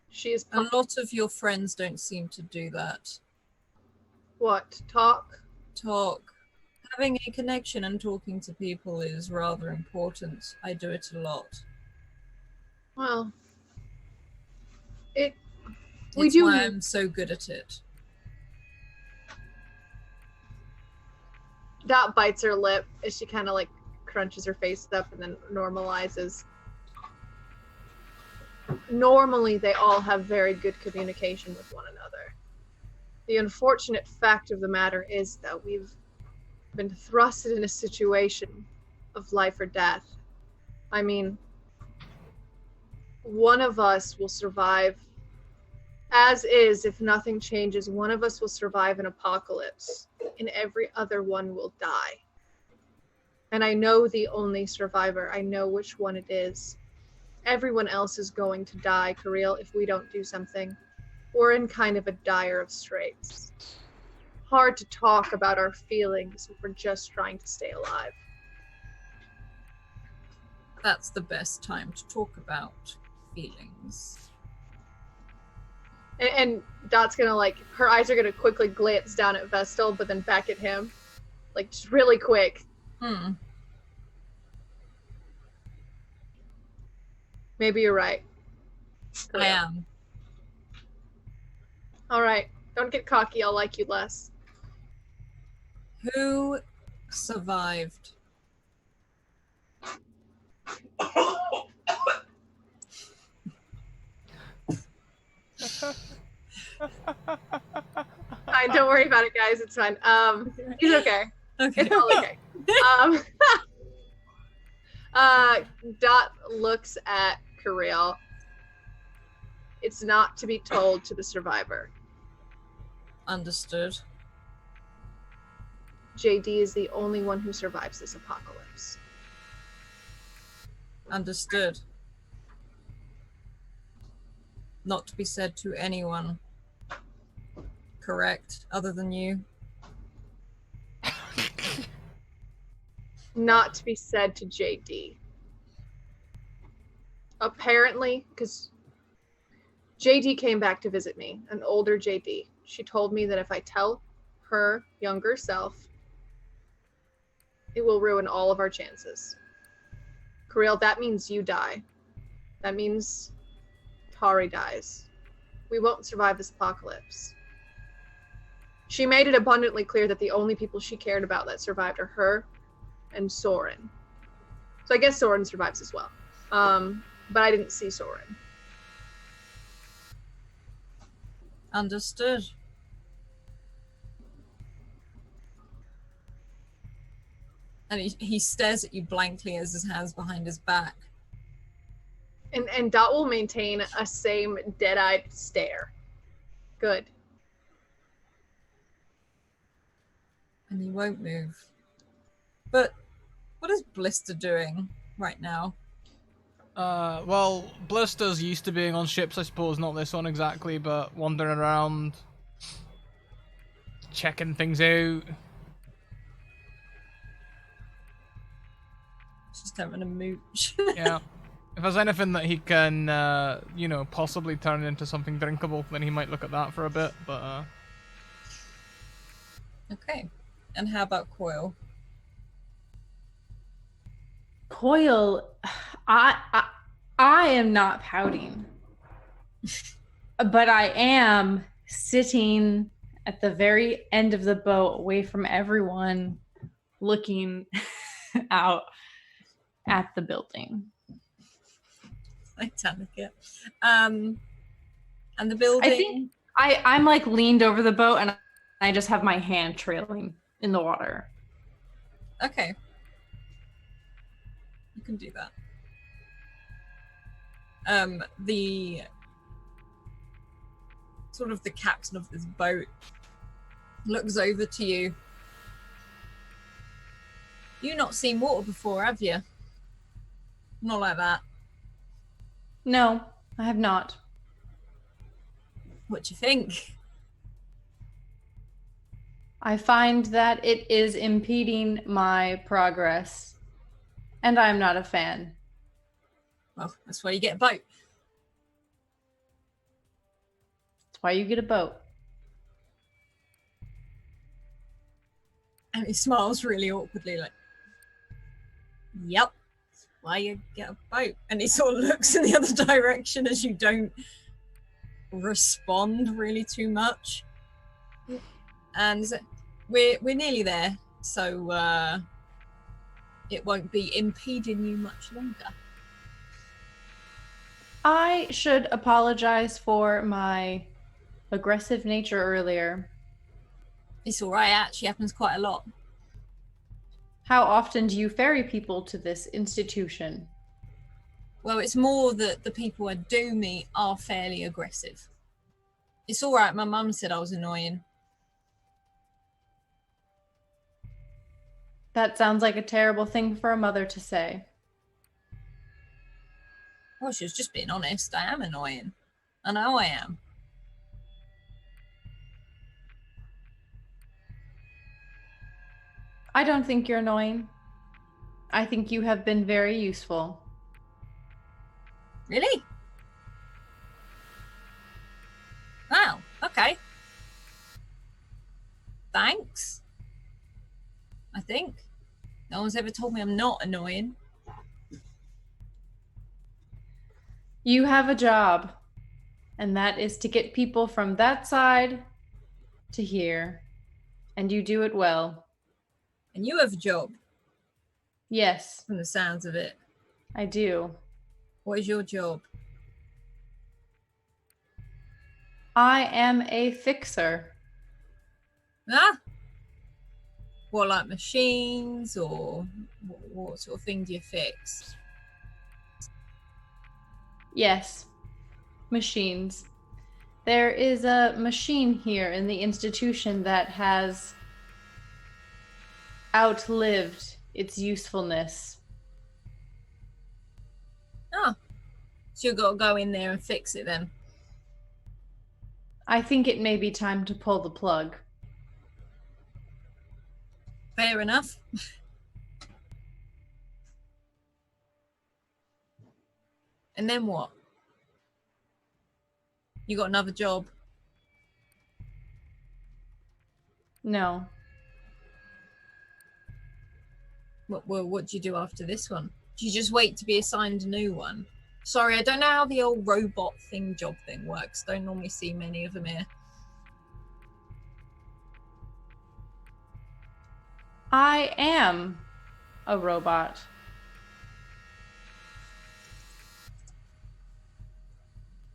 she is. A lot of your friends don't seem to do that. What? Talk? Talk. Having a connection and talking to people is rather important. I do it a lot. Well, It's we do. why I'm so good at it. Dot bites her lip as she kind of like crunches her face up and then normalizes. Normally, they all have very good communication with one another. The unfortunate fact of the matter is that we've been thrusted in a situation of life or death. I mean, one of us will survive as is. If nothing changes, one of us will survive an apocalypse and every other one will die. And I know the only survivor. I know which one it is. Everyone else is going to die, Kirill, if we don't do something. We're in kind of a dire of straits. Hard to talk about our feelings if we're just trying to stay alive. That's the best time to talk about feelings. And Dot's gonna like, her eyes are gonna quickly glance down at Vestal, but then back at him, like just really quick. Maybe you're right. I am. All right, don't get cocky. I'll like you less. Who survived? Fine, don't worry about it, guys. It's fine. He's okay. Okay. It's all okay. Dot looks at Kirill. It's not to be told to the survivor. Understood. JD is the only one who survives this apocalypse. Understood. Not to be said to anyone. Correct, other than you. Not to be said to JD. Apparently, because JD came back to visit me, an older JD. She told me that if I tell her younger self, it will ruin all of our chances. Kirill, that means you die. That means Tari dies. We won't survive this apocalypse. She made it abundantly clear that the only people she cared about that survived are her and Soren. So I guess Soren survives as well. But I didn't see Soren. Understood. And he stares at you blankly as his hands behind his back. And Dot will maintain a same dead-eyed stare. Good. And he won't move. But what is Blister doing right now? Well, Blister's used to being on ships, I suppose, not this one exactly, but wandering around, checking things out. Just having a mooch. Yeah. If there's anything that he can, possibly turn into something drinkable, then he might look at that for a bit, but, Okay. And how about Coil? Coil, I am not pouting, but I am sitting at the very end of the boat, away from everyone, looking out at the building. Titanic, yeah. And the building. I think I'm like leaned over the boat, and I just have my hand trailing in the water. Okay. You can do that. The sort of the captain of this boat looks over to you. You not seen water before, have you? Not like that. No, I have not. What do you think? I find that it is impeding my progress, and I'm not a fan. Well, that's why you get a boat. That's why you get a boat. And he smiles really awkwardly, like, yep, that's why you get a boat. And he sort of looks in the other direction as you don't respond really too much. And we're nearly there, so it won't be impeding you much longer. I should apologize for my aggressive nature earlier. It's all right, it actually happens quite a lot. How often do you ferry people to this institution? Well, it's more that the people I do meet are fairly aggressive. It's all right, my mum said I was annoying. That sounds like a terrible thing for a mother to say. Well, she was just being honest. I am annoying. I know I am. I don't think you're annoying. I think you have been very useful. Really? Okay. Thanks. I think. No one's ever told me I'm not annoying. You have a job, and that is to get people from that side to here, and you do it well. And you have a job, Yes, from the sounds of it. I do. What is your job? I am a fixer. Ah? What, like machines, or what sort of thing do you fix? Yes, machines. There is a machine here in the institution that has outlived its usefulness. Oh. So you've got to go in there and fix it then? I think it may be time to pull the plug. Fair enough. And then what? You got another job? No. What do you do after this one? Do you just wait to be assigned a new one? Sorry, I don't know how the old robot job thing works. Don't normally see many of them here. I am a robot.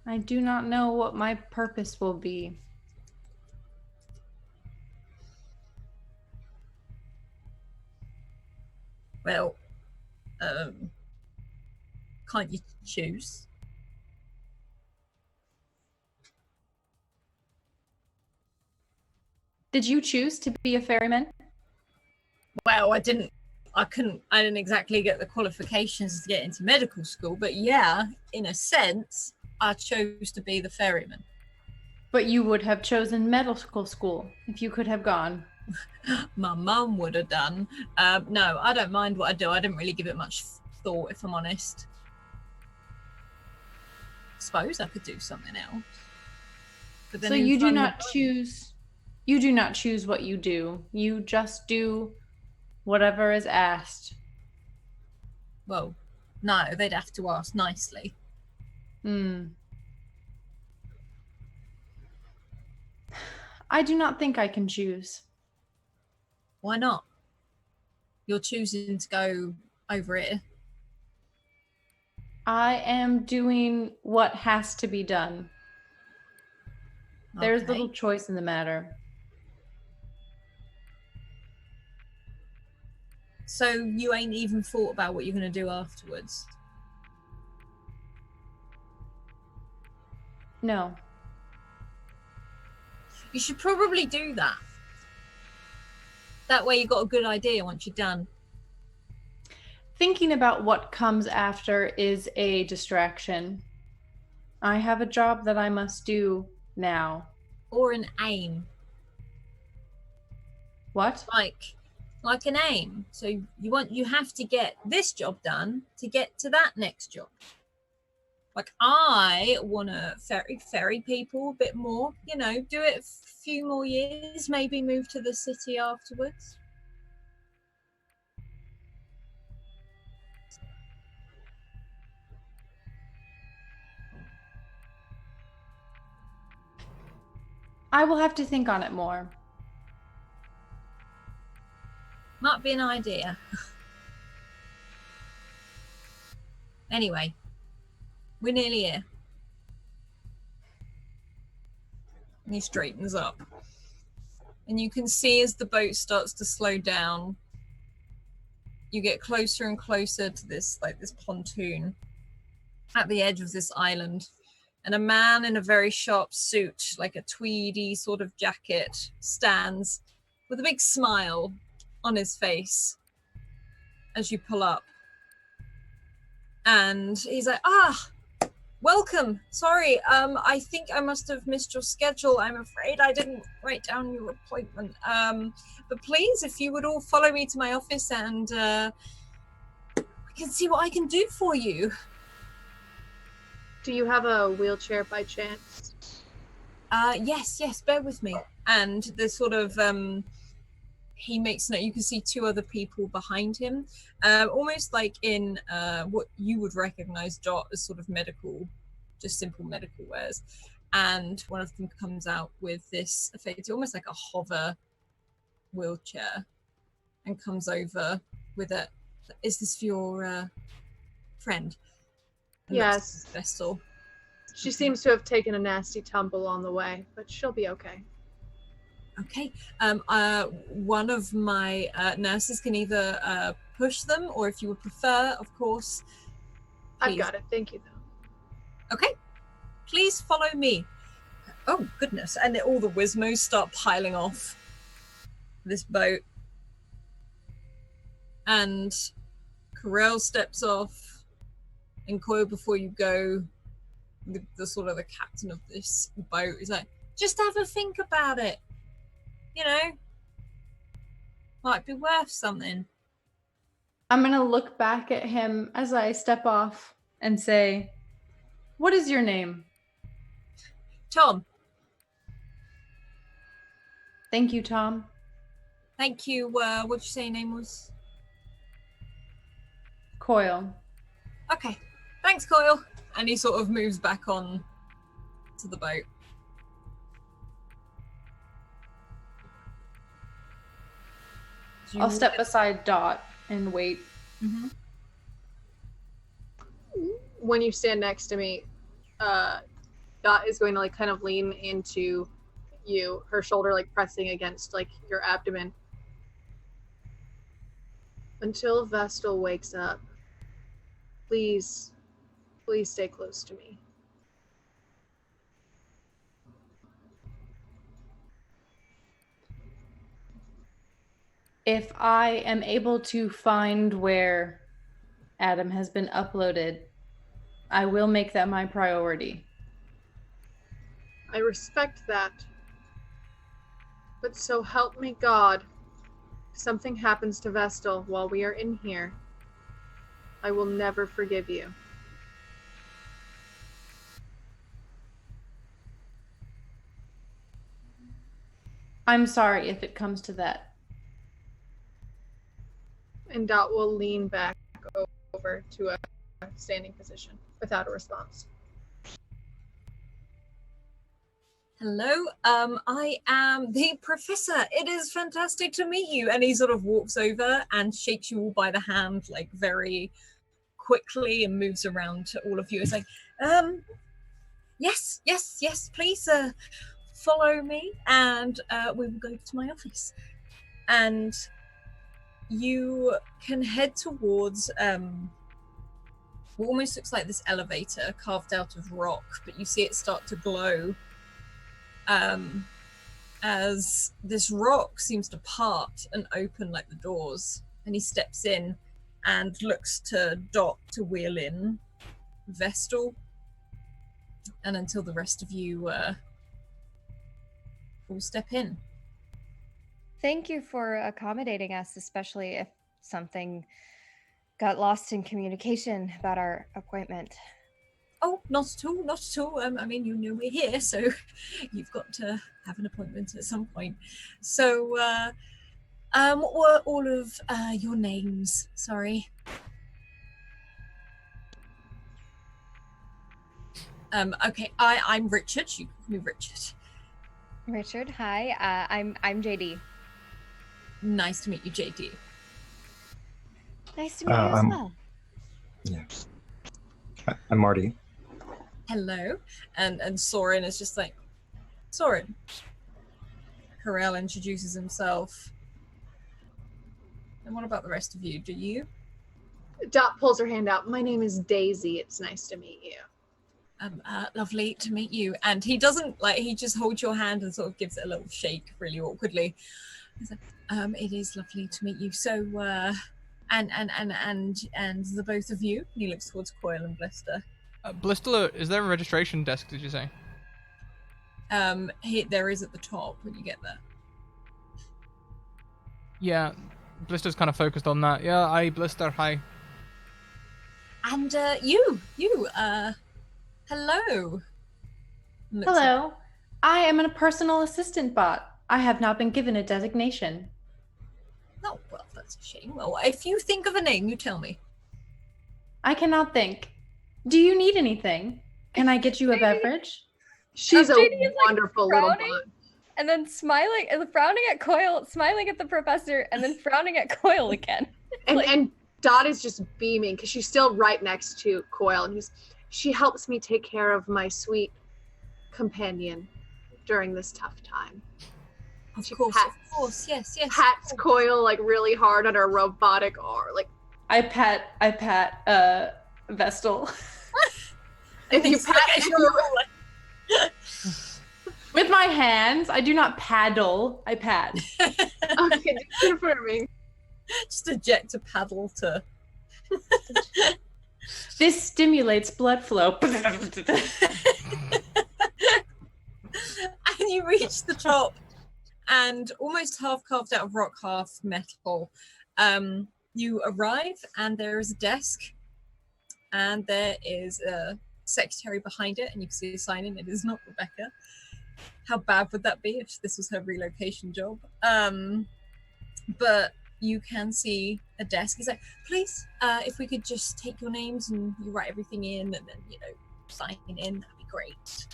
I do not know what my purpose will be. Well, can't you choose? Did you choose to be a ferryman? Well, I didn't exactly get the qualifications to get into medical school, but yeah, in a sense, I chose to be the ferryman. But you would have chosen medical school if you could have gone. My mum would have done. No, I don't mind what I do. I didn't really give it much thought, if I'm honest. Suppose I could do something else. But then So you do not choose. You do not choose what you do. You just do whatever is asked. Well, no, they'd have to ask nicely. I do not think I can choose. Why not? You're choosing to go over here. I am doing what has to be done. There's Okay. little choice in the matter. So you ain't even thought about what you're going to do afterwards? No. You should probably do that. That way you got a good idea once you're done. Thinking about what comes after is a distraction. I have a job that I must do now. Or an aim. What? Like an aim. So you have to get this job done to get to that next job. Like, I want to ferry people a bit more, do it a few more years, maybe move to the city afterwards. I will have to think on it more. Might be an idea. Anyway, we're nearly here. And he straightens up. And you can see as the boat starts to slow down, you get closer and closer to this pontoon at the edge of this island. And a man in a very sharp suit, like a tweedy sort of jacket, stands with a big smile on his face as you pull up. And he's like, welcome. Sorry, I think I must have missed your schedule. I'm afraid I didn't write down your appointment. But please, if you would all follow me to my office and we can see what I can do for you. Do you have a wheelchair by chance? Yes, bear with me. And there's sort of he makes note. You can see two other people behind him, almost like in what you would recognize Dot as sort of medical, just simple medical wares. And one of them comes out with this, it's almost like a hover wheelchair, and comes over with it. Is this for your friend? And Yes. Vestal. She seems to have taken a nasty tumble on the way, but she'll be okay. Okay. One of my nurses can either push them, or if you would prefer, of course. I've got it. Thank you, though. Okay. Please follow me. Oh, goodness. And all the Wizmos start piling off this boat. And Corel steps off. And Coil, before you go, the sort of the captain of this boat is like, just have a think about it. You know, might be worth something. I'm going to look back at him as I step off and say, what is your name? Tom. Thank you, Tom. Thank you. What'd you say your name was? Coil. Okay. Thanks, Coil. And he sort of moves back on to the boat. I'll step beside Dot and wait. Mm-hmm. When you stand next to me, Dot is going to like kind of lean into you, her shoulder like pressing against like your abdomen. Until Vestal wakes up, please stay close to me. If I am able to find where Adam has been uploaded, I will make that my priority. I respect that. But so help me God, if something happens to Vestal while we are in here, I will never forgive you. I'm sorry if it comes to that. And Dot will lean back over to a standing position without a response. Hello, I am the professor. It is fantastic to meet you. And he sort of walks over and shakes you all by the hand, like very quickly, and moves around to all of you. It's like, yes, please follow me, and we will go to my office. And you can head towards what almost looks like this elevator carved out of rock, but you see it start to glow as this rock seems to part and open like the doors. And he steps in and looks to Dot to wheel in Vestal, and until the rest of you all step in. Thank you for accommodating us, especially if something got lost in communication about our appointment. Oh, not at all. I mean, you know we're here, so you've got to have an appointment at some point. So, what were all of your names? Sorry. Okay, I'm Richard. You can call me Richard. Richard, hi. I'm JD. Nice to meet you, JD. Nice to meet you as well. Yeah. I'm Marty. Hello. And Soren is just like, Soren. Corel introduces himself. And what about the rest of you? Do you? Dot pulls her hand out. My name is Daisy. It's nice to meet you. Lovely to meet you. And he doesn't, like, he just holds your hand and sort of gives it a little shake really awkwardly. He's like, it is lovely to meet you. So, and the both of you. He looks towards Coil and Blister. Blister, is there a registration desk, did you say? There is at the top when you get there. Yeah, Blister's kind of focused on that. Yeah, hi, Blister, hi. And you, hello. Hello. I am a personal assistant bot. I have not been given a designation. Oh, well, that's a shame. Well, if you think of a name, you tell me. I cannot think. Do you need anything? Can I get you a beverage? She's a JD is, like, wonderful little frowning. bot. And then smiling and frowning at Coil, smiling at the professor, and then frowning at Coil again. And Dot is just beaming because she's still right next to Coil, and she helps me take care of my sweet companion during this tough time. Of She course, yes. Pats Coil like really hard on her robotic arm, like I pat Vestal. if you pat With my hands. I do not paddle. I pat. okay, just confirming. Just eject a paddle to. This stimulates blood flow. And you reach the top, and almost half carved out of rock, half metal, you arrive, and there is a desk, and there is a secretary behind it, and you can see a sign in. It is not Rebecca. How bad would that be if this was her relocation job? But you can see a desk. He's like, please, if we could just take your names and you write everything in, and then sign in, that'd be great.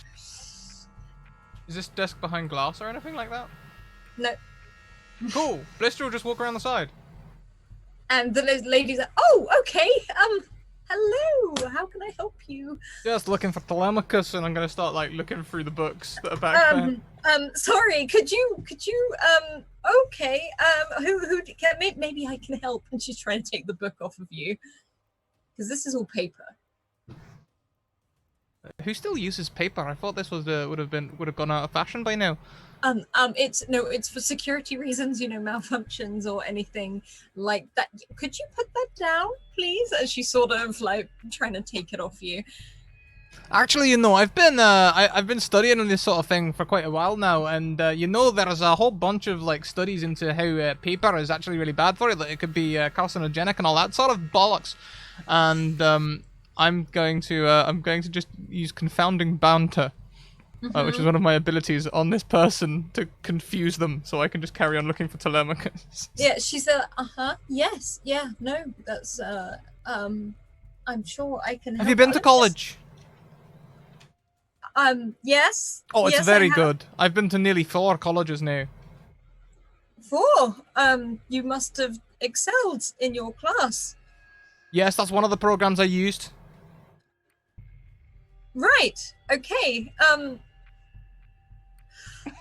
Is this desk behind glass or anything like that? No. Cool. Blister will just walk around the side. And the lady's like, oh, okay. Hello. How can I help you? Just looking for Telemachus, and I'm gonna start like looking through the books that are back there. Sorry. Could you? Okay. Who? Maybe I can help. And she's trying to take the book off of you because this is all paper. Who still uses paper? I thought this was would have gone out of fashion by now. It's for security reasons, malfunctions or anything like that. Could you put that down, please? As she's sort of like trying to take it off you. Actually, I've been studying on this sort of thing for quite a while now, and there's a whole bunch of like studies into how paper is actually really bad for it. That it could be carcinogenic and all that sort of bollocks. And I'm going to just use confounding banter. Which is one of my abilities on this person to confuse them, so I can just carry on looking for Telemachus. Yeah, she said, yes, yeah, no, that's, I'm sure I can help. Have you been to college? Yes. Oh, it's yes, very good. I've been to nearly 4 colleges now. 4? You must have excelled in your class. Yes, that's one of the programs I used. Right, okay,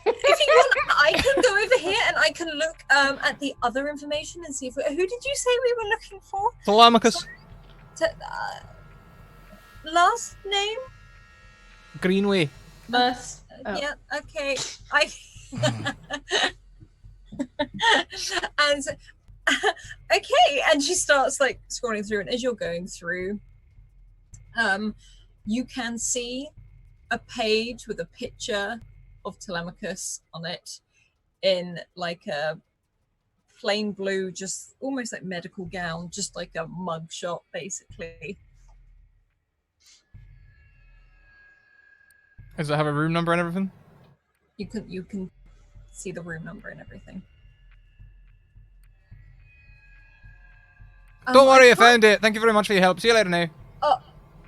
if you want, I can go over here and I can look at the other information and see if who did you say we were looking for? Telemachus. Last name? Greenway. Us. Yeah, okay. And okay, and she starts like scrolling through, and as you're going through, you can see a page with a picture of Telemachus on it in like a plain blue, just almost like medical gown, just like a mug shot basically. Does it have a room number and everything? You can see the room number and everything. Don't worry, I found it. Thank you very much for your help. See you later now.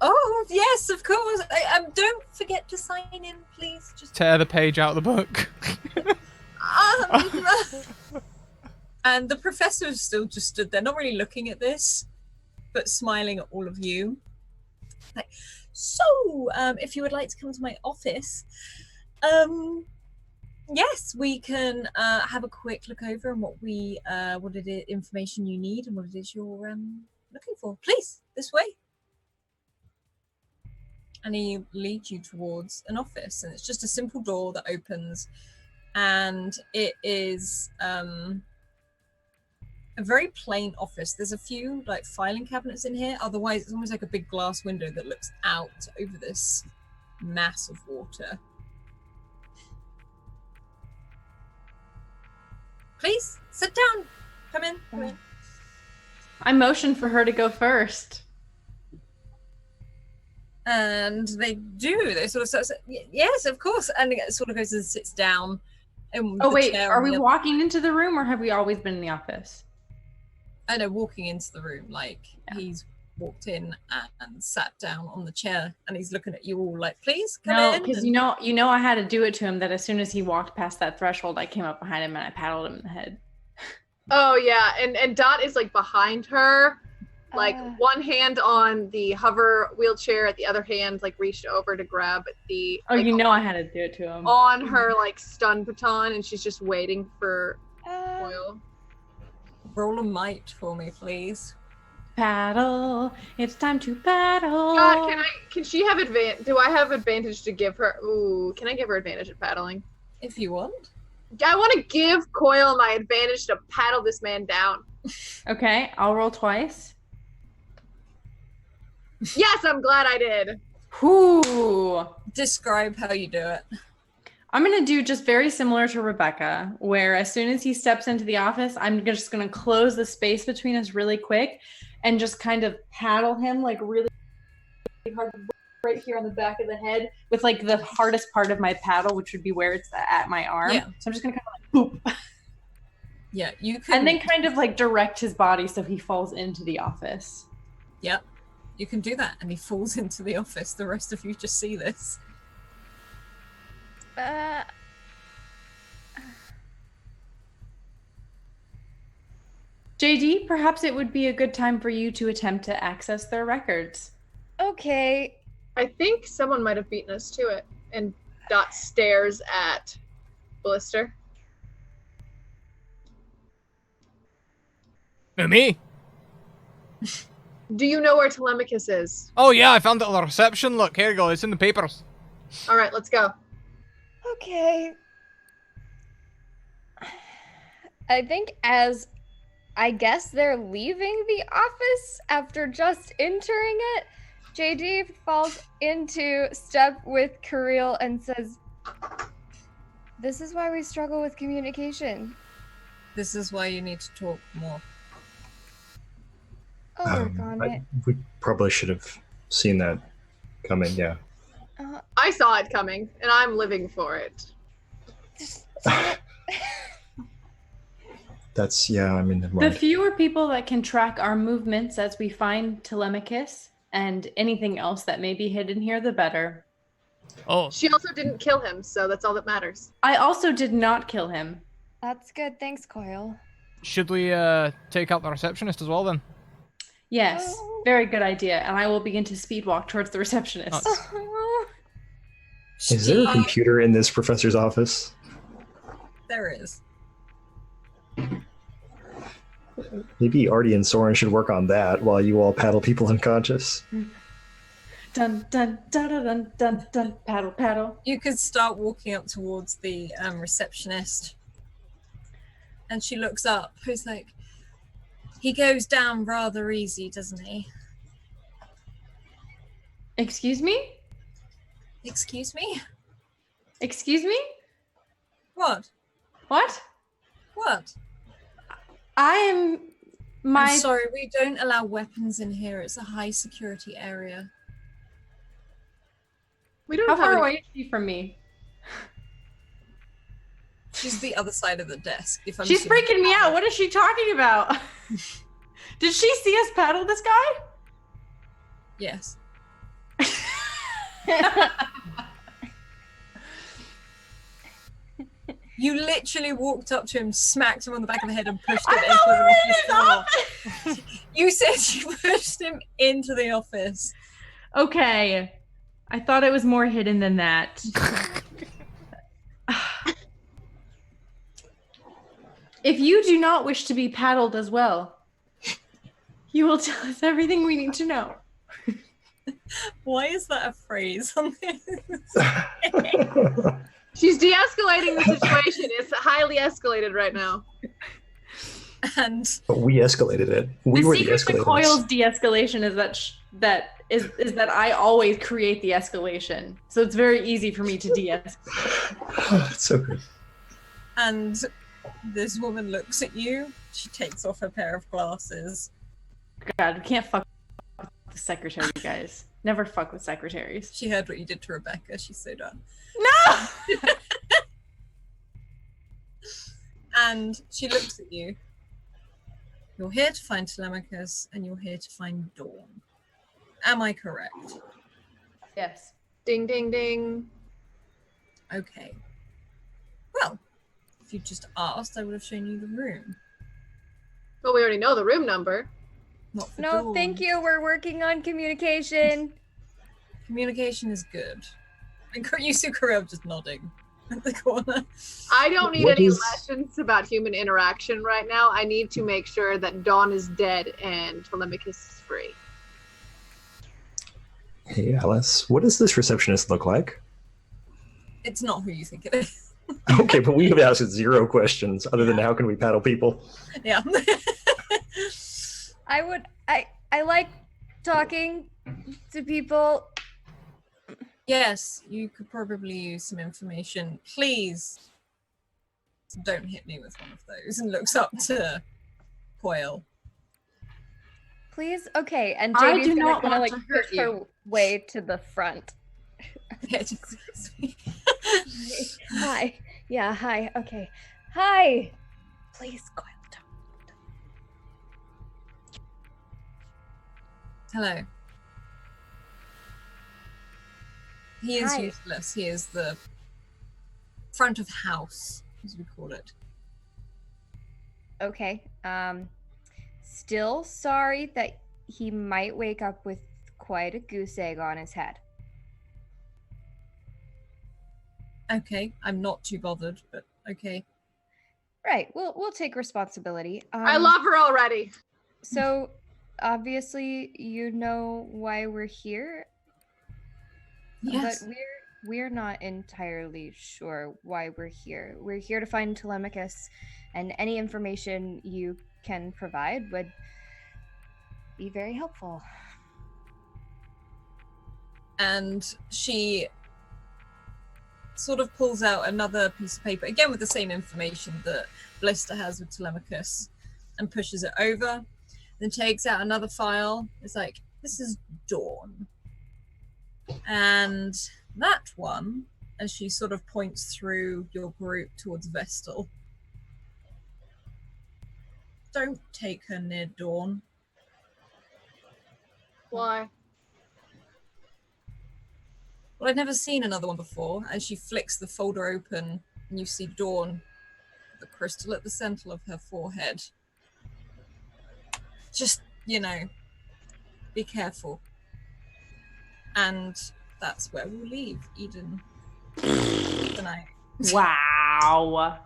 Oh yes, of course. Don't forget to sign in, please. Just tear the page out of the book. And the professor still just stood there, not really looking at this, but smiling at all of you. Like, so, if you would like to come to my office, yes, we can have a quick look over and what it is, information you need and what it is you're looking for. Please, this way. And he leads you towards an office, and it's just a simple door that opens, and it is a very plain office. There's a few like filing cabinets in here. Otherwise, it's almost like a big glass window that looks out over this mass of water. Please sit down. Come in. Come in. I motioned for her to go first. And they do. They sort of start, yes, of course. And it sort of goes and sits down. Oh wait, are we walking into the room or have we always been in the office? I know, walking into the room, like he's walked in and sat down on the chair, and he's looking at you all like, "Please come in." No, because you know, I had to do it to him. That as soon as he walked past that threshold, I came up behind him and I paddled him in the head. Oh yeah, and Dot is like behind her, like one hand on the hover wheelchair, the other hand like reached over to grab the. Oh, like, you know, I had to do it to him. On her like stun baton, and she's just waiting for Coil. Roll a might for me, please. Paddle. It's time to paddle. Can she have advantage? Do I have advantage to give her? Ooh, can I give her advantage at paddling? If you want. I want to give Coil my advantage to paddle this man down. Okay, I'll roll twice. Yes, I'm glad I did. Whoo! Describe how you do it. I'm going to do just very similar to Rebecca, where as soon as he steps into the office, I'm just going to close the space between us really quick and just kind of paddle him like really hard right here on the back of the head with like the hardest part of my paddle, which would be where it's at my arm. Yeah. So I'm just going to kind of like boop. Yeah, you can. And then kind of like direct his body so he falls into the office. Yep. You can do that, and he falls into the office. The rest of you just see this. JD, perhaps it would be a good time for you to attempt to access their records. Okay. I think someone might have beaten us to it. And Dot stares at Blister. Me? Do you know where Telemachus is? Oh yeah, I found it at the reception. Look, here you go. It's in the papers. All right, let's go. Okay. I think I guess they're leaving the office after just entering it, JD falls into step with Kirill and says, "This is why we struggle with communication. This is why you need to talk more." I'll work on it. We probably should have seen that coming, yeah. I saw it coming, and I'm living for it. That's, yeah, I mean... The fewer people that can track our movements as we find Telemachus and anything else that may be hidden here, the better. Oh. She also didn't kill him, so that's all that matters. I also did not kill him. That's good. Thanks, Coil. Should we take out the receptionist as well then? Yes, very good idea. And I will begin to speed walk towards the receptionist. Is there a computer in this professor's office? There is. Maybe Artie and Soren should work on that while you all paddle people unconscious. Dun, dun, dun, dun, dun, dun, dun. Paddle, paddle. You could start walking up towards the receptionist. And she looks up. Who's like, he goes down rather easy, doesn't he? Excuse me? Excuse me? Excuse me? What? What? What? I'm sorry, we don't allow weapons in here. It's a high security area. We don't How have far any... away is she from me? She's the other side of the desk. She's freaking me out. What is she talking about? Did she see us paddle this guy? Yes. You literally walked up to him, smacked him on the back of the head, and pushed him into the office. You said you pushed him into the office. Okay. I thought it was more hidden than that. If you do not wish to be paddled as well, you will tell us everything we need to know. Why is that a phrase on this? She's de-escalating the situation. It's highly escalated right now. But we escalated it. We were the secret to escalators. Coil's de-escalation is that I always create the escalation. So it's very easy for me to de-escalate. That's so good. And this woman looks at you. She takes off her pair of glasses. God, we can't fuck with the secretary, guys. Never fuck with secretaries. She heard what you did to Rebecca. She's so done. No! And she looks at you. You're here to find Telemachus, and you're here to find Dawn. Am I correct? Yes. Ding, ding, ding. Okay. Well, if you just asked, I would have shown you the room. But we already know the room number. Not for No, Dawn. thank you. We're working on communication. Communication is good. And you see Karel just nodding at the corner. I don't need What any is- lessons about human interaction right now. I need to make sure that Dawn is dead and Telemachus is free. Hey, Alice, what does this receptionist look like? It's not who you think it is. Okay, but we have asked 0 questions other than how can we paddle people? Yeah. I like talking to people. Yes, you could probably use some information. Please don't hit me with one of those. And looks up to Coil. Please? Okay, and I JD's do gonna not kind of want like to hurt push her you. way to the front. Yeah, just Hi. Yeah, hi. Okay. Hi. Please, Coil. Hello. He is Hi. useless. He is the front of house, as we call it. Okay. Still sorry that he might wake up with quite a goose egg on his head. Okay, I'm not too bothered, but okay. Right. We'll take responsibility. I love her already. So obviously you know why we're here, Yes. but we're not entirely sure why we're here. We're here to find Telemachus, and any information you can provide would be very helpful. And she sort of pulls out another piece of paper, again with the same information that Blister has with Telemachus, and pushes it over. Then takes out another file. It's like, this is Dawn. And that one, as she sort of points through your group towards Vestal. Don't take her near Dawn. Why? Well, I've never seen another one before. As she flicks the folder open, and you see Dawn, the crystal at the center of her forehead. Just, be careful. And that's where we'll leave Eden tonight. Wow.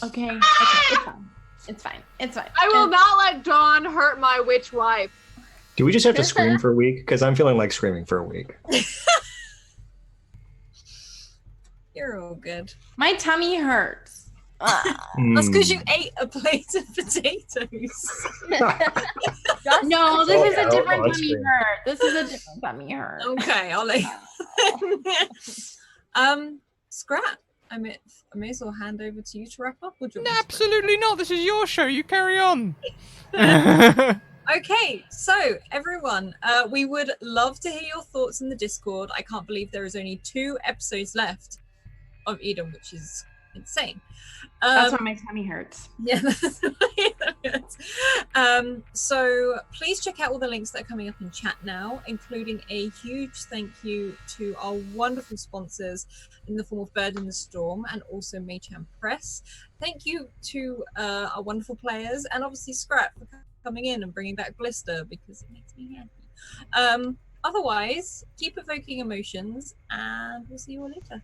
Okay. It's fine. It's fine. It's fine. I will not let Dawn hurt my witch wife. Do we just have to scream for a week? Because I'm feeling like screaming for a week. You're all good. My tummy hurts. That's because you ate a plate of potatoes. No, this is a Oh, different on tummy screen. hurt. This is a different tummy hurt. Okay, I'll let you. Scrat, I may as well hand over to you to wrap up. Or do you want me to wrap? Absolutely not. This is your show. You carry on. Okay, so everyone, we would love to hear your thoughts in the Discord. I can't believe there is only 2 episodes left of Eden, which is insane. That's why my tummy hurts. Yeah. So please check out all the links that are coming up in chat now, including a huge thank you to our wonderful sponsors in the form of Bird in the Storm and also Maychan Press. Thank you to our wonderful players and obviously Scrap for coming in and bringing back Blister because it makes me happy. Otherwise, keep evoking emotions and we'll see you all later.